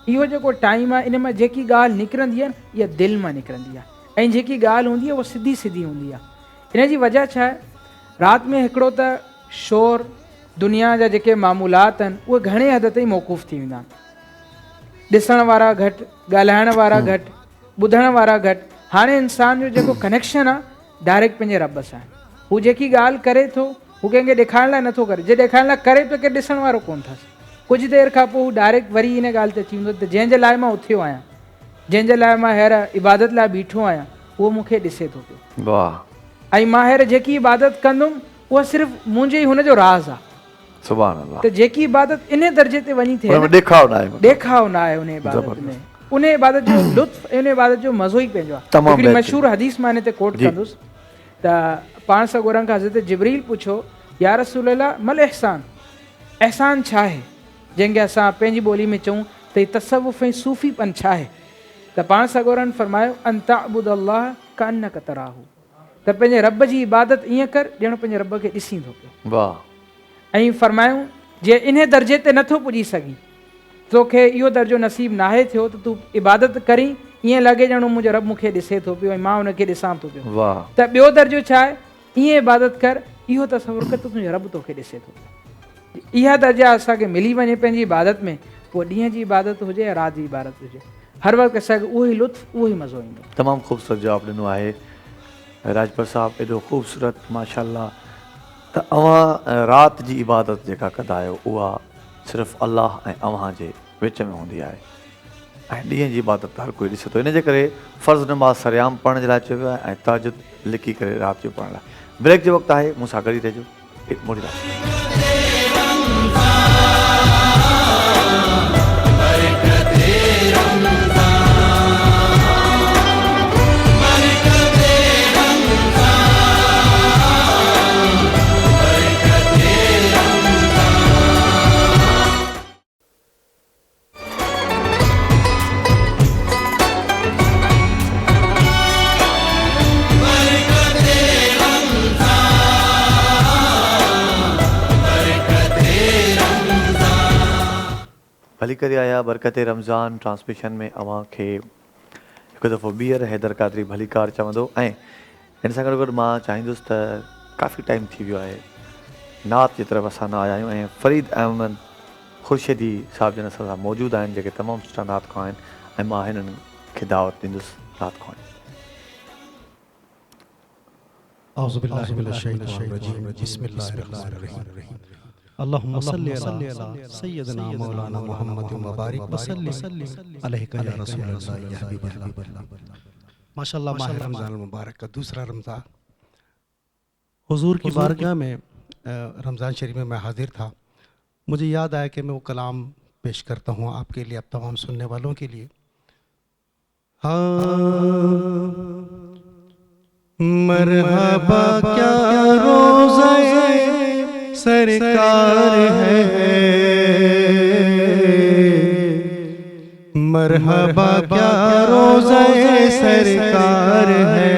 इहो जेको टाइम आहे इन मां जेकी ॻाल्हि निकिरंदी आहे न इहा दिलि मां निकिरंदी आहे, ऐं जेकी ॻाल्हि हूंदी आहे उहा सिधी सिधी हूंदी आहे। इन जी वजह छा आहे? राति में हिकिड़ो त शोर, दुनिया जा जेके मामूलात आहिनि उहे घणे हद ताईं मौक़ूफ़ थी वेंदा आहिनि, ॾिसण वारा घटि, ॻाल्हाइण वारा घटि, ॿुधण वारा घटि। हाणे इंसान जो जेको कनेक्शन आहे डायरेक्ट पंहिंजे रब सां, हू जेकी ॻाल्हि करे थो हू कंहिंखे ॾेखारण लाइ नथो करे, जे ॾेखारण लाइ करे थो केरु ॾिसण वारो कोन अथसि। कुझु देरि खां पोइ हू डायरेक्ट वरी इन ॻाल्हि ते अची वेंदो त जंहिंजे लाइ मां उथियो आहियां, जंहिंजे लाइ मां हींअर इबादत लाइ बीठो आहियां, उहो मूंखे ॾिसे थो पियो, ऐं मां हींअर जेकी इबादत कंदुमि उहा सिर्फ़ु मुंहिंजे ई हुनजो राज़ आहे, सुभान अल्लाह। त जेकी इबादत इन दर्जे ते वञी थिए उनमें ॾेखाव न आहे, ॾेखाव न आहे उन इबादत में, उन इबादत जो लुत्फ, उन इबादत जो मज़ो ई पंहिंजो आहे। तमामु हिकिड़ी बहितरीन। मशहूर हदीस मां हिन ते कोट कंदुसि त पाण सॻोरनि खां हज़रत जिब्रील पुछो, या रसूल अल्लाह मल एहसान, एहसान छा आहे जंहिंखे असां पंहिंजी ॿोली में चऊं त ही तसव्वुफ़ ऐं सूफ़ीपन छा आहे? त पाण सॻोरनि फरमायो अन तअबुदल्लाह कअन्नक तराहू, त पंहिंजे रब जी इबादत ईअं कर ॼण पंहिंजे रब खे ॾिसी थो पियो। वाह। ऐं फरमायूं जे इन दर्जे ते नथो पुॼी सघीं, तोखे इहो दर्जो नसीब नाहे थियो त तूं इबादत करीं ईअं लॻे ॼण मुंहिंजो रब मूंखे ॾिसे थो पियो ऐं मां उनखे ॾिसां थो पियो। वाह। त ॿियो दर्जो छा आहे? ईअं इबादत कर, इहो तसवुरु कर त तुंहिंजो रब तोखे ॾिसे थो पियो। इहा दर्जा असांखे मिली वञे पंहिंजी इबादत में, पोइ ॾींहं जी इबादत हुजे या राति जी इबादत हुजे, हर वक़्तु असांखे उहो ई लुत्फ़, उहो ई मज़ो ईंदो। तमामु ख़ूबसूरत जवाबु ॾिनो आहे राजपाल साहब, एॾो ख़ूबसूरत माशाअल्लाह। त अव्हां राति जी इबादत जेका कंदा आहियो उहा सिर्फ़ु अलाह ऐं अव्हां जे विच में हूंदी आहे, ऐं ॾींहं जी इबादत हर कोई ॾिसे थो। इन जे करे फ़र्ज़ु नमाज़ सरियाम पढ़ण जे लाइ चयो वियो आहे ऐं तहज्जुद लिकी करे राति जो पढ़ण लाइ। ब्रेक जो वक़्तु आहे, मूंसां गॾु ई रहिजो, मुड़ी भली करे आया बरकत रमज़ान ट्रांसमिशन में अव्हां खे हिकु दफ़ो ॿीहर हैदर क़ादरी भलीकार चवंदो। ऐं हिन सां गॾु गॾु मां चाहींदुसि त काफ़ी टाइम थी वियो आहे नात जी तरफ़ असां न आया आहियूं, ऐं फ़रीद अहमद ख़ुर्शीदी साहिब जन असां सां मौजूदु आहिनि जेके तमामु सुठा नात खा आहिनि, ऐं मां हिननि खे दावत ॾींदुसि नात खवाइण। औज़ु बिल्लाहि मिनश शैतानिर रजीम, बिस्मिल्लाहिर्रहमानिर्रहीम। अल्लाहुम्मा सल्लि अला सय्यिदना मौलाना मुहम्मद व बारिक व सल्लिम अलैका या रसूलल्लाह या हबीबल्लाह। माशाअल्लाह, माह रमज़ान मुबारक का दूसरा रमज़ान हुजूर की बारगाह में रमज़ान शरीफ में मैं हाजिर था। मुझे याद आया कि मैं वो कलाम पेश करता हूँ आपके लिए, अब तमाम सुनने वालों के लिए। मरहबा क्या रोज़े सरकार है, मरहबा क्या रोज़े सरकार है,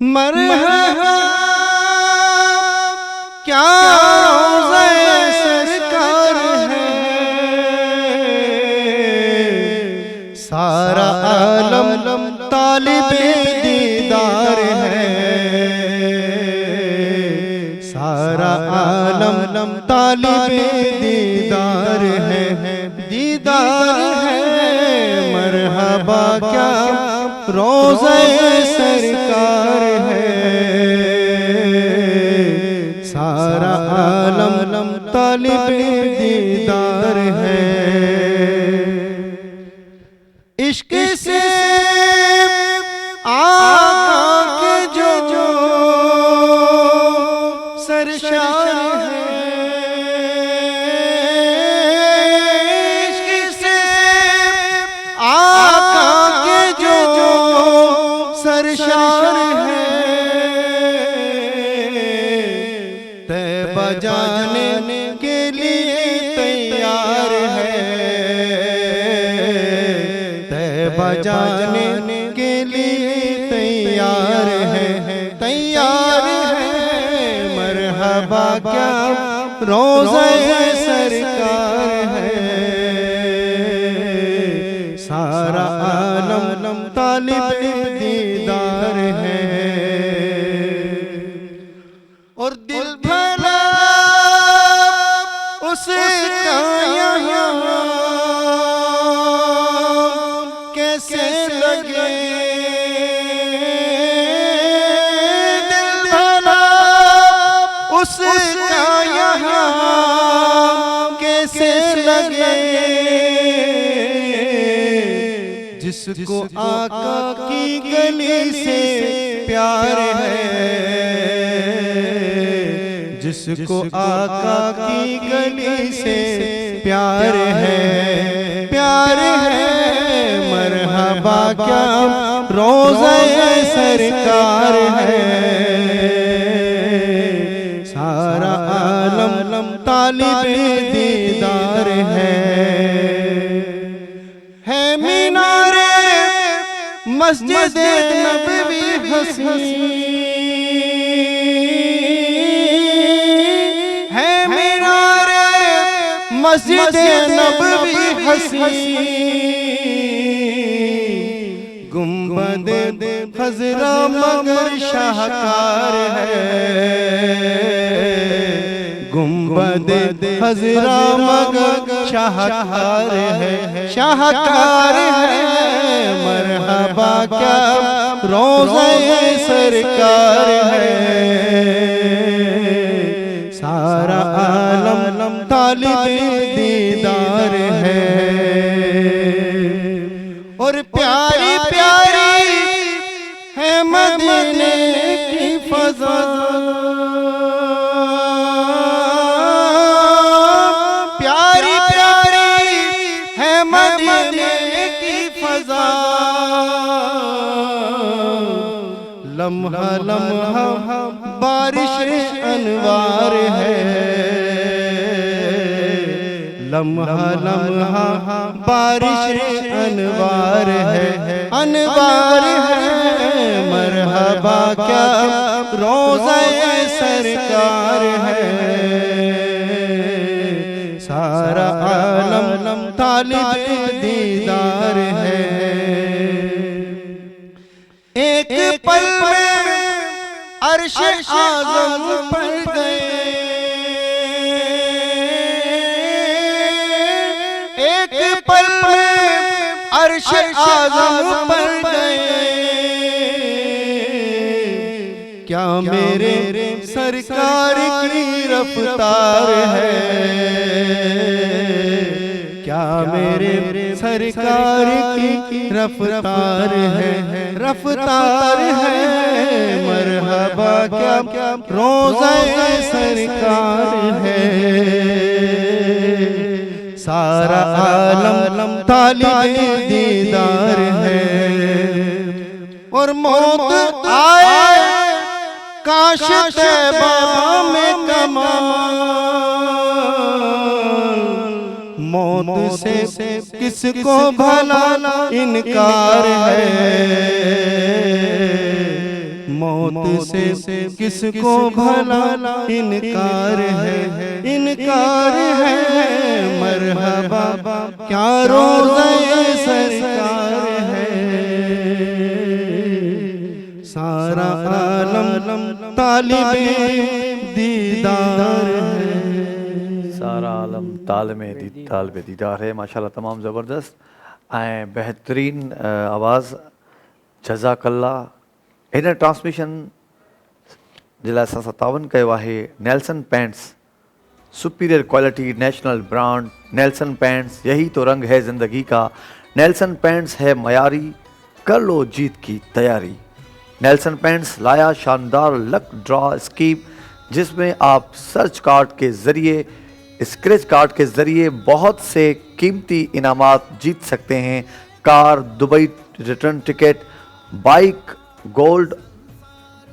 मरहबा क्या रोज़े सरकार है, सारा आलम तालिबे दीदार है, सारा आलम तालिबे दीदार है, दीदार है, मरहबा क्या रोज़े सरकार है, सारा आलम तालिबे दीदार है। इश्क से आका के जो सरशार है, इश्क से आका के जो सरशार है, तैबा जाने के लिए तैयार है, तैबा जाने के लिए तैयार है, तैयार है, मरहबा क्या रोज़े सरकार है, सारा आलम तालिबे दीदार है, और दिल भला उसका यहाँ कैसे लगे, दिल भला उसका यहाँ कैसे लगे, जिसको आका की गली से प्यार है, جس کو آقا کی گلی سے پیار ہے، پیار ہے، مرحبا کیا روضہ سرکار ہے، سارا عالم طالب دیدار ہے مینار مسجد نبوی حسین، ہے مینار مسجد نبوی حسین، گنبد خضرا مگر شاہکار ہے، گنبد خضرا مگر شاہکار ہے، شاہکار ہے، مرحبا کیا روضہ سرکار ہے، سارا عالم طالب دیدار ہے، اور پیاری پیاری ہے مدینے کی فضا، پیاری پیاری ہے مدینے کی فضا، لمحہ لمحہ بارش انوار ہے، لمحہ لمحہ بارش انوار ہے، انوار ہے، مرحبا کیا روضہ سرکار ہے، سارا عالم طالب دیدار ہے، ایک پل میں عرش اعظم پر گئے، ایک پل میں عرش اعظم پر گئے، کیا میرے سرکار کی رفتار ہے، کیا میرے سرکار کی رفتار ہے، رفتار ہے، مرحبا کیا روضہ سرکار ہے، سارا عالم طالب دیدار ہے، اور موت آئے کاش طیبہ میں کمال، موت سے کس کو بھلا انکار ہے، موت سے کس کو بھلا انکار ہے، انکار ہے، مرحبا کیا روضہ سرکار ہے، سارا عالم طالب دیدار ہے، سارا عالم طالب دیدار ہے، ماشاءاللہ تمام زبردست ऐं बहितरीन आवाज़ जज़ाक अल्लाह। हिन ट्रांसमिशन जे लाइ असां तावन कयो आहे Nelson paints, superior quality national brand Nelson paints, यही तो रंग है ज़िंदगी का, नेल्सन पेंट्स है मयारी, कर लो जीत की तैयारी। नेल्सन पेंट्स लाया शानदार लक ड्रॉ स्कीम, जिसमें आप सर्च कार्ड के ज़रिए, स्क्रैच कार्ड के ज़रिए बहुत से कीमती इनामात जीत सकते हैं। Car, Dubai return ticket, bike, gold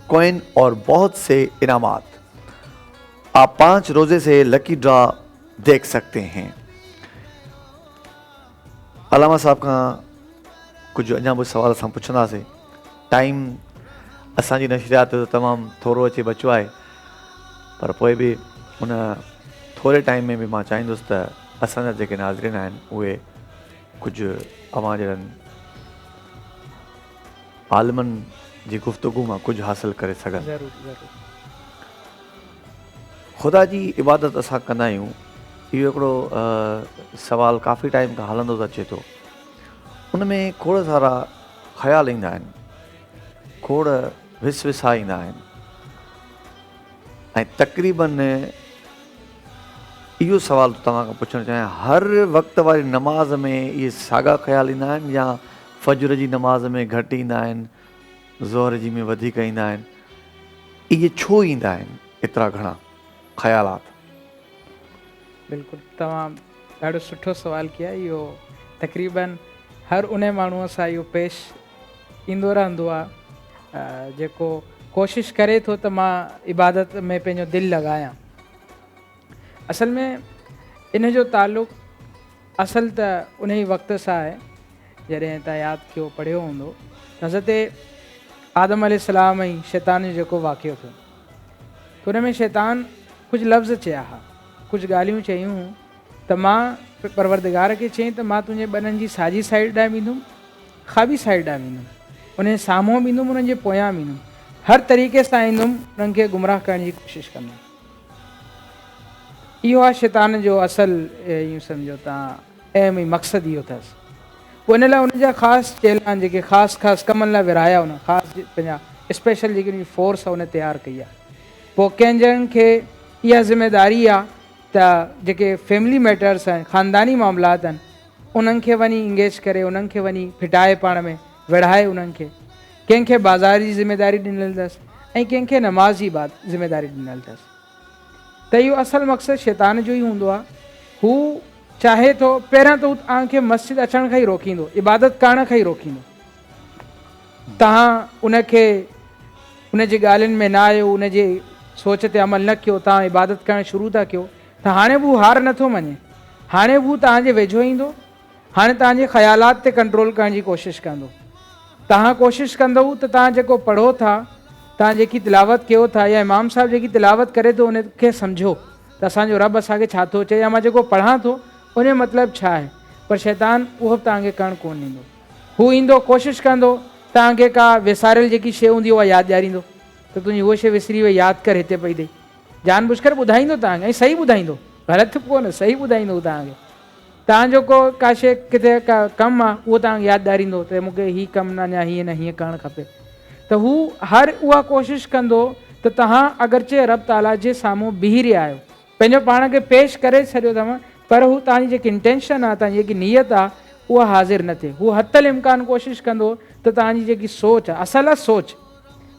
coin और बहुत से इनामात। आप 5 रोज़े से लकी ड्रॉ देख सकते हैं। अलामा साहब का कुछ अञा भी सवाल असां पुछंदासीं, टाइम असांजी नशरियात जो तमामु थोरो अचे बचियो आहे, पर पोइ बि उन थोरे टाइम में भी मां चाहींदुसि त असांजा जेके नाज़रीन आहिनि उहे कुझु अवां जहिड़नि आलिमनि जी गुफ़्तगू मां कुझु हासिल करे सघनि। ख़ुदा जी इबादत असां कंदा आहियूं, इहो हिकिड़ो सवाल काफ़ी टाइम खां हलंदो अचे थो। उन में खोड़ सारा ख़्याल ईंदा आहिनि, खोड़ विसविसा ईंदा आहिनि, ऐं तक़रीबन इहो सवाल तव्हां खां पुछणु चाहियां, हर वक़्त वारी नमाज़ में इहे साॻा ख़्याल ईंदा आहिनि या फजर जी नमाज़ में घटि ईंदा आहिनि, ज़ोहर जी में वधीक ईंदा आहिनि? इहे छो ईंदा आहिनि एतिरा घणा? ख़्यालात। बिल्कुलु, तव्हां ॾाढो सुठो सवाल कया। इहो तक़रीबन हर उन माण्हूअ सां इहो पेश ईंदो रहंदो आहे जेको कोशिशि करे थो त मां इबादत में पंहिंजो दिलि लॻायां। असल में इन जो तालुक़ असल त उन ई वक़्त सां आहे जॾहिं तव्हां यादि कयो पढ़ियो हूंदो त हज़रत आदम अलैहिस्सलाम ऐं शैतान जो जेको वाक़ियो थियो त उन में शैतान कुझु लफ़्ज़ चया हुआ, कुझु ॻाल्हियूं चयूं हुयूं त मां परवरदिगार खे चयईं त मां तुंहिंजे ॿननि जी साॼी साइड ॾांहुं ईंदुमि, ख़ाबी साइड ॾांहुं ईंदुमि, उन साम्हूं बि ईंदुमि, उन्हनि जे पोयां बि ईंदुमि, हर तरीक़े सां ईंदुमि, उन्हनि खे गुमराह करण जी कोशिशि कंदुमि। इहो आहे शैतान जो असल यूं सम्झो तव्हां एम ऐं मक़सदु इहो अथसि। पोइ इन लाइ उनजा ख़ासि चेला आहिनि जेके ख़ासि कमनि लाइ विराया उन ख़ासि पंहिंजा स्पेशल जेकी उनजी फोर्स आहे उन तयारु कई आहे। पोइ कंहिं ॼणनि खे इहा ज़िमेदारी आहे त जेके फैमिली मैटर्स आहिनि, ख़ानदानी मामलात आहिनि, उन्हनि खे वञी इंगेज करे, उन्हनि खे वञी फिटाए पाण में विढ़ाए उन्हनि खे। कंहिंखे बाज़ार जी ज़िमेदारी ॾिनल अथसि ऐं कंहिंखे नमाज़ जी ज़िमेदारी ॾिनल अथसि। त इहो असल मक़सदु शैतान जो ई हूंदो आहे। हू चाहे थो पहिरियां त हू तव्हांखे मस्जिद अचण खां ई रोकींदो, इबादत करण खां ई रोकींदो। तव्हां उनखे उनजी ॻाल्हियुनि में न आयो, उनजे सोच ते अमल न कयो, तव्हां इबादत करणु शुरू था कयो त हाणे बि हू हार नथो मञे। हाणे बि हू तव्हांजे वेझो ईंदो, हाणे तव्हांजे ख़्यालात ते कंट्रोल करण जी कोशिशि कंदो। तव्हां कोशिशि कंदव त तव्हां जेको पढ़ो था, तव्हां जेकी तिलावत कयो था, या इमाम साहिबु जेकी तिलावत करे थो उनखे सम्झो त असांजो रब असांखे छा थो चए, या मां जेको पढ़ां थो उन जो मतिलबु छा आहे। पर शैतान उहो बि तव्हांखे करणु कोन ॾींदो। हू ईंदो, कोशिशि कंदो, तव्हांखे का विसारियल जेकी शइ हूंदी उहा यादि ॾियारींदो त तुंहिंजी उहा शइ विसरी वई, यादि कर हिते पई अथई, जानबुझ करे ॿुधाईंदो तव्हांखे, ऐं सही ॿुधाईंदो, ग़लति कोन, सही ॿुधाईंदो तव्हांखे। तव्हांजो का शइ किथे का कमु आहे उहो तव्हांखे यादि ॾियारींदो त मूंखे हीअ कमु न अञा हीअं न हीअं करणु खपे। त हू हर उहा कोशिशि कंदो त तव्हां अगरचे रब ताला जे साम्हूं बीही रहिया आहियो, पंहिंजो पाण खे पेश करे छॾियो अथव, पर हू तव्हांजी जेकी इंटेंशन आहे, तव्हांजी जेकी नीयत आहे उहा हाज़िर न थिए। हू हतल इम्कान कोशिशि कंदो त तव्हांजी जेकी सोच आहे, असल आहे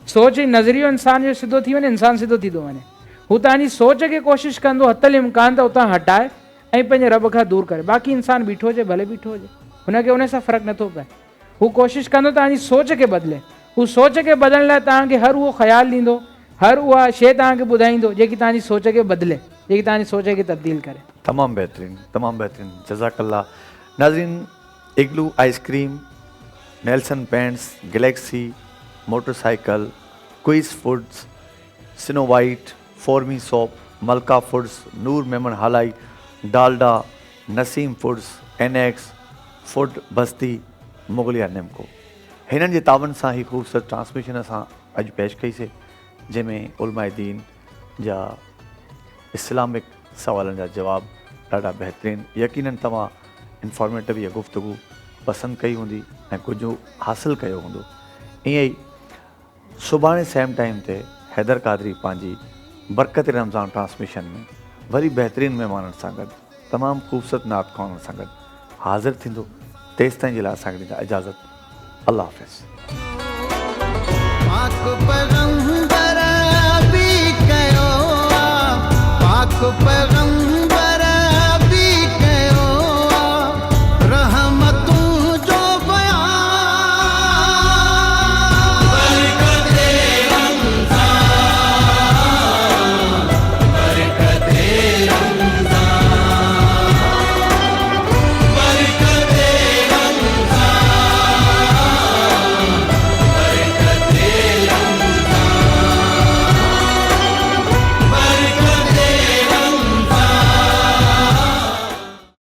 सोच ऐं नज़रियो इंसान जो सिधो थी वञे, इंसानु सिधो थी थो वञे। हू तव्हांजी सोच खे कोशिशि कंदो हतल इम्कान त उतां हटाए ऐं पंहिंजे रब खां दूरि करे। बाक़ी इंसानु बीठो हुजे भले बीठो हुजे, हुनखे उन सां फ़र्क़ु नथो पए। हू कोशिशि कंदो तव्हांजी सोच खे बदिले। हू सोच खे बदलण लाइ तव्हांखे हर उहो ख़्यालु ॾींदो, हर उहा शइ तव्हांखे ॿुधाईंदो जेकी तव्हांजी सोच खे बदिले, जेकी तव्हांजी सोच खे तब्दील करे। तमामु बहितरीनु, तमामु बहितरीनु, जज़ाकल्ला। नाज़रीन, Igloo ice cream, Nelson paints, galaxy motorcycle, quiz foods, snow white, फॉर्मी soap, Malka foods, Noor Memon Halai, Dalda, Naseem foods, एनेक्स, फूड बस्ती, मुगलिया निमको, हिननि जे तावन सां ही ख़ूबसूरत ट्रांसमिशन असां अॼु पेश कईसीं, जंहिंमें उलमाए दीन जा इस्लामिक सवालनि जा जवाब ॾाढा बहितरीनु, यकीनन तव्हां इंफॉर्मेटिव इहा गुफ़्तगू पसंदि कई हूंदी ऐं कुझु हासिलु कयो हूंदो। ईअं ई सुभाणे सेम टाइम ते हैदर क़ादरी पंहिंजी बरकत रमज़ान ट्रांसमिशन में वरी बहितरीनु महिमाननि सां गॾु, तमामु ख़ूबसूरत नात ख़्वाननि सां गॾु हाज़िर थींदो। तेसि ताईं जे लाइ असांखे ॾींदा इजाज़त। अल्लाह हाफ़िज़। पाक पैगंबर